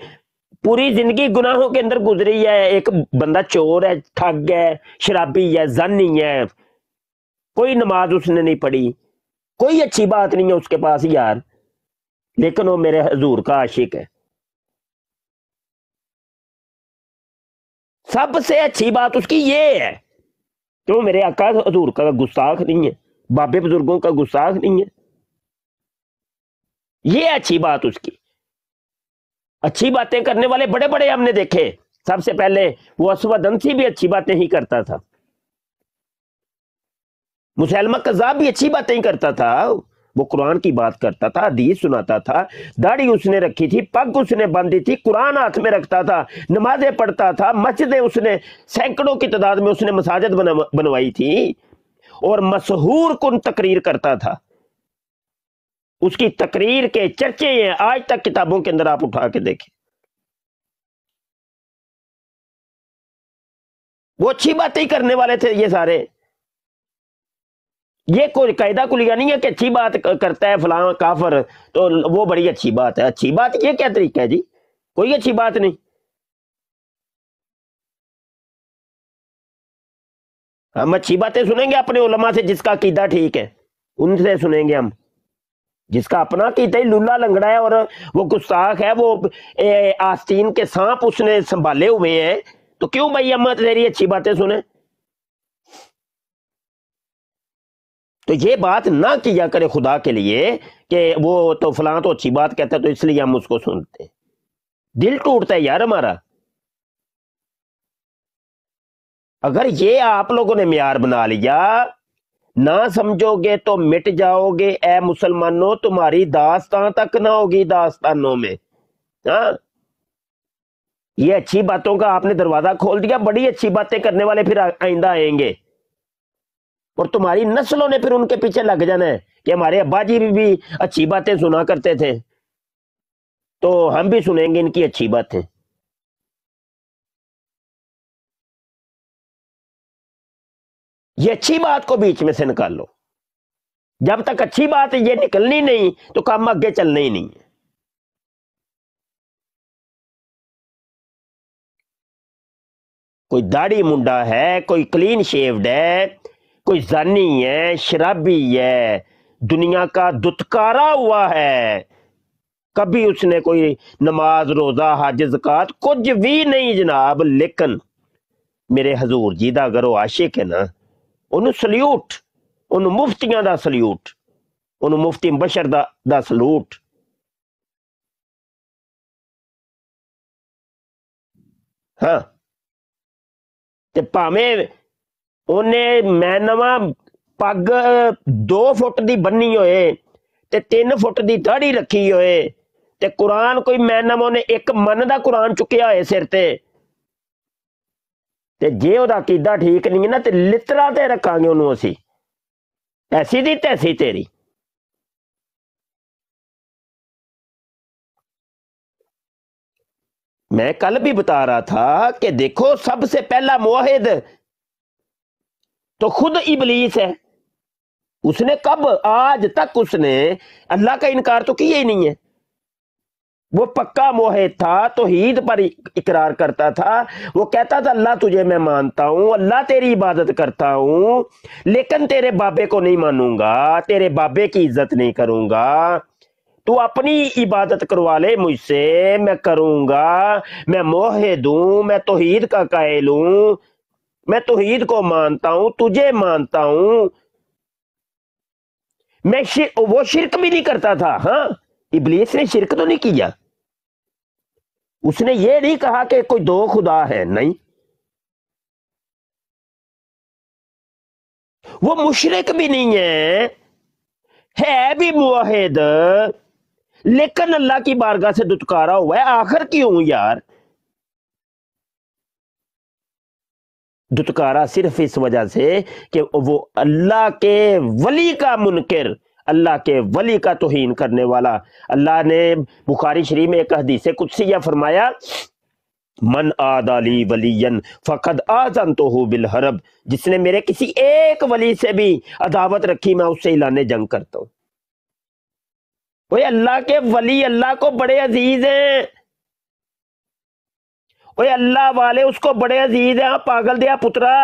پوری زندگی گناہوں کے اندر گزری ہے، ایک بندہ چور ہے، ٹھگ ہے، شرابی ہے، زانی ہے، کوئی نماز اس نے نہیں پڑھی، کوئی اچھی بات نہیں ہے اس کے پاس یار، لیکن وہ میرے حضور کا عاشق ہے. سب سے اچھی بات اس کی یہ ہے کہ وہ میرے آقا حضور کا گستاخ نہیں ہے، بابے بزرگوں کا گستاخ نہیں ہے. یہ اچھی بات اس کی. اچھی باتیں کرنے والے بڑے بڑے ہم نے دیکھے. سب سے پہلے وہ اسود انسی بھی اچھی باتیں ہی کرتا تھا، مسلمہ کذاب بھی اچھی باتیں ہی کرتا تھا. وہ قرآن کی بات کرتا تھا، حدیث سناتا تھا، داڑھی اس نے رکھی تھی، پگ اس نے باندھی تھی، قرآن ہاتھ میں رکھتا تھا، نمازیں پڑھتا تھا، مسجدیں اس نے سینکڑوں کی تعداد میں اس نے مساجد بنوائی تھی، اور مسحور کن تقریر کرتا تھا. اس کی تقریر کے چرچے ہیں آج تک کتابوں کے اندر، آپ اٹھا کے دیکھیں. وہ اچھی باتیں ہی کرنے والے تھے یہ سارے. یہ کوئی قاعدہ کلیہ نہیں ہے کہ اچھی بات کرتا ہے فلاں کافر تو وہ بڑی اچھی بات ہے. اچھی بات یہ کیا طریقہ ہے جی؟ کوئی اچھی بات نہیں. ہم اچھی باتیں سنیں گے اپنے علماء سے جس کا عقیدہ ٹھیک ہے، ان سے سنیں گے ہم. جس کا اپنا عقیدہ ہی لولا لنگڑا ہے اور وہ گستاخ ہے، وہ آستین کے سانپ اس نے سنبھالے ہوئے ہیں، تو کیوں بھائی ہم تیری اچھی باتیں سنیں؟ تو یہ بات نہ کیا کرے خدا کے لیے کہ وہ تو فلاں تو اچھی بات کہتا ہے تو اس لیے ہم اس کو سنتے ہیں. دل ٹوٹتا ہے یار ہمارا. اگر یہ آپ لوگوں نے معیار بنا لیا، نہ سمجھو گے تو مٹ جاؤ گے اے مسلمانوں، تمہاری داستان تک نہ ہوگی داستانوں میں. ہاں یہ اچھی باتوں کا آپ نے دروازہ کھول دیا، بڑی اچھی باتیں کرنے والے پھر آئندہ آئیں گے، اور تمہاری نسلوں نے پھر ان کے پیچھے لگ جانا ہے کہ ہمارے ابا جی بھی اچھی باتیں سنا کرتے تھے تو ہم بھی سنیں گے ان کی اچھی باتیں. یہ اچھی بات کو بیچ میں سے نکال لو. جب تک اچھی بات یہ نکلنی نہیں تو کام آگے چلنے ہی نہیں ہے. کوئی داڑھی منڈا ہے، کوئی کلین شیوڈ ہے، کوئی زانی ہے، شرابی ہے، دنیا کا دتکارا ہوا ہے، کبھی اس نے کوئی نماز روزہ حج زکات کچھ بھی نہیں جناب. لیکن میرے حضور جی دا اگر وہ عاشق ہے نا، انہوں سلیوٹ، انہوں مفتیاں دا سلیوٹ، انہوں مفتی مبشر دا سلوٹ. ہاں تے پاویں انہیں میں نواں پگ 2 فٹ دی بنی ہوئے تے 3 فٹ دی داڑھی رکھی ہوئے تے قرآن کوئی میں نواں نے 1 من دا قرآن چکیا ہوئے سر تے جے وہ عقیدہ ٹھیک نہیں ہے نا تے لترا تے رکھاں گے انہوں اسی، ایسی دی تیسی تیری. میں کل بھی بتا رہا تھا کہ دیکھو سب سے پہلا موحد تو خود ابلیس ہے. اس نے کب آج تک اس نے اللہ کا انکار تو کیا ہی نہیں ہے. وہ پکا موحد تھا، توحید پر اقرار کرتا تھا. وہ کہتا تھا اللہ تجھے میں مانتا ہوں، اللہ تیری عبادت کرتا ہوں، لیکن تیرے بابے کو نہیں مانوں گا، تیرے بابے کی عزت نہیں کروں گا. تو اپنی عبادت کروا لے مجھ سے، میں کروں گا. میں موحد ہوں، میں توحید کا قائل ہوں، میں توحید کو مانتا ہوں، تجھے مانتا ہوں. میں وہ شرک بھی نہیں کرتا تھا. ہاں ابلیس نے شرک تو نہیں کیا. اس نے یہ نہیں کہا کہ کوئی 2 خدا ہے، نہیں. وہ مشرک بھی نہیں ہے بھی موحد، لیکن اللہ کی بارگاہ سے دتکارا ہوا ہے. آخر کیوں یار؟ دتکارا صرف اس وجہ سے کہ وہ اللہ کے ولی کا منکر، اللہ کے ولی کا توہین کرنے والا۔ اللہ نے بخاری شریف میں ایک حدیث قدسیہ فرمایا، من آدی لی ولی فقد آذنتہ بالحرب، جس نے میرے کسی ایک ولی سے بھی عداوت رکھی میں اس سے اعلان جنگ کرتا ہوں۔ وہ اللہ کے ولی اللہ کو بڑے عزیز ہیں، وہ اللہ والے اس کو بڑے عزیز ہیں۔ پاگل دیا پترا،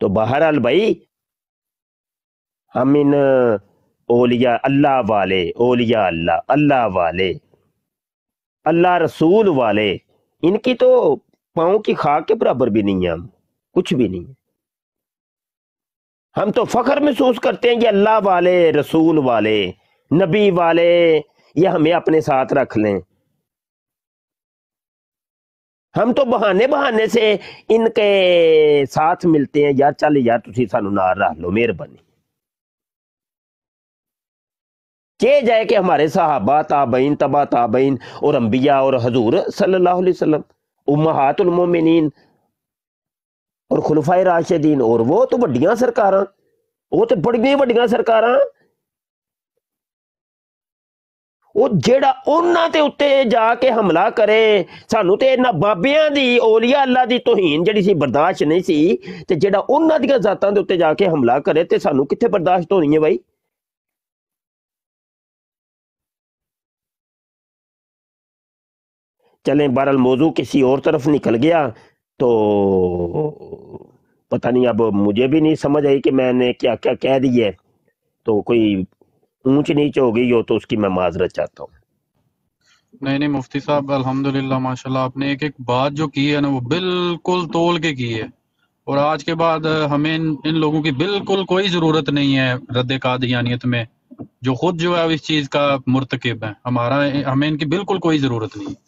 تو بہرحال بھائی ہم ان اولیاء اللہ والے، اولیاء اللہ، اللہ والے، اللہ رسول والے، ان کی تو پاؤں کی خاک کے برابر بھی نہیں ہے، ہم کچھ بھی نہیں ہے۔ ہم تو فخر محسوس کرتے ہیں کہ اللہ والے، رسول والے، نبی والے یہ ہمیں اپنے ساتھ رکھ لیں۔ ہم تو بہانے سے ان کے ساتھ ملتے ہیں، یار چل یار تسی سانو نال رکھ لو، مہربانی۔ کہ جائے کہ ہمارے صحابہ، تابعین، تبع تابعین اور انبیاء اور حضور صلی اللہ علیہ وسلم، امہات المومنین اور خلفائے راشدین، اور وہ تو بڑیاں سرکاراں، وہ تو بڑیاں سرکاراں، وہ جیڑا انہاں تے اتے جا کے حملہ کرے، سانو تے انہاں بابیاں دی، اولیاء اللہ دی توہین جڑی سی برداشت نہیں سی، تے جیڑا انہاں دی ذاتاں دے اتے جا کے حملہ کرے تے سانو کتھے برداشت ہونی ہے بھائی؟ چلیں بہرحال موضوع کسی اور طرف نکل گیا، تو پتہ نہیں، اب مجھے بھی نہیں سمجھ آئی کہ میں نے کیا کیا کہہ دی ہے، تو کوئی اونچ نیچ ہو گئی ہو تو اس کی میں معذرت چاہتا ہوں۔ نہیں مفتی صاحب الحمدللہ ماشاءاللہ، آپ نے ایک ایک بات جو کی ہے نا وہ بالکل تول کے کی ہے، اور آج کے بعد ہمیں ان لوگوں کی بالکل کوئی ضرورت نہیں ہے رد قادیانیت میں، جو خود جو ہے اس چیز کا مرتکب ہے، ہمیں ان کی بالکل کوئی ضرورت نہیں ہے۔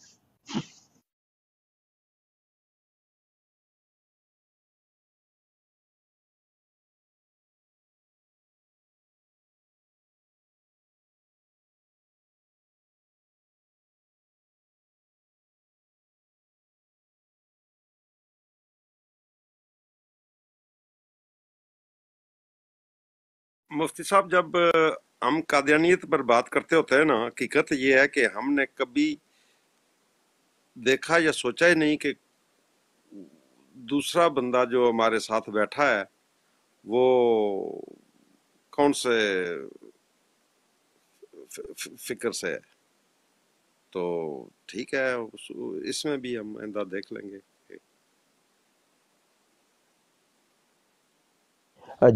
مفتی صاحب، جب ہم قادیانیت پر بات کرتے ہوتے ہیں نا، حقیقت یہ ہے کہ ہم نے کبھی دیکھا یا سوچا ہی نہیں کہ دوسرا بندہ جو ہمارے ساتھ بیٹھا ہے وہ کون سے فکر سے ہے۔ تو ٹھیک ہے، اس میں بھی ہم آئندہ دیکھ لیں گے۔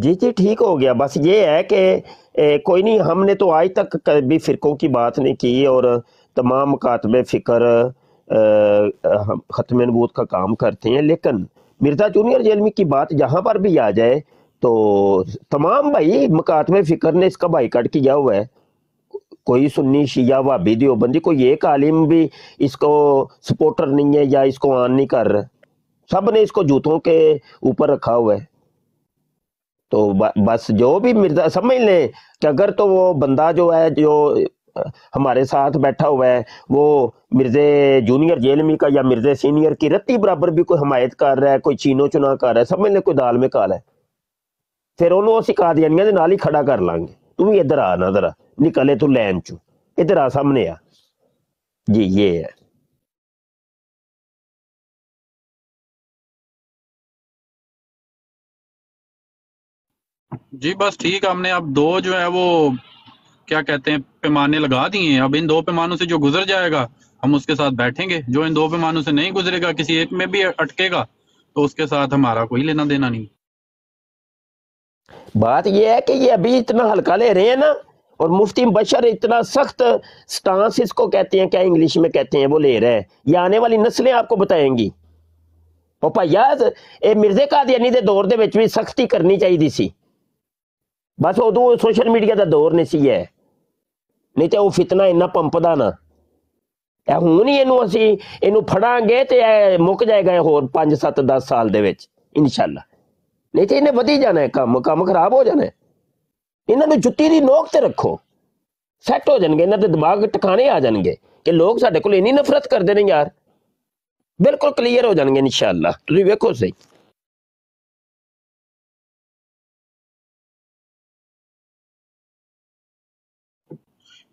جی ٹھیک ہو گیا، بس یہ ہے کہ کوئی نہیں، ہم نے تو آج تک کبھی فرقوں کی بات نہیں کی، اور تمام مکاتب فکر ختم نبوت کا کام کرتے ہیں، لیکن مرزا جونیئر جیلمی کی بات جہاں پر بھی آ جائے تو تمام بھائی مکاتب فکر نے اس کا بائیکاٹ کیا ہوا ہے۔ کوئی سنی، شیعہ، وہابی، دیوبندی، کوئی ایک عالم بھی اس کو سپورٹر نہیں ہے یا اس کو آن نہیں کر رہا، سب نے اس کو جوتوں کے اوپر رکھا ہوا ہے۔ تو بس جو بھی مرزا سمجھ لیں کہ اگر تو وہ بندہ جو ہے جو ہمارے ساتھ بیٹھا ہوا ہے وہ مرزا جونیئر جیلمی کا یا مرزا سینئر کی رتی برابر بھی کوئی حمایت کر رہا ہے، کوئی چینو چنا کر رہا ہے، سمجھ لیں کوئی دال میں کالا ہے، پھر انہوں اسی قادیانیاں دے نال ہی کھڑا کر لیں گے۔ تم بھی ادھر آ نا، ذرا نکلے تو لین چو، ادھر آ، سامنے آ۔ جی یہ ہے۔ جی بس ٹھیک، ہم نے اب دو جو ہے وہ کیا کہتے ہیں پیمانے لگا دیے ہیں، اب ان دو پیمانوں سے جو گزر جائے گا ہم اس کے ساتھ بیٹھیں گے، جو ان دو پیمانوں سے نہیں گزرے گا، کسی ایک میں بھی اٹکے گا تو اس کے ساتھ ہمارا کوئی لینا دینا نہیں۔ بات یہ ہے کہ یہ ابھی اتنا ہلکا لے رہے ہیں نا، اور مفتی مبشر اتنا سخت سٹانس اس کو کہتے ہیں، کیا انگلش میں کہتے ہیں، وہ لے رہے ہیں، یہ آنے والی نسلیں آپ کو بتائیں گی۔ اور بھائیا اے مرزا قادیانی دے دور دے وچ بھی سختی کرنی چاہیے سی، بس ادو سوشل میڈیا دا دور نہیں سی ہے، نہیں تے وہ فتنہ اتنا پمپدا نا۔ ہوں ہی اینو پھڑاں گے تے مک جائے گا ہور 5 7 10 سال دے وچ انشاءاللہ، نہیں تے انہیں ودی جانا ہے، کام خراب ہو جانا ہے۔ ਇਹਨਾਂ ਨੂੰ ਜੁੱਤੀ ਦੀ ਨੋਕ ਤੇ ਰੱਖੋ, ਸੈੱਟ ਹੋ ਜਾਣਗੇ, ਇਹਨਾਂ ਦੇ ਦਿਮਾਗ ਟਿਕਾਣੇ ਆ ਜਾਣਗੇ ਕਿ ਲੋਕ ਸਾਡੇ ਕੋਲ ਇੰਨੀ ਨਫ਼ਰਤ ਕਰਦੇ ਨੇ ਯਾਰ, ਬਿਲਕੁਲ ਕਲੀਅਰ ਹੋ ਜਾਣਗੇ ਇਨਸ਼ਾਅੱਲਾ। ਤੁਸੀਂ ਵੇਖੋ ਸਹੀ।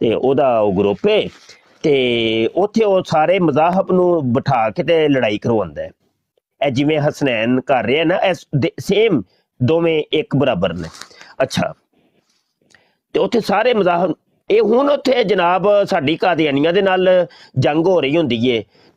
ਤੇ ਉਹਦਾ ਉਹ ਗਰੁੱਪ ਹੈ ਤੇ ਉੱਥੇ ਉਹ ਸਾਰੇ ਮਜ਼ਾਹਬ ਨੂੰ ਬਿਠਾ ਕੇ ਤੇ ਲੜਾਈ ਕਰਵਾਉਂਦਾ ਹੈ। ਇਹ ਜਿਵੇਂ ਹਸਨੈਨ ਕਰ ਰਿਹਾ ਨਾ, ਸੇਮ ਦੋਵੇਂ ਇੱਕ ਬਰਾਬਰ ਨੇ। ਅੱਛਾ ਤੇ ਉੱਥੇ ਸਾਰੇ ਮਜ਼ਾਹਬ, ਇਹ ਹੁਣ ਉੱਥੇ ਜਨਾਬ ਸਾਡੀ ਕਾਦੀਆਨੀਆਂ ਦੇ ਨਾਲ ਜੰਗ ਹੋ ਰਹੀ ਹੁੰਦੀ ਏ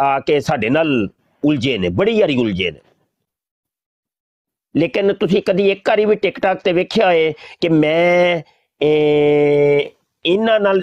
ਆ ਕੇ ਸਾਡੇ ਨਾਲ ਉਲਝੇ ਨੇ, ਬੜੀ ਯਾਰੀ ਉਲਝੇ ਨੇ। ਲੇਕਿਨ ਤੁਸੀਂ ਕਦੀ ਇੱਕ ਵਾਰੀ ਵੀ ਟਿਕਟਾਕ ਤੇ ਵੇਖਿਆ ਹੋਏ ਕਿ ਮੈਂ ਇਹਨਾਂ ਨਾਲ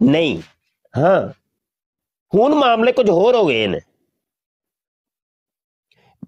ਨਹੀਂ। ਹਾਂ ਹੁਣ ਮਾਮਲੇ ਕੁਝ ਹੋਰ ਹੋ ਗਏ ਨੇ।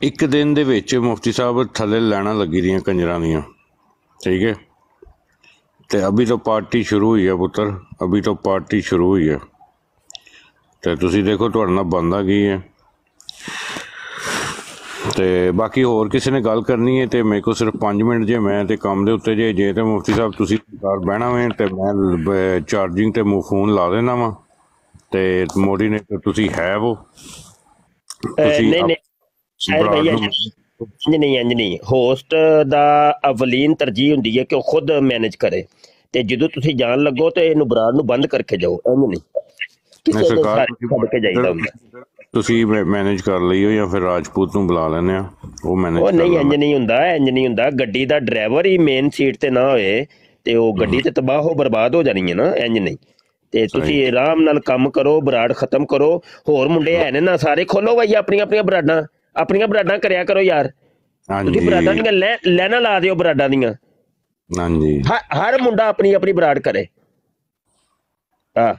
ਇੱਕ ਦਿਨ ਦੇ ਵਿੱਚ ਮੁਫਤੀ ਸਾਹਿਬ ਥੱਲੇ ਲੈਣਾ ਲੱਗੀ ਰਹੀਆਂ ਕੰਜਰਾਂ ਦੀਆਂ, ਠੀਕ ਹੈ। ਤੇ ਅਭੀ ਤੋਂ ਪਾਰਟੀ ਸ਼ੁਰੂ ਹੋਈ ਹੈ ਪੁੱਤਰ, ਅਭੀ ਤੋਂ ਪਾਰਟੀ ਸ਼ੁਰੂ ਹੋਈ ਹੈ। ਤੇ ਤੁਸੀਂ ਦੇਖੋ ਤੁਹਾਡੇ ਨਾਲ ਬਣਦਾ ਕੀ ਹੈ। ਤੇ ਬਾਕੀ ਹੋਰ ਕਿਸੇ ਨੇ ਗੱਲ ਕਰਨੀ ਹੈ ਤੇ ਮੇਰੇ ਕੋਲ ਸਿਰਫ 5 ਮਿੰਟ ਜੇ, ਮੈਂ ਤੇ ਕੰਮ ਦੇ ਉੱਤੇ ਜੇ ਤੇ ਮੁਫਤੀ ਸਾਹਿਬ ਤੁਸੀਂ ਘਰ ਬਹਿਣਾ ਵੇ ਤੇ ਮੈਂ ਚਾਰਜਿੰਗ ਤੇ ਫੋਨ ਲਾ ਦੇਣਾ ਵਾ। ਤੇ ਮੋਡੀਨੇਟਰ ਤੁਸੀਂ ਹੈ ਉਹ, ਤੁਸੀਂ ਨਹੀਂ ਹੋਸਟ ਦਾ ਅਵਲੀਨ ਤਰਜੀਹ ਹੁੰਦੀ ਹੈ ਕਿ ਉਹ ਖੁਦ ਮੈਨੇਜ ਕਰੇ, ਤੇ ਜਦੋਂ ਤੁਸੀਂ ਜਾਣ ਲੱਗੋ ਤੇ ਇਹਨੂੰ ਬਰਾੜ ਨੂੰ ਬੰਦ ਕਰਕੇ ਜਾਓ, ਇਹਨੂੰ ਨਹੀਂ ਕਿਸੇ ਦੇ ਸਾਰੇ ਛੱਡ ਕੇ ਜਾਈਦਾ ਹੁੰਦਾ। ਤੁਸੀਂ ਮੈਨੇਜ ਕਰ ਲਈਓ ਜਾਂ ਫਿਰ ਰਾਜਪੂਤ ਨੂੰ ਬੁਲਾ ਲੈਂਦੇ ਆ, ਉਹ ਮੈਨੇਜ ਉਹ ਨਹੀਂ, ਇੰਜ ਨਹੀਂ ਹੁੰਦਾ। ਗੱਡੀ ਦਾ ਡਰਾਈਵਰ ਹੀ ਮੇਨ ਸੀਟ ਤੇ ਨਾ ਹੋਏ ਤੇ ਉਹ ਗੱਡੀ ਤੇ ਤਬਾਹ ਬਰਬਾਦ ਹੋ ਜਾਣੀ ਹੈ ਨਾ, ਇੰਜ ਨਹੀਂ। ਤੇ ਤੁਸੀਂ ਆਰਾਮ ਨਾਲ ਕੰਮ ਕਰੋ, ਬਰਾੜ ਖਤਮ ਕਰੋ। ਹੋਰ ਮੁੰਡੇ ਹੈ ਨੇ ਨਾ ਸਾਰੇ, ਖੋਲੋ ਭਾਈ ਆਪਣੀਆਂ ਬਰਾਡਾਂ ਕਰਿਆ ਕਰੋ ਯਾਰ। ਤੁਸੀਂ ਬਰਾਡਾਂ ਦੀਆਂ ਲੈਣਾ ਲਾ ਦਿਓ, ਬਰਾਡਾਂ ਦੀਆਂ। ਹਾਂਜੀ, ਹਰ ਮੁੰਡਾ ਆਪਣੀ ਬਰਾੜ ਕਰੇ। ਹਾਂ,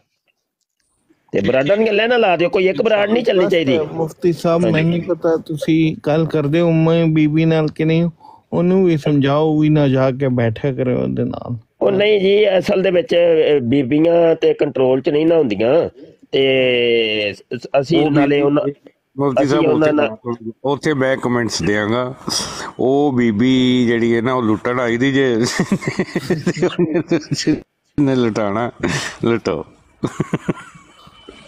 ਤੇ ਬਰਾਡਾਂ ਦੀਆਂ ਲੈਣਾ ਲਾ ਦਿਓ, ਕੋਈ ਇੱਕ ਬਰਾੜ ਨਹੀਂ ਚੱਲਣੀ ਚਾਹੀਦੀ। ਮੁਫਤੀ ਸਾਹਿਬ ਮੈਨੂੰ ਨਹੀਂ ਪਤਾ ਤੁਸੀਂ ਗੱਲ ਕਰਦੇ ਹੋ ਮੈਂ ਬੀਬੀ ਨਾਲ ਕਿ ਨਹੀਂ, ਉਹਨੂੰ ਵੀ ਸਮਝਾਓ ਵੀ ਨਾ ਜਾ ਕੇ ਬੈਠਿਆ ਕਰੇ ਉਹਦੇ ਨਾਲ। ਉਹ ਨਹੀਂ ਜੀ, ਅਸਲ ਦੇ ਵਿੱਚ ਬੀਬੀਆਂ ਤੇ ਕੰਟਰੋਲ ਚ ਨਹੀਂ ਨਾ ਹੁੰਦੀਆਂ, ਤੇ ਅਸੀਂ ਨਾਲੇ ਉੱਥੇ ਮੈਂ ਕਮੈਂਟਸ ਦਿਆਂਗਾ। ਉਹ ਬੀਬੀ ਜਿਹੜੀ ਹੈ ਨਾ ਉਹ ਲੁੱਟਣ ਆਈ ਦੀ ਜੇ ਨੇ ਲੁਟਾਣਾ ਲੁਟੋ।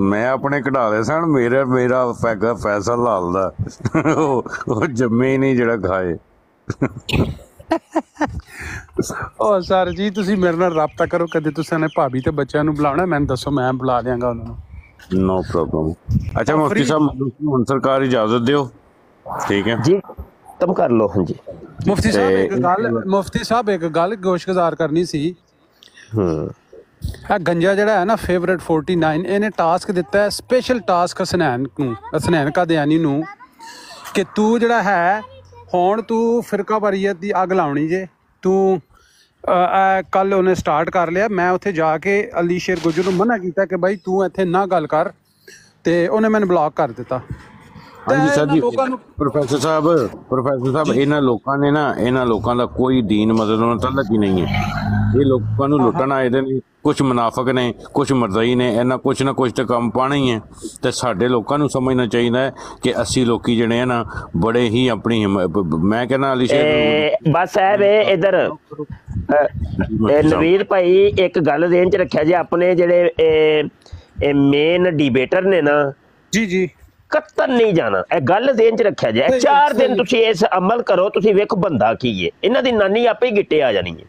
ਮੈਂ ਆਪਣੇ ਕਢਾ ਲਏ ਸਨ, ਮੇਰਾ ਫੈਸਲ ਲਾਲ ਦਾ ਉਹ ਜੰਮੇ ਹੀ ਨਹੀਂ ਜਿਹੜਾ ਖਾਏ। ਉਹ ਸਰ ਜੀ ਤੁਸੀਂ ਮੇਰੇ ਨਾਲ ਰਾਬਤਾ ਕਰੋ, ਕਦੇ ਤੁਸੀਂ ਨੇ ਭਾਬੀ ਤੇ ਬੱਚਿਆਂ ਨੂੰ ਬੁਲਾਉਣਾ ਮੈਨੂੰ ਦੱਸੋ, ਮੈਂ ਬੁਲਾ ਦਿਆਂਗਾ ਉਹਨਾਂ ਨੂੰ। No problem. ਅੱਛਾ ਮੁਫਤੀ ਸਾਹਿਬ ਹੁਣ ਸਰਕਾਰ ਇਜਾਜ਼ਤ ਦਿਓ, ਠੀਕ ਹੈ ਜੀ, ਤੁਮ ਕਰ ਲਓ। ਹਾਂਜੀ ਮੁਫਤੀ ਸਾਹਿਬ ਇੱਕ ਗੱਲ ਗੋਸ਼ਗਜ਼ਾਰ ਕਰਨੀ ਸੀ। ਗੰਜਾ ਜਿਹੜਾ ਹੈ ਨਾ ਫੇਵਰੇਟ 49, ਇਹਨੇ ਟਾਸਕ ਦਿੱਤਾ ਹੈ, ਸਪੈਸ਼ਲ ਟਾਸਕ ਹਸਨੈਨ ਕਾਦੀਆਨੀ ਨੂੰ, ਕਿ ਤੂੰ ਜਿਹੜਾ ਹੈ ਹੁਣ ਤੂੰ ਫਿਰਕਾ ਵਾਰੀਅਤ ਦੀ ਅੱਗ ਲਾਉਣੀ ਜੇ ਤੂੰ। ਕੱਲ ਉਹਨੇ ਸਟਾਰਟ ਕਰ ਲਿਆ। ਮੈਂ ਉੱਥੇ ਜਾ ਕੇ ਅਲੀ ਸ਼ੇਰ ਗੁੱਜਰ ਨੂੰ ਮਨਾ ਕੀਤਾ ਕਿ ਬਾਈ ਤੂੰ ਇੱਥੇ ਨਾ ਗੱਲ ਕਰ, ਤੇ ਉਹਨੇ ਮੈਨੂੰ ਬਲੌਕ ਕਰ ਦਿੱਤਾ। ਹਾਂਜੀ ਸਰ ਜੀ, ਪ੍ਰੋਫੈਸਰ ਸਾਹਿਬ ਇਹਨਾਂ ਲੋਕਾਂ ਦਾ ਕੋਈ ਦੀਨ ਮਦਦ ਨਾਲ ਤਲਕ ਹੀ ਨਹੀਂ ਹੈ। ਇਹ ਲੋਕਾਂ ਨੂੰ ਲੁੱਟਣ ਆਏ ਦੇ ਨੇ, ਕੁਛ ਮੁਨਾਫਕ ਨੇ, ਕੁਛ ਮਰਜ਼ਈ ਨੇ, ਇਹਨਾਂ ਕੁਛ ਨਾ ਕੁਛ ਤਾਂ ਕੰਮ ਪਾਣਾ ਹੀ ਹੈ। ਤੇ ਸਾਡੇ ਲੋਕਾਂ ਨੂੰ ਸਮਝਣਾ ਚਾਹੀਦਾ ਹੈ ਕਿ ਅਸੀਂ ਲੋਕੀ ਜਿਹੜੇ ਆ ਨਾ ਬੜੇ ਹੀ ਆਪਣੀ ਮੈਂ ਕਹਿੰਦਾ ਅਲੀ ਸ਼ੇਰ ਬਸ ਹੈ ਵੇ ਇਧਰ ਨਵੀਰ ਭਾਈ ਇੱਕ ਗੱਲ ਦੇਣ ਚ ਰੱਖਿਆ ਜੇ, ਆਪਣੇ ਜਿਹੜੇ ਮੇਨ ਡਿਬੇਟਰ ਨੇ ਨਾ ਜੀ ਕਤਨ ਨਹੀਂ ਜਾਣਾ, ਇਹ ਗੱਲ ਦੇਣ ਚ ਰੱਖਿਆ ਜੇ। 4 ਦਿਨ ਤੁਸੀਂ ਇਸ ਅਮਲ ਕਰੋ, ਤੁਸੀਂ ਵੇਖੋ ਬੰਦਾ ਕੀ ਹੈ, ਇਹਨਾਂ ਦੀ ਨਾਨੀ ਆਪੇ ਹੀ ਗਿੱਟੇ ਆ ਜਾਣੀ ਹੈ।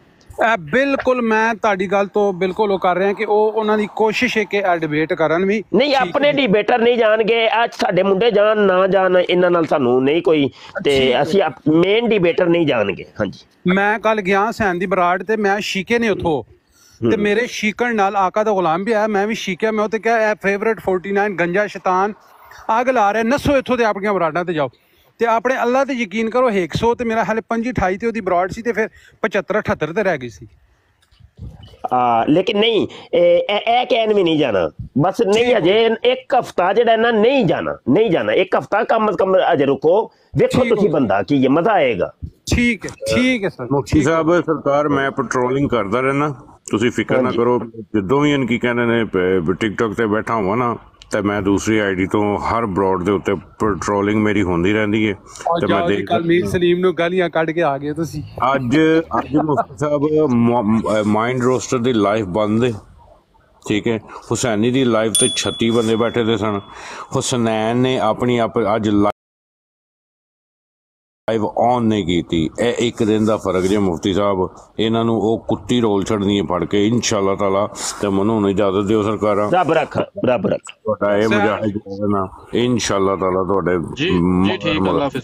ਬਿਲਕੁਲ ਮੈਂ ਤੁਹਾਡੀ ਗੱਲ ਤੋਂ ਬਿਲਕੁਲ ਉਹ ਕਰ ਰਿਹਾ ਕਿ ਉਹਨਾਂ ਦੀ ਕੋਸ਼ਿਸ਼ ਹੈ ਕਿ ਡਿਬੇਟ ਕਰਨ ਵੀ ਨਹੀਂ, ਆਪਣੇ ਡਿਬੇਟਰ ਨਹੀਂ ਜਾਣਗੇ। ਅੱਜ ਸਾਡੇ ਮੁੰਡੇ ਜਾਣ ਨਾ ਜਾਣ ਇਹਨਾਂ ਨਾਲ ਸਾਨੂੰ ਨਹੀਂ ਕੋਈ, ਤੇ ਅਸੀਂ ਮੇਨ ਡਿਬੇਟਰ ਨਹੀਂ ਜਾਣਗੇ। ਹਾਂਜੀ ਮੈਂ ਕੱਲ ਗਿਆ ਸੈਨ ਦੀ ਬਰਾੜ ਤੇ ਮੈਂ ਸ਼ੀਕੇ ਨੇ ਉੱਥੋਂ, ਤੇ ਮੇਰੇ ਸ਼ੀਕਣ ਨਾਲ ਆਕਾ ਦਾ ਗੁਲਾਮ ਵੀ ਆਇਆ, ਮੈਂ ਵੀ ਸ਼ੀਕਿਆ। ਮੈਂ ਉੱਥੇ ਕਿਹਾ ਇਹ ਫੇਵਰੇਟ 49 ਗੰਜਾ ਸ਼ੈਤਾਨ ਅੱਗ ਲਾ ਰਿਹਾ, ਨੱਸੋ ਇੱਥੋਂ ਤੇ ਆਪਣੀਆਂ ਬਰਾਡਾਂ ਤੇ ਜਾਓ। ਤੇ ਆਪਣੇ ਅੱਲਾ ਤੇ ਯਕੀਨ ਕਰੋ 100 ਤੇ ਮੇਰਾ ਹਾਲੇ 25-28 ਤੇ ਉਹਦੀ ਬਰਾਡ ਸੀ, ਤੇ ਫਿਰ 75-78 ਤੇ ਰਹਿ ਗਈ ਸੀ। ਲੇਕਿਨ ਨਹੀਂ ਇਹ ਕਹਿਣ ਵੀ ਨਹੀਂ ਜਾਣਾ, ਬਸ ਨਹੀਂ ਅਜੇ ਇੱਕ ਹਫਤਾ ਜਿਹੜਾ ਨਾ ਨਹੀਂ ਜਾਣਾ ਇੱਕ ਹਫਤਾ ਕਮ ਅਜ਼ ਕਮ ਅਜੇ ਰੁਕੋ, ਵੇਖੋ ਤੁਸੀਂ ਬੰਦਾ ਕੀ ਹੈ, ਮਜ਼ਾ ਆਏਗਾ। ਠੀਕ ਹੈ ਸਰ। ਮੁਫਤੀ ਸਾਹਿਬ ਸਰਕਾਰ ਮੈਂ ਪੈਟਰੋਲਿੰਗ ਕਰਦਾ ਰਹਿਣਾ, ਤੁਸੀਂ ਫਿਕਰ ਨਾ ਕਰੋ। ਜਦੋਂ ਵੀ ਕੀ ਕਹਿੰਦੇ ਨੇ ਟਿਕਟੋਕ ਤੇ ਬੈਠਾ ਹੋਵਾਂ ਨਾ, ਤੇ ਮੈਂ ਦੂਸਰੀ ਆਈਡੀ ਤੋਂ ਹਰ ਬਰੋਡ ਦੇ ਉੱਤੇ ਪੈਟਰੋਲਿੰਗ ਮੇਰੀ ਹੁੰਦੀ ਰਹਿੰਦੀ ਹੈ। ਤੇ ਮੈਂ ਦੇਖਦਾ ਮੀਰ ਸਲੀਮ ਨੂੰ ਗਾਲੀਆਂ ਕੱਢ ਕੇ ਆ ਗਏ ਤੁਸੀਂ। ਅੱਜ ਮੁਫਤੀ ਸਾਹਿਬ ਮਾਈਂਡ ਰੋਸਟਰ ਦੀ ਲਾਈਵ ਬੰਦ ਹੈ, ਠੀਕ ਹੈ। ਹੁਸੈਨੀ ਦੀ ਲਾਈਵ ਤੇ 36 ਬੰਦੇ ਬੈਠੇ ਦੇ ਸਨ। ਹੁਸਨੈਨ ਨੇ ਆਪਣੀ ਅੱਜ ਲਾਈਵ ਔਨ ਨਹੀਂ ਕੀਤੀ। ਇਹ ਇੱਕ ਦਿਨ ਦਾ ਫਰਕ ਜੇ ਮੁਫਤੀ ਸਾਹਿਬ, ਇਹਨਾਂ ਨੂੰ ਉਹ ਕੁੱਤੀ ਰੋਲ ਛੱਡਣੀ ਹੈ ਫੜ ਕੇ ਇਨਸ਼ਾਅੱਲਾ ਤਾਲਾ। ਤੇ ਮੈਨੂੰ ਹੁਣ ਇਜਾਜ਼ਤ ਦਿਓ ਸਰਕਾਰਾਂ, ਰੱਬ ਰੱਖ ਤੁਹਾਡਾ ਇਹ ਮੁਜਾਹਿਦ ਨਾ ਇਨਸ਼ਾਅੱਲਾ ਤਾਲਾ ਤੁਹਾਡੇ ਜੀ ਠੀਕ ਹੈ। ਅੱਲਾਹ ਹਾਫਿਜ਼।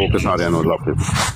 ਓਕੇ ਸਾਰਿਆਂ ਨੂੰ ਅੱਲਾਹ ਹਾਫਿਜ਼।